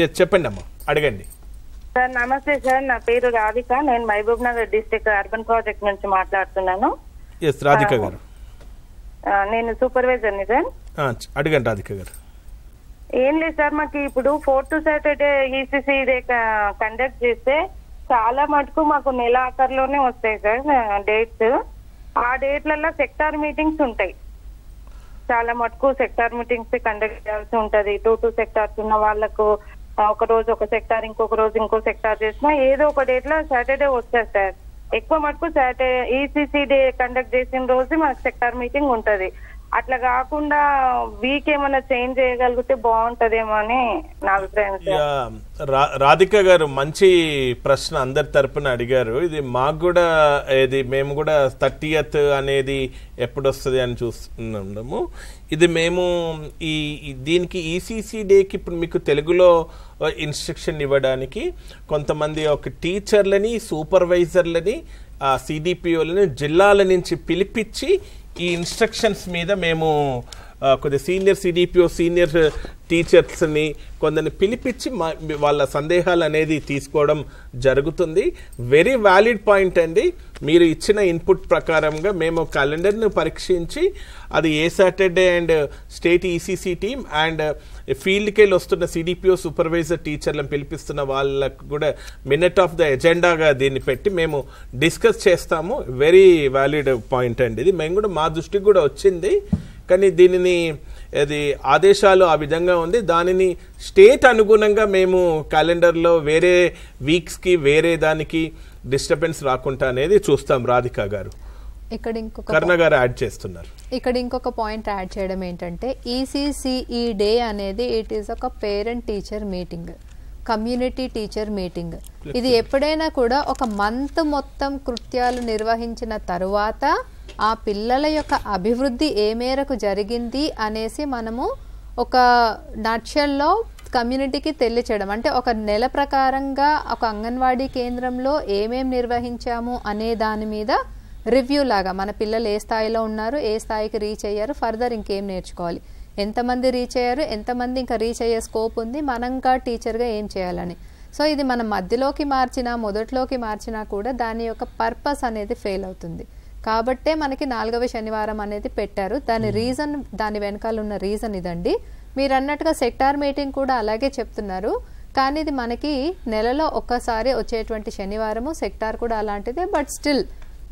Speaker 1: yes చెప్పండి అమ్మా, అడగండి.
Speaker 6: సార్ నమస్తే సార్, నా పేరు రాధిక, నేను Mahabub Nagar district urban project నుంచి మాట్లాడుతున్నాను.
Speaker 1: ఎస్ రాధిక గారు.
Speaker 6: నేను సూపర్వైజర్ని సార్.
Speaker 1: అడగండి రాధిక గారు.
Speaker 6: ఏం లేదు సార్, మాకు ఇప్పుడు 4th Saturday ECC day conduct చేస్తే చాలా మటుకు మాకు నెల ఆఖరిలోనే వస్తాయి సార్ డేట్స్. ఆ డేట్లలో సెక్టార్ మీటింగ్స్ ఉంటాయి. చాలా మటుకు సెక్టార్ మీటింగ్స్ కండక్ట్ చేయాల్సి ఉంటది. 2 సెక్టార్స్ ఉన్న వాళ్ళకు ఒక రోజు ఒక సెక్టార్, ఇంకొక రోజు ఇంకో సెక్టార్ చేసినా ఏదో ఒక డేట్ లో సాటర్డే వస్తుంది సార్. ఎక్కువ మటుకు సాటర్డే ఈసీసీ డే కండక్ట్ చేసిన రోజు మనకు సెక్టార్ మీటింగ్ ఉంటది. అట్లా కాకుండా వీక్ ఏమైనా చేంజ్ చేయగలిగితే బాగుంటదేమో అని నా అభిప్రాయం సార్.
Speaker 1: రాధిక గారు మంచి ప్రశ్న అందరి తరపున అడిగారు. ఇది మాకు కూడా మేము కూడా 30th అనేది ఎప్పుడు వస్తుంది అని చూస్తున్నాము. ఇది మేము దీనికి ఈసీసీ డేకి ఇప్పుడు మీకు తెలుగులో ఇన్స్ట్రక్షన్ ఇవ్వడానికి కొంతమంది ఒక టీచర్లని, సూపర్వైజర్లని, సిడిపిఓలని జిల్లాల నుంచి పిలిపించి ఈ ఇన్స్ట్రక్షన్స్ మీద మేము కొద్ది సీనియర్ సిడిపిఓ, సీనియర్ టీచర్స్ని కొందరిని పిలిపించి వాళ్ళ సందేహాలు అనేది తీసుకోవడం జరుగుతుంది. వెరీ వ్యాలిడ్ పాయింట్ అండి. మీరు ఇచ్చిన ఇన్పుట్ ప్రకారంగా మేము క్యాలెండర్ను పరీక్షించి అది ఏ Saturday and state ECC team and ఫీల్డ్కి వెళ్ళి వస్తున్న సిడిపిఓ, సూపర్వైజర్, టీచర్లను పిలిపిస్తున్న వాళ్ళకు కూడా మినిట్ ఆఫ్ ద ఎజెండాగా దీన్ని పెట్టి మేము డిస్కస్ చేస్తాము. వెరీ వ్యాలిడ్ పాయింట్ అండి. ఇది మేము కూడా మా దృష్టికి కూడా వచ్చింది, కానీ దీనిని అది ఆదేశాలు ఆ విధంగా ఉంది. దానిని స్టేట్ అనుగుణంగా మేము క్యాలెండర్లో వేరే వీక్స్కి వేరే దానికి డిస్టర్బెన్స్ రాకుండా అనేది చూస్తాం. రాధిక గారు
Speaker 2: ఇక్కడ ఇంకొక
Speaker 1: కర్ణ గారు యాడ్ చేస్తున్నారు.
Speaker 2: ఇక్కడ ఇంకొక పాయింట్ యాడ్ చేయడం ఏంటంటే ఈసీసీఈ డే అనేది ఇట్ ఈస్ ఒక parent teacher meeting, community teacher meeting. ఇది ఎప్పుడైనా కూడా ఒక మంత్ మొత్తం కృత్యాలు నిర్వహించిన తరువాత ఆ పిల్లల యొక్క అభివృద్ధి ఏ మేరకు జరిగింది అనేసి మనము ఒక నట్షల్లో కమ్యూనిటీకి తెలియచేయడం. అంటే ఒక నెల ప్రకారంగా ఒక అంగన్వాడీ కేంద్రంలో ఏమేం నిర్వహించాము అనే దాని మీద రివ్యూ లాగా మన పిల్లలు ఏ స్థాయిలో ఉన్నారు, ఏ స్థాయికి రీచ్ అయ్యారు, ఫర్దర్ ఇంకేం నేర్చుకోవాలి, ఎంతమంది రీచ్ అయ్యారు, ఎంతమంది ఇంకా రీచ్ అయ్యే స్కోప్ ఉంది, మనం ఇంకా టీచర్గా ఏం చేయాలని. సో ఇది మనం మధ్యలోకి మార్చినా మొదట్లోకి మార్చినా కూడా దాని యొక్క పర్పస్ అనేది ఫెయిల్ అవుతుంది. కాబట్టే మనకి 4వ శనివారం అనేది పెట్టారు. దాని రీజన్, దాని వెనకాల ఉన్న రీజన్ ఇదండి. మీరు అన్నట్టుగా సెక్టార్ మీటింగ్ కూడా అలాగే చెప్తున్నారు, కానీ ఇది మనకి నెలలో ఒక్కసారి వచ్చేటువంటి శనివారము, సెక్టార్ కూడా అలాంటిదే. బట్ స్టిల్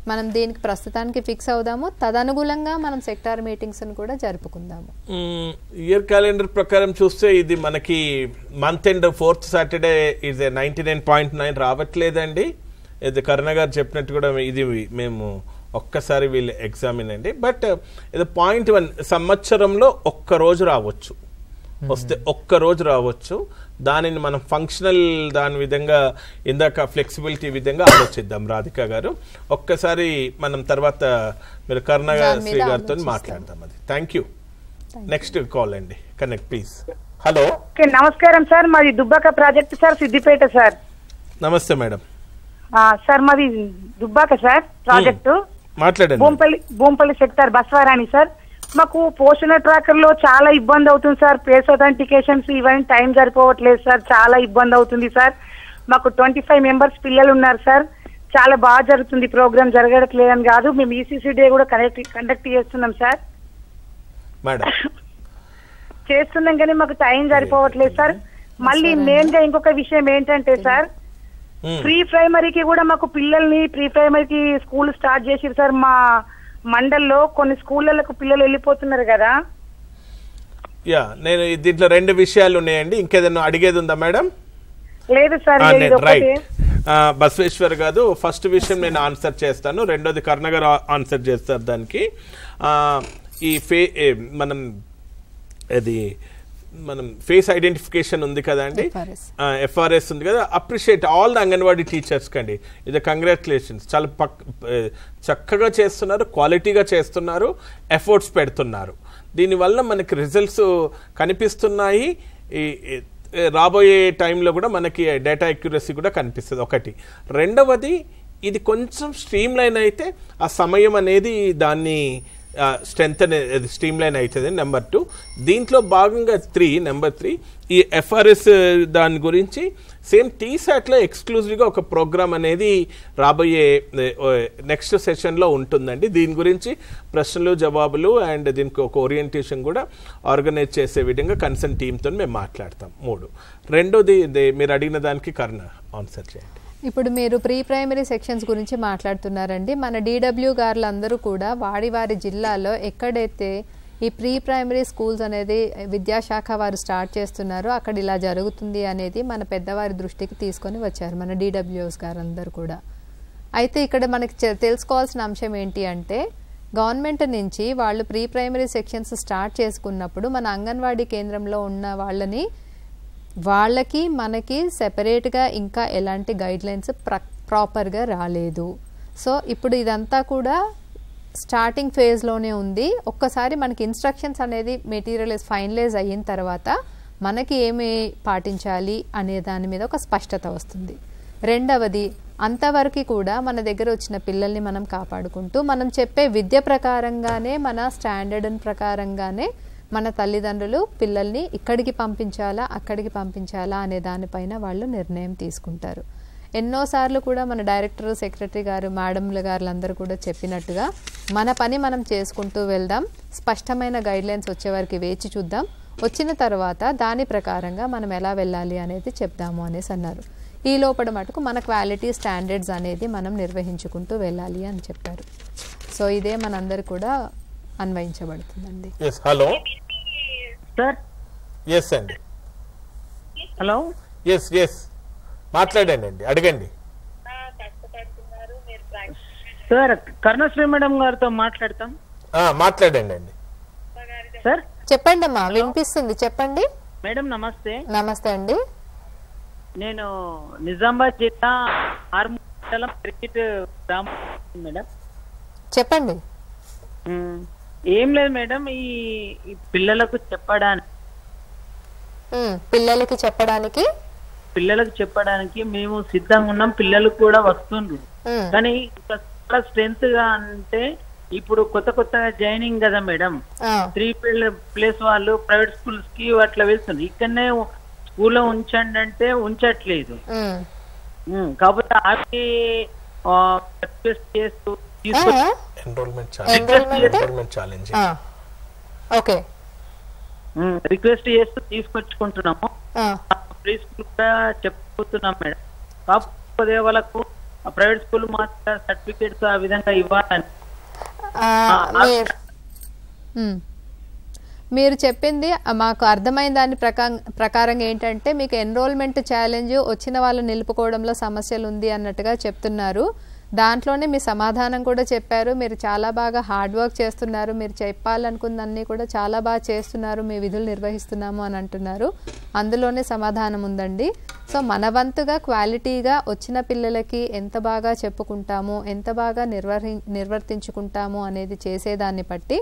Speaker 2: మనం దీనికి ప్రస్తుతానికి ఫిక్స్ అవుదాము, తదనుగుణంగా మనం సెక్టార్ మీటింగ్స్ కూడా జరుపుకుందాము.
Speaker 1: ఇయర్ క్యాలెండర్ ప్రకారం చూస్తే ఇది మనకి మంత్ ఎండ్ 4th సాటర్డే ఇది 99.9 రావట్లేదండి. ఇది కరుణ గారు చెప్పినట్టు కూడా ఇది మేము ఒక్కసారి వీళ్ళు ఎగ్జామిన్ అండి. బట్ ఇది 0.1 సంవత్సరంలో ఒక్కరోజు రావచ్చు, వస్తే ఒక్కరోజు రావచ్చు. దానిని మనం ఫంక్షనల్ దాని విధంగా ఇందాక ఫ్లెక్సిబిలిటీ విధంగా ఆలోచిద్దాం. రాధిక గారు ఒక్కసారి మనం తర్వాత మీరు కరుణ శ్రీ గారితో మాట్లాడదాం. అది థ్యాంక్ యూ. నెక్స్ట్ కాల్ అండి, కనెక్ట్ ప్లీజ్. హలో,
Speaker 7: నమస్కారం సార్, మాది Dubbaka project sir, Siddipet sir.
Speaker 1: నమస్తే మేడం.
Speaker 7: సార్ మాది దుబ్బాక సార్ ప్రాజెక్టు,
Speaker 1: మాట్లాడండి.
Speaker 7: Bhoompalli sector Baswarani sir. మాకు పోషణ ట్రాకర్ లో చాలా ఇబ్బంది అవుతుంది సార్. ఫేస్ అథెంటికేషన్స్ ఇవన్నీ టైం సరిపోవట్లేదు సార్, చాలా ఇబ్బంది అవుతుంది సార్. మాకు 25 మెంబర్స్ పిల్లలు ఉన్నారు సార్. చాలా బాగా జరుగుతుంది ప్రోగ్రామ్, జరగట్లేదని కాదు, మేము ఈసీసీ డే కూడా కండక్ట్ చేస్తున్నాం సార్. చేస్తున్నాం కానీ మాకు టైం సరిపోవట్లేదు సార్. మళ్ళీ మెయిన్ గా ఇంకొక విషయం ఏంటంటే సార్, ప్రీ ప్రైమరీకి కూడా మాకు పిల్లల్ని ప్రీ ప్రైమరీకి స్కూల్ స్టార్ట్ చేసిరు సార్. మా మండల్లో కొన్ని స్కూళ్ళకు పిల్లలు వెళ్ళిపోతున్నారు కదా.
Speaker 1: యా, నేను దీంట్లో 2 విషయాలు ఉన్నాయండి. ఇంకేదన్నా అడిగేది ఉందా మేడం?
Speaker 7: లేదు సార్.
Speaker 1: రైట్, బసవేశ్వర్ గారు ఫస్ట్ విషయం నేను ఆన్సర్ చేస్తాను, రెండోది కరుణ గారు ఆన్సర్ చేస్తారు దానికి. ఈ మనం ఫేస్ ఐడెంటిఫికేషన్ ఉంది కదా అండి, FRS ఉంది కదా. Appreciate all the anganwadi teachers కండి, ఇది కంగ్రాచులేషన్స్. చాలా చక్కగా చేస్తున్నారు, క్వాలిటీగా చేస్తున్నారు, ఎఫర్ట్స్ పెడుతున్నారు. దీనివల్ల మనకి రిజల్ట్స్ కనిపిస్తున్నాయి. రాబోయే టైంలో కూడా మనకి డేటా అక్యురసీ కూడా కనిపిస్తుంది ఒకటి. రెండవది, ఇది కొంచెం స్ట్రీమ్ లైన్ అయితే ఆ సమయం అనేది దాన్ని స్ట్రెంత్ అనేది స్ట్రీమ్ లైన్ అవుతుంది. నెంబర్ 2, దీంట్లో భాగంగా నెంబర్ 3 ఈ FRS దాని గురించి సేమ్ TSATలో ఎక్స్క్లూజివ్గా ఒక ప్రోగ్రామ్ అనేది రాబోయే నెక్స్ట్ సెషన్లో ఉంటుందండి. దీని గురించి ప్రశ్నలు జవాబులు అండ్ దీనికి ఒక ఓరియంటేషన్ కూడా ఆర్గనైజ్ చేసే విధంగా కన్సర్న్ టీమ్తో మేము మాట్లాడతాం. 3, రెండోది మీరు అడిగిన దానికి కరుణ ఆన్సర్ చేయండి.
Speaker 2: ఇప్పుడు మీరు ప్రీ ప్రైమరీ సెక్షన్స్ గురించి మాట్లాడుతున్నారండి. మన DW గారులందరూ కూడా వారి జిల్లాలో ఎక్కడైతే ఈ ప్రీ ప్రైమరీ స్కూల్స్ అనేది విద్యాశాఖ వారు స్టార్ట్ చేస్తున్నారో అక్కడ ఇలా జరుగుతుంది అనేది మన పెద్దవారి దృష్టికి తీసుకొని వచ్చారు మన DWS గారందరూ కూడా. అయితే ఇక్కడ మనకి తెలుసుకోవాల్సిన అంశం ఏంటి అంటే, గవర్నమెంట్ నుంచి వాళ్ళు ప్రీ ప్రైమరీ సెక్షన్స్ స్టార్ట్ చేసుకున్నప్పుడు మన అంగన్వాడీ కేంద్రంలో ఉన్న వాళ్ళకి మనకి సెపరేట్గా ఇంకా ఎలాంటి గైడ్లైన్స్ ప్రాపర్గా రాలేదు. సో ఇప్పుడు ఇదంతా కూడా స్టార్టింగ్ ఫేజ్లోనే ఉంది. ఒక్కసారి మనకి ఇన్స్ట్రక్షన్స్ అనేది మెటీరియలైజ్ ఫైనలైజ్ అయిన తర్వాత మనకి ఏమి పాటించాలి అనే దాని మీద ఒక స్పష్టత వస్తుంది. రెండవది, అంతవరకు కూడా మన దగ్గర వచ్చిన పిల్లల్ని మనం కాపాడుకుంటూ మనం చెప్పే విద్య ప్రకారంగానే మన స్టాండర్డ్ ప్రకారంగానే మన తల్లిదండ్రులు పిల్లల్ని ఇక్కడికి పంపించాలా అక్కడికి పంపించాలా అనే దానిపైన వాళ్ళు నిర్ణయం తీసుకుంటారు. ఎన్నోసార్లు కూడా మన డైరెక్టర్, సెక్రటరీ గారు, మేడంలు గారులందరూ కూడా చెప్పినట్టుగా మన పని మనం చేసుకుంటూ వెళ్దాం, స్పష్టమైన గైడ్లైన్స్ వచ్చే వరకు వేచి చూద్దాం, వచ్చిన తర్వాత దాని ప్రకారంగా మనం ఎలా వెళ్ళాలి అనేది చెప్దాము అనేసి అన్నారు. ఈ లోపల మటుకు మన క్వాలిటీ స్టాండర్డ్స్ అనేది మనం నిర్వహించుకుంటూ వెళ్ళాలి అని చెప్పారు. సో ఇదే మనందరు కూడా అన్వయించబడుతుందండి.
Speaker 1: Hello
Speaker 7: sir.
Speaker 1: ఎస్ అండి.
Speaker 7: హలో.
Speaker 1: ఎస్ మాట్లాడండి అండి, అడగండి
Speaker 7: సార్. కరుణశ్రీ మేడం గారితో మాట్లాడతాం.
Speaker 1: మాట్లాడండి అండి.
Speaker 7: సార్
Speaker 2: చెప్పండి అమ్మా, వినిపిస్తుంది, చెప్పండి
Speaker 7: మేడం. నమస్తే.
Speaker 2: నమస్తే అండి.
Speaker 7: నేను నిజామాబాద్ జిల్లా ఆర్మూర్ క్రికెట్ మేడం.
Speaker 2: చెప్పండి.
Speaker 7: ఏం లేదు మేడం, ఈ పిల్లలకు చెప్పడానికి మేము సిద్ధంగా ఉన్నాం. పిల్లలు కూడా వస్తుండ్రు, కానీ చాలా స్ట్రెంత్ గా అంటే
Speaker 8: ఇప్పుడు కొత్తగా జాయినింగ్ కదా మేడం, 3+ వాళ్ళు ప్రైవేట్ స్కూల్స్ కి అట్లా వెళ్తుంది. ఇక్కడనే స్కూల్లో ఉంచండి అంటే ఉంచట్లేదు. కాకపోతే అవి రిక్వెస్ట్ చేస్తూ తీసుకొచ్చుకుంటున్నాము. ప్రీ స్కూల్ కూడా చెప్పుకుంటున్నాం మేడం. కాకపోతే వాళ్ళకు ప్రైవేట్ స్కూల్ మాత్రం సర్టిఫికేట్స్ ఆ విధంగా ఇవ్వాలని.
Speaker 2: మీరు చెప్పింది మాకు అర్థమైన దాని ప్రకారంగా ఏంటంటే మీకు ఎన్రోల్మెంట్ ఛాలెంజ్ వచ్చిన వాళ్ళు నిలుపుకోవడంలో సమస్యలు ఉంది అన్నట్టుగా చెప్తున్నారు. దాంట్లోనే మీ సమాధానం కూడా చెప్పారు. మీరు చాలా బాగా హార్డ్ వర్క్ చేస్తున్నారు, మీరు చెప్పాలనుకున్నన్నీ కూడా చాలా బాగా చేస్తున్నారు, మీ విధులు నిర్వహిస్తున్నాము అని అంటున్నారు. అందులోనే సమాధానం ఉందండి. సో మన వంతుగా క్వాలిటీగా వచ్చిన పిల్లలకి ఎంత బాగా చెప్పుకుంటాము, ఎంత బాగా నిర్వర్తించుకుంటాము అనేది చేసేదాన్ని బట్టి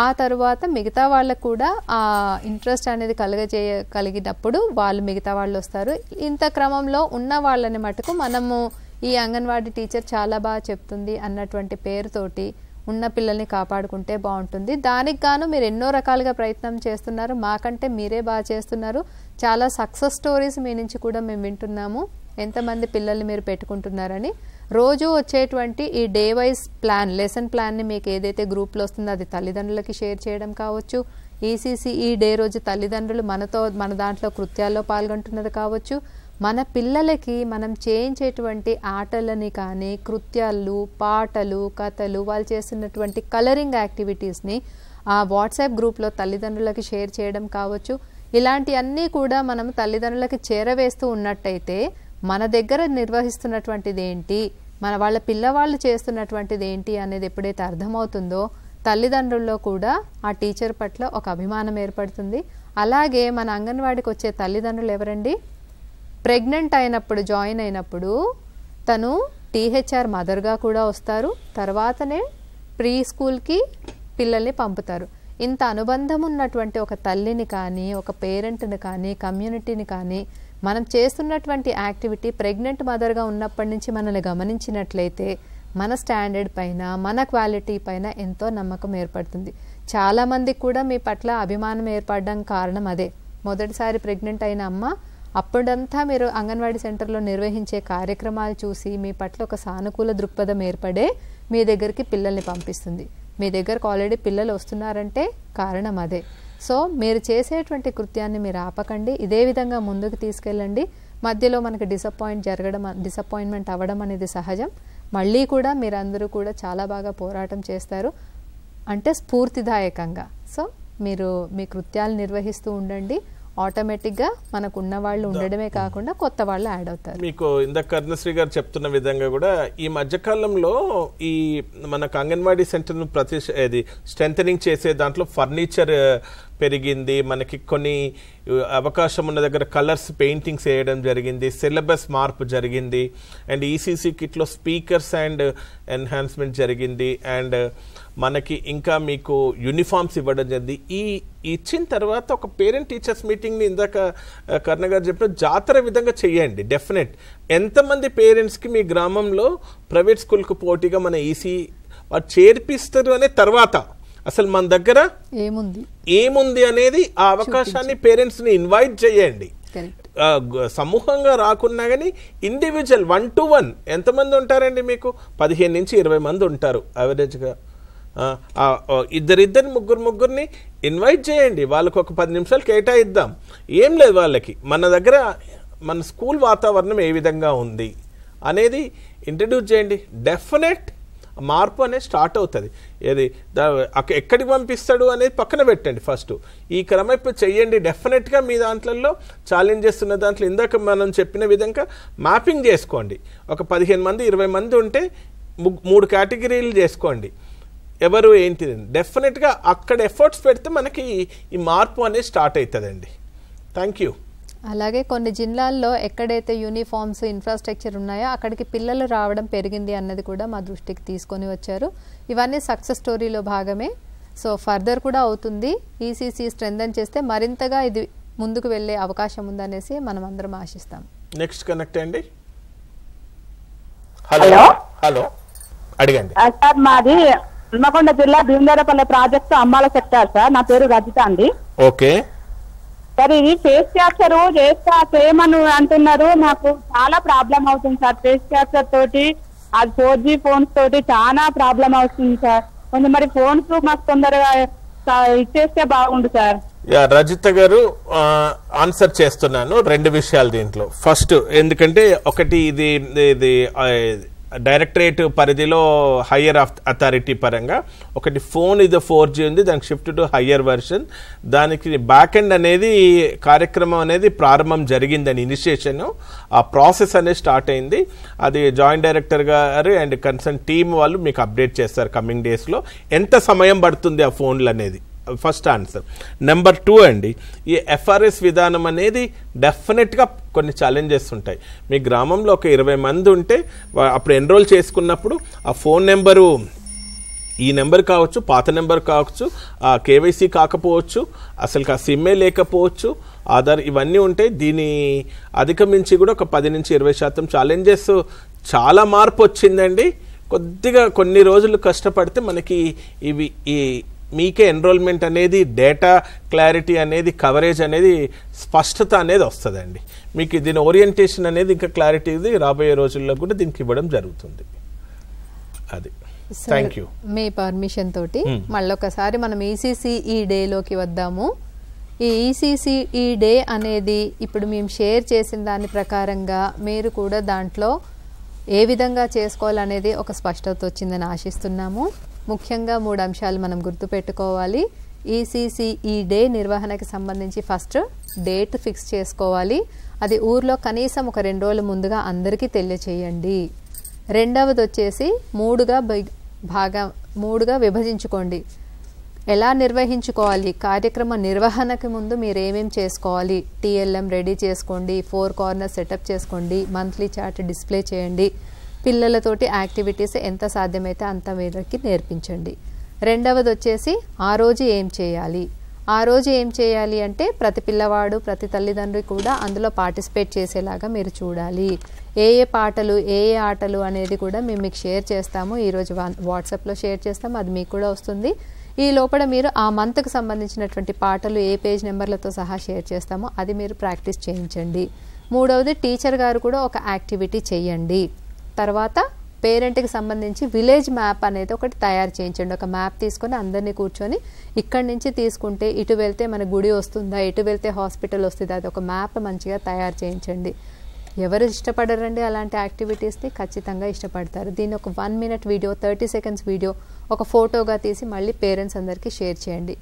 Speaker 2: ఆ తరువాత మిగతా వాళ్ళకు కూడా ఆ ఇంట్రెస్ట్ అనేది కలిగినప్పుడు వాళ్ళు మిగతా వాళ్ళు వస్తారు. ఇంత క్రమంలో ఉన్న వాళ్ళని మటుకు మనము ఈ అంగన్వాడీ టీచర్ చాలా బాగా చెప్తుంది అన్నటువంటి పేరుతోటి ఉన్న పిల్లల్ని కాపాడుకుంటే బాగుంటుంది. దానికి గాను మీరు ఎన్నో రకాలుగా ప్రయత్నం చేస్తున్నారు. మాకంటే మీరే బాగా చేస్తున్నారు. చాలా సక్సెస్ స్టోరీస్ మీ నుంచి కూడా మేము వింటున్నాము. ఎంతమంది పిల్లల్ని మీరు పెట్టుకుంటున్నారని. రోజు వచ్చేటువంటి ఈ డే వైజ్ ప్లాన్, లెసన్ ప్లాన్ని మీకు ఏదైతే గ్రూప్లో వస్తుందో అది తల్లిదండ్రులకి షేర్ చేయడం కావచ్చు. ఈసీసీ ఈ డే రోజు తల్లిదండ్రులు మన దాంట్లో కృత్యాల్లో పాల్గొంటున్నది కావచ్చు. మన పిల్లలకి మనం చేయించేటువంటి ఆటలని కానీ, కృత్యాలు, పాటలు, కథలు, వాళ్ళు చేస్తున్నటువంటి కలరింగ్ యాక్టివిటీస్ని ఆ వాట్సాప్ గ్రూప్లో తల్లిదండ్రులకి షేర్ చేయడం కావచ్చు. ఇలాంటివన్నీ కూడా మనం తల్లిదండ్రులకి చేరవేస్తూ ఉన్నట్టయితే మన దగ్గర నిర్వహిస్తున్నటువంటిది ఏంటి, వాళ్ళ పిల్లవాళ్ళు చేస్తున్నటువంటిది ఏంటి అనేది ఎప్పుడైతే అర్థమవుతుందో తల్లిదండ్రుల్లో కూడా ఆ టీచర్ పట్ల ఒక అభిమానం ఏర్పడుతుంది. అలాగే మన అంగన్వాడికి వచ్చే తల్లిదండ్రులు ఎవరండి, ప్రెగ్నెంట్ అయినప్పుడు జాయిన్ అయినప్పుడు తను టీహెచ్ఆర్ మదర్గా కూడా వస్తారు. తర్వాతనే ప్రీ స్కూల్కి పిల్లల్ని పంపుతారు. ఇంత అనుబంధం ఉన్నటువంటి ఒక తల్లిని కానీ, ఒక పేరెంట్ని కానీ, కమ్యూనిటీని కానీ మనం చేస్తున్నటువంటి యాక్టివిటీ ప్రెగ్నెంట్ మదర్గా ఉన్నప్పటి నుంచి మనల్ని గమనించినట్లయితే మన స్టాండర్డ్ పైన, మన క్వాలిటీ పైన ఎంతో నమ్మకం ఏర్పడుతుంది. చాలామందికి కూడా మీ పట్ల అభిమానం ఏర్పడడం కారణం అదే. మొదటిసారి ప్రెగ్నెంట్ అయిన అమ్మ అప్పుడంతా మీరు అంగన్వాడీ సెంటర్లో నిర్వహించే కార్యక్రమాలు చూసి మీ పట్ల ఒక సానుకూల దృక్పథం ఏర్పడే మీ దగ్గరికి పిల్లల్ని పంపిస్తుంది. మీ దగ్గరకు ఆల్రెడీ పిల్లలు వస్తున్నారంటే కారణం అదే. సో మీరు చేసేటువంటి కృత్యాన్ని మీరు ఆపకండి, ఇదే విధంగా ముందుకు తీసుకెళ్ళండి. మధ్యలో మనకి డిసప్పాయింట్మెంట్ అవ్వడం అనేది సహజం. మళ్ళీ కూడా మీరందరూ కూడా చాలా బాగా పోరాటం చేస్తారు, అంటే స్ఫూర్తిదాయకంగా. సో మీరు మీ కృత్యాలు నిర్వహిస్తూ ఉండండి. ఆటోమేటిక్గా మనకు ఉన్న వాళ్ళు ఉండడమే కాకుండా కొత్త వాళ్ళు యాడ్ అవుతారు.
Speaker 1: మీకు ఇందాక కర్ణశ్రీ గారు చెప్తున్న విధంగా కూడా ఈ మధ్యకాలంలో ఈ మనకు అంగన్వాడీ సెంటర్ను స్ట్రెంథనింగ్ చేసే దాంట్లో ఫర్నిచర్ పెరిగింది, మనకి కొన్ని అవకాశం ఉన్న దగ్గర కలర్స్ పెయింటింగ్స్ వేయడం జరిగింది, సిలబస్ మార్పు జరిగింది, అండ్ ఈసీసీ కిట్లో స్పీకర్స్ అండ్ ఎన్హాన్స్మెంట్ జరిగింది, అండ్ మనకి ఇంకా మీకు యూనిఫామ్స్ ఇవ్వడం జరిగింది. ఈ ఇచ్చిన తర్వాత ఒక పేరెంట్ టీచర్స్ మీటింగ్ని ఇందాక కర్ణ గారు చెప్పిన జాతర విధంగా చెయ్యండి. డెఫినెట్ ఎంతమంది పేరెంట్స్కి మీ గ్రామంలో ప్రైవేట్ స్కూల్కి పోటీగా మన ఈసీ వారు చేర్పిస్తారు అనే తర్వాత అసలు మన దగ్గర ఏముంది అనేది ఆ అవకాశాన్ని పేరెంట్స్ని ఇన్వైట్ చేయండి. సమూహంగా రాకున్నా కానీ ఇండివిజువల్ 1-to-1 ఎంతమంది ఉంటారండి మీకు? 15 నుంచి 20 మంది ఉంటారు యావరేజ్గా. ఇద్దరు ముగ్గురిని ఇన్వైట్ చేయండి, వాళ్ళకు ఒక 10 నిమిషాలు కేటాయిద్దాం. ఏం లేదు, వాళ్ళకి మన దగ్గర మన స్కూల్ వాతావరణం ఏ విధంగా ఉంది అనేది ఇంట్రడ్యూస్ చేయండి. డెఫినెట్ మార్పు అనేది స్టార్ట్ అవుతుంది. ఏది ఎక్కడికి పంపిస్తాడు అనేది పక్కన పెట్టండి, ఫస్ట్ ఈ క్రమైపు చెయ్యండి. డెఫినెట్గా మీ దాంట్లో ఛాలెంజెస్ ఉన్న దాంట్లో ఇందాక మనం చెప్పిన విధంగా మ్యాపింగ్ చేసుకోండి. ఒక 15 మంది 20 మంది ఉంటే 3 కేటగిరీలు చేసుకోండి, ఎవరు ఏంటి. డెఫినెట్గా అక్కడ ఎఫర్ట్స్ పెడితే మనకి ఈ మార్పు అనేది స్టార్ట్ అవుతుందండి. Thank you.
Speaker 2: అలాగే కొన్ని జిల్లాల్లో ఎక్కడైతే యూనిఫామ్స్ ఇన్ఫ్రాస్ట్రక్చర్ ఉన్నాయో అక్కడికి పిల్లలు రావడం పెరిగింది అన్నది కూడా మా దృష్టికి తీసుకొని వచ్చారు. ఇవన్నీ సక్సెస్ స్టోరీలో భాగమే. సో ఫర్దర్ కూడా అవుతుంది. ఈసీసీ స్ట్రెంథన్ చేస్తే మరింతగా ఇది ముందుకు వెళ్ళే అవకాశం ఉందనేసి మనం అందరం ఆశిస్తాం.
Speaker 1: నెక్స్ట్ కనెక్ట్ అండి. హలో హలో అడగండి
Speaker 9: సార్. మాది హన్మకొండ జిల్లా భీమదేవరపల్లి ప్రాజెక్టు అమ్మాల సెక్టార్ సార్. నా పేరు రజిత అండి.
Speaker 1: ఓకే
Speaker 9: సార్, ఇది ఫేస్ క్యాప్చర్ చేయమని అంటున్నారు. నాకు చాలా ప్రాబ్లం అవుతుంది సార్. ఫేస్ క్యాప్చర్ తోటి అది 4G ఫోన్స్ తోటి చాలా ప్రాబ్లం అవుతుంది సార్. కొంచెం మరి ఫోన్స్ మాకు తొందరగా ఇచ్చేస్తే బాగుండు సార్.
Speaker 1: రజిత గారు ఆన్సర్ చేస్తున్నాను. 2 విషయాలు దీంట్లో. ఫస్ట్, ఎందుకంటే ఒకటి ఇది డైరెక్టరేట్ పరిధిలో హయ్యర్ అథారిటీ పరంగా ఒకటి ఫోన్ ఇది 4G ఉంది, దానికి షిఫ్ట్ టు హయ్యర్ వర్షన్. దానికి బ్యాక్ ఎండ్ అనేది కార్యక్రమం అనేది ప్రారంభం జరిగిందని ఇనిషియేషన్, ఆ ప్రాసెస్ అనేది స్టార్ట్ అయింది. అది జాయింట్ డైరెక్టర్ గారు అండ్ కన్సర్న్ టీమ్ వాళ్ళు మీకు అప్డేట్ చేస్తారు కమింగ్ డేస్లో ఎంత సమయం పడుతుంది ఆ ఫోన్లు అనేది. First answer. నెంబర్ 2 అండి, ఈ FRS విధానం అనేది డెఫినెట్గా కొన్ని ఛాలెంజెస్ ఉంటాయి. మీ గ్రామంలో ఒక 20 మంది ఉంటే అప్పుడు ఎన్రోల్ చేసుకున్నప్పుడు ఆ ఫోన్ నెంబరు ఈ నెంబర్ కావచ్చు, పాత నెంబర్ కావచ్చు, KYC కాకపోవచ్చు, అసలు ఆ సిమ్మే లేకపోవచ్చు, ఆధార్, ఇవన్నీ ఉంటాయి. దీని అధిగమించి కూడా ఒక 10 నుంచి 20% ఛాలెంజెస్. చాలా మార్పు వచ్చిందండి. కొద్దిగా కొన్ని రోజులు కష్టపడితే మనకి మీకే ఎన్రోల్మెంట్ అనేది, డేటా క్లారిటీ అనేది, కవరేజ్ అనేది, స్పష్టత అనేది వస్తుందండి. మీకు దీని ఓరియంటేషన్ అనేది ఇంకా క్లారిటీ రాబోయే రోజుల్లో కూడా దీనికి ఇవ్వడం జరుగుతుంది. అది. Thank you.
Speaker 2: మీ పర్మిషన్ తోటి మళ్ళొకసారి మనం ECCE డేలోకి వద్దాము. ఈ ECCE డే అనేది ఇప్పుడు మేము షేర్ చేసిన దాని ప్రకారంగా మీరు కూడా దాంట్లో ఏ విధంగా చేసుకోవాలనేది ఒక స్పష్టత వచ్చిందని ఆశిస్తున్నాము. ముఖ్యంగా 3 అంశాలు మనం గుర్తుపెట్టుకోవాలి. ECCE డే నిర్వహణకి సంబంధించి ఫస్ట్ డేట్ ఫిక్స్ చేసుకోవాలి. అది ఊర్లో కనీసం ఒక 2 రోజుల ముందుగా అందరికీ తెలియచేయండి. రెండవది వచ్చేసి 3గా విభజించుకోండి. ఎలా నిర్వహించుకోవాలి, కార్యక్రమ నిర్వహణకి ముందు మీరు ఏమేమి చేసుకోవాలి, TLM రెడీ చేసుకోండి, 4 కార్నర్ సెటప్ చేసుకోండి, మంత్లీ చార్ట్ డిస్ప్లే చేయండి, పిల్లలతోటి యాక్టివిటీస్ ఎంత సాధ్యమైతే అంత మీదకి నేర్పించండి. రెండవది వచ్చేసి ఆ రోజు ఏం చేయాలి అంటే ప్రతి పిల్లవాడు, ప్రతి తల్లిదండ్రులు కూడా అందులో పార్టిసిపేట్ చేసేలాగా మీరు చూడాలి. ఏ పాటలు, ఏ ఆటలు అనేది కూడా మేము మీకు షేర్ చేస్తాము. ఈరోజు వాట్సాప్లో షేర్ చేస్తాము, అది మీకు కూడా వస్తుంది. ఈ లోపల మీరు ఆ మంత్కి సంబంధించినటువంటి పాటలు ఏ పేజ్ నెంబర్లతో సహా షేర్ చేస్తామో అది మీరు ప్రాక్టీస్ చేయించండి. మూడవది టీచర్ గారు కూడా ఒక యాక్టివిటీ చేయండి. తర్వాత పేరెంట్కి సంబంధించి విలేజ్ మ్యాప్ అనేది ఒకటి తయారు చేయించండి. ఒక మ్యాప్ తీసుకొని అందరినీ కూర్చొని ఇక్కడి నుంచి తీసుకుంటే ఇటు వెళ్తే మన గుడి వస్తుందా, ఇటు వెళ్తే హాస్పిటల్ వస్తుందా, అది ఒక మ్యాప్ మంచిగా తయారు చేయించండి. ఎవరు ఇష్టపడరండి అలాంటి యాక్టివిటీస్ని? ఖచ్చితంగా ఇష్టపడతారు. దీన్ని ఒక 1 minute వీడియో, 30 seconds వీడియో ఒక ఫోటోగా తీసి మళ్ళీ పేరెంట్స్ అందరికీ షేర్ చేయండి.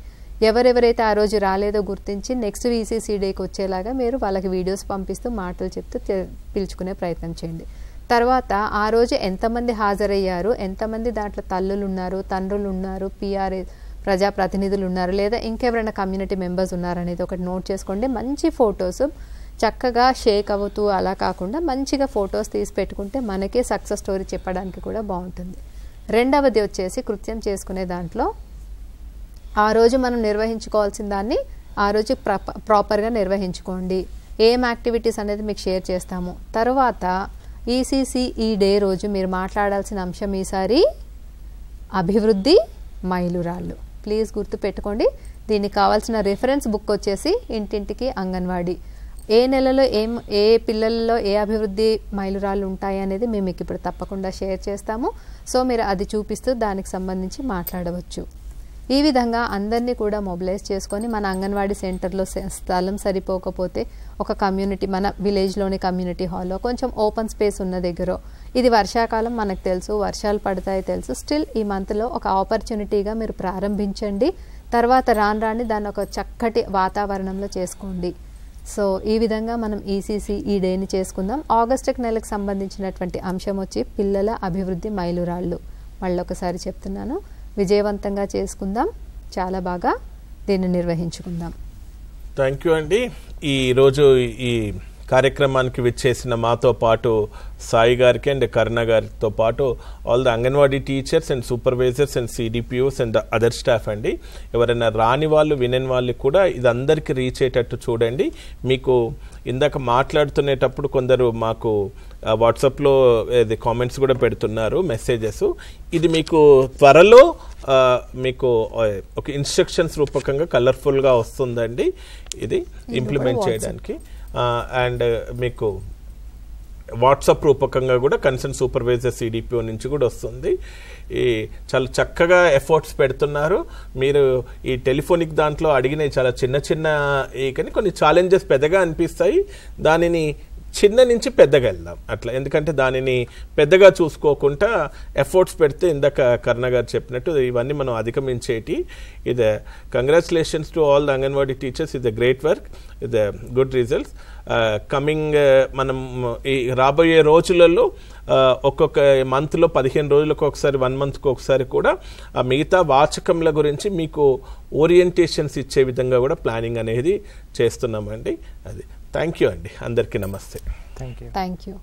Speaker 2: ఎవరెవరైతే ఆ రోజు రాలేదో గుర్తించి నెక్స్ట్ ECC డేకి వచ్చేలాగా మీరు వాళ్ళకి వీడియోస్ పంపిస్తూ మాటలు చెప్తూ పిలుచుకునే ప్రయత్నం చేయండి. తర్వాత ఆ రోజు ఎంతమంది హాజరయ్యారు, ఎంతమంది దాంట్లో తల్లులు ఉన్నారు, తండ్రులు ఉన్నారు, ప్రజాప్రతినిధులు ఉన్నారు, లేదా ఇంకెవరైనా కమ్యూనిటీ మెంబర్స్ ఉన్నారనేది ఒకటి నోట్ చేసుకోండి. మంచి ఫొటోస్ చక్కగా షేక్ అవుతూ అలా కాకుండా మంచిగా ఫొటోస్ తీసి పెట్టుకుంటే మనకే సక్సెస్ స్టోరీ చెప్పడానికి కూడా బాగుంటుంది. రెండవది వచ్చేసి కృత్యం చేసుకునే దాంట్లో ఆ రోజు మనం నిర్వహించుకోవాల్సిన దాన్ని ఆ రోజు ప్రాపర్గా నిర్వహించుకోండి. ఏం యాక్టివిటీస్ అనేది మీకు షేర్ చేస్తాము. తర్వాత ECCE డే రోజు మీరు మాట్లాడాల్సిన అంశం ఈసారి అభివృద్ధి మైలురాళ్ళు. ప్లీజ్ గుర్తుపెట్టుకోండి. దీనికి కావాల్సిన రిఫరెన్స్ బుక్ వచ్చేసి ఇంటింటికి అంగన్వాడీ. ఏ నెలలో ఏ పిల్లలలో ఏ అభివృద్ధి మైలురాళ్ళు ఉంటాయి అనేది మేము మీకు ఇప్పుడు తప్పకుండా షేర్ చేస్తాము. సో మీరు అది చూపిస్తూ దానికి సంబంధించి మాట్లాడవచ్చు. ఈ విధంగా అందరినీ కూడా మొబిలైజ్ చేసుకొని మన అంగన్వాడీ సెంటర్లో స్థలం సరిపోకపోతే ఒక కమ్యూనిటీ, మన విలేజ్లోని కమ్యూనిటీ హాల్లో కొంచెం ఓపెన్ స్పేస్ ఉన్న దగ్గర, ఇది వర్షాకాలం మనకు తెలుసు, వర్షాలు పడతాయి తెలుసు, స్టిల్ ఈ మంత్లో ఒక ఆపర్చునిటీగా మీరు ప్రారంభించండి. తర్వాత రాను దాన్ని ఒక చక్కటి వాతావరణంలో చేసుకోండి. సో ఈ విధంగా మనం ECCE డేని చేసుకుందాం. ఆగస్టు నెలకు సంబంధించినటువంటి అంశం వచ్చి పిల్లల అభివృద్ధి మైలురాళ్ళు. మళ్ళొకసారి చెప్తున్నాను, విజయవంతంగా చేసుకుందాం, చాలా బాగా దీన్ని నిర్వహించుకుందాం.
Speaker 1: థ్యాంక్ యూ అండి. ఈరోజు ఈ కార్యక్రమానికి విచ్చేసిన మాతో పాటు సాయి గారికి అండ్ కరుణ గారితో పాటు all the anganwadi teachers and supervisors and CDPOs and other staff అండి. ఎవరైనా రాని వాళ్ళు వినని వాళ్ళు కూడా ఇది అందరికీ రీచ్ అయ్యేటట్టు చూడండి. మీకు ఇందాక మాట్లాడుతునేటప్పుడు కొందరు మాకు వాట్సాప్లో కామెంట్స్ కూడా పెడుతున్నారు, మెసేజెస్. ఇది మీకు త్వరలో మీకు ఒక ఇన్స్ట్రక్షన్స్ రూపకంగా కలర్ఫుల్గా వస్తుందండి ఇది ఇంప్లిమెంట్ చేయడానికి. అండ్ మీకు వాట్సాప్ రూపకంగా కూడా కన్సర్న్ సూపర్వైజర్ సిడిపిఓ నుంచి కూడా వస్తుంది. ఈ చాలా చక్కగా ఎఫర్ట్స్ పెడుతున్నారు మీరు. ఈ టెలిఫోనిక్ దాంట్లో అడిగినవి చాలా చిన్న చిన్న కానీ కొన్ని ఛాలెంజెస్ పెద్దగా అనిపిస్తాయి. దానిని చిన్న నుంచి పెద్దగా వెళ్దాం అట్లా, ఎందుకంటే దానిని పెద్దగా చూసుకోకుండా ఎఫర్ట్స్ పెడితే ఇందాక కరుణ గారు చెప్పినట్టు ఇవన్నీ మనం అధిగమించేటి. ఇది congratulations to all the anganwadi teachers. ఇది గ్రేట్ వర్క్, ఇది గుడ్ రిజల్ట్స్. కమింగ్ మనం ఈ రాబోయే రోజులలో ఒక్కొక్క మంత్లో 15 రోజులకు ఒకసారి 1 మంత్కి ఒకసారి కూడా ఆ మిగతా వాచకముల గురించి మీకు ఓరియంటేషన్స్ ఇచ్చే విధంగా కూడా ప్లానింగ్ అనేది చేస్తున్నామండి. అది థ్యాంక్ యూ అండి. అందరికీ నమస్తే.
Speaker 3: Thank you.
Speaker 2: Thank you.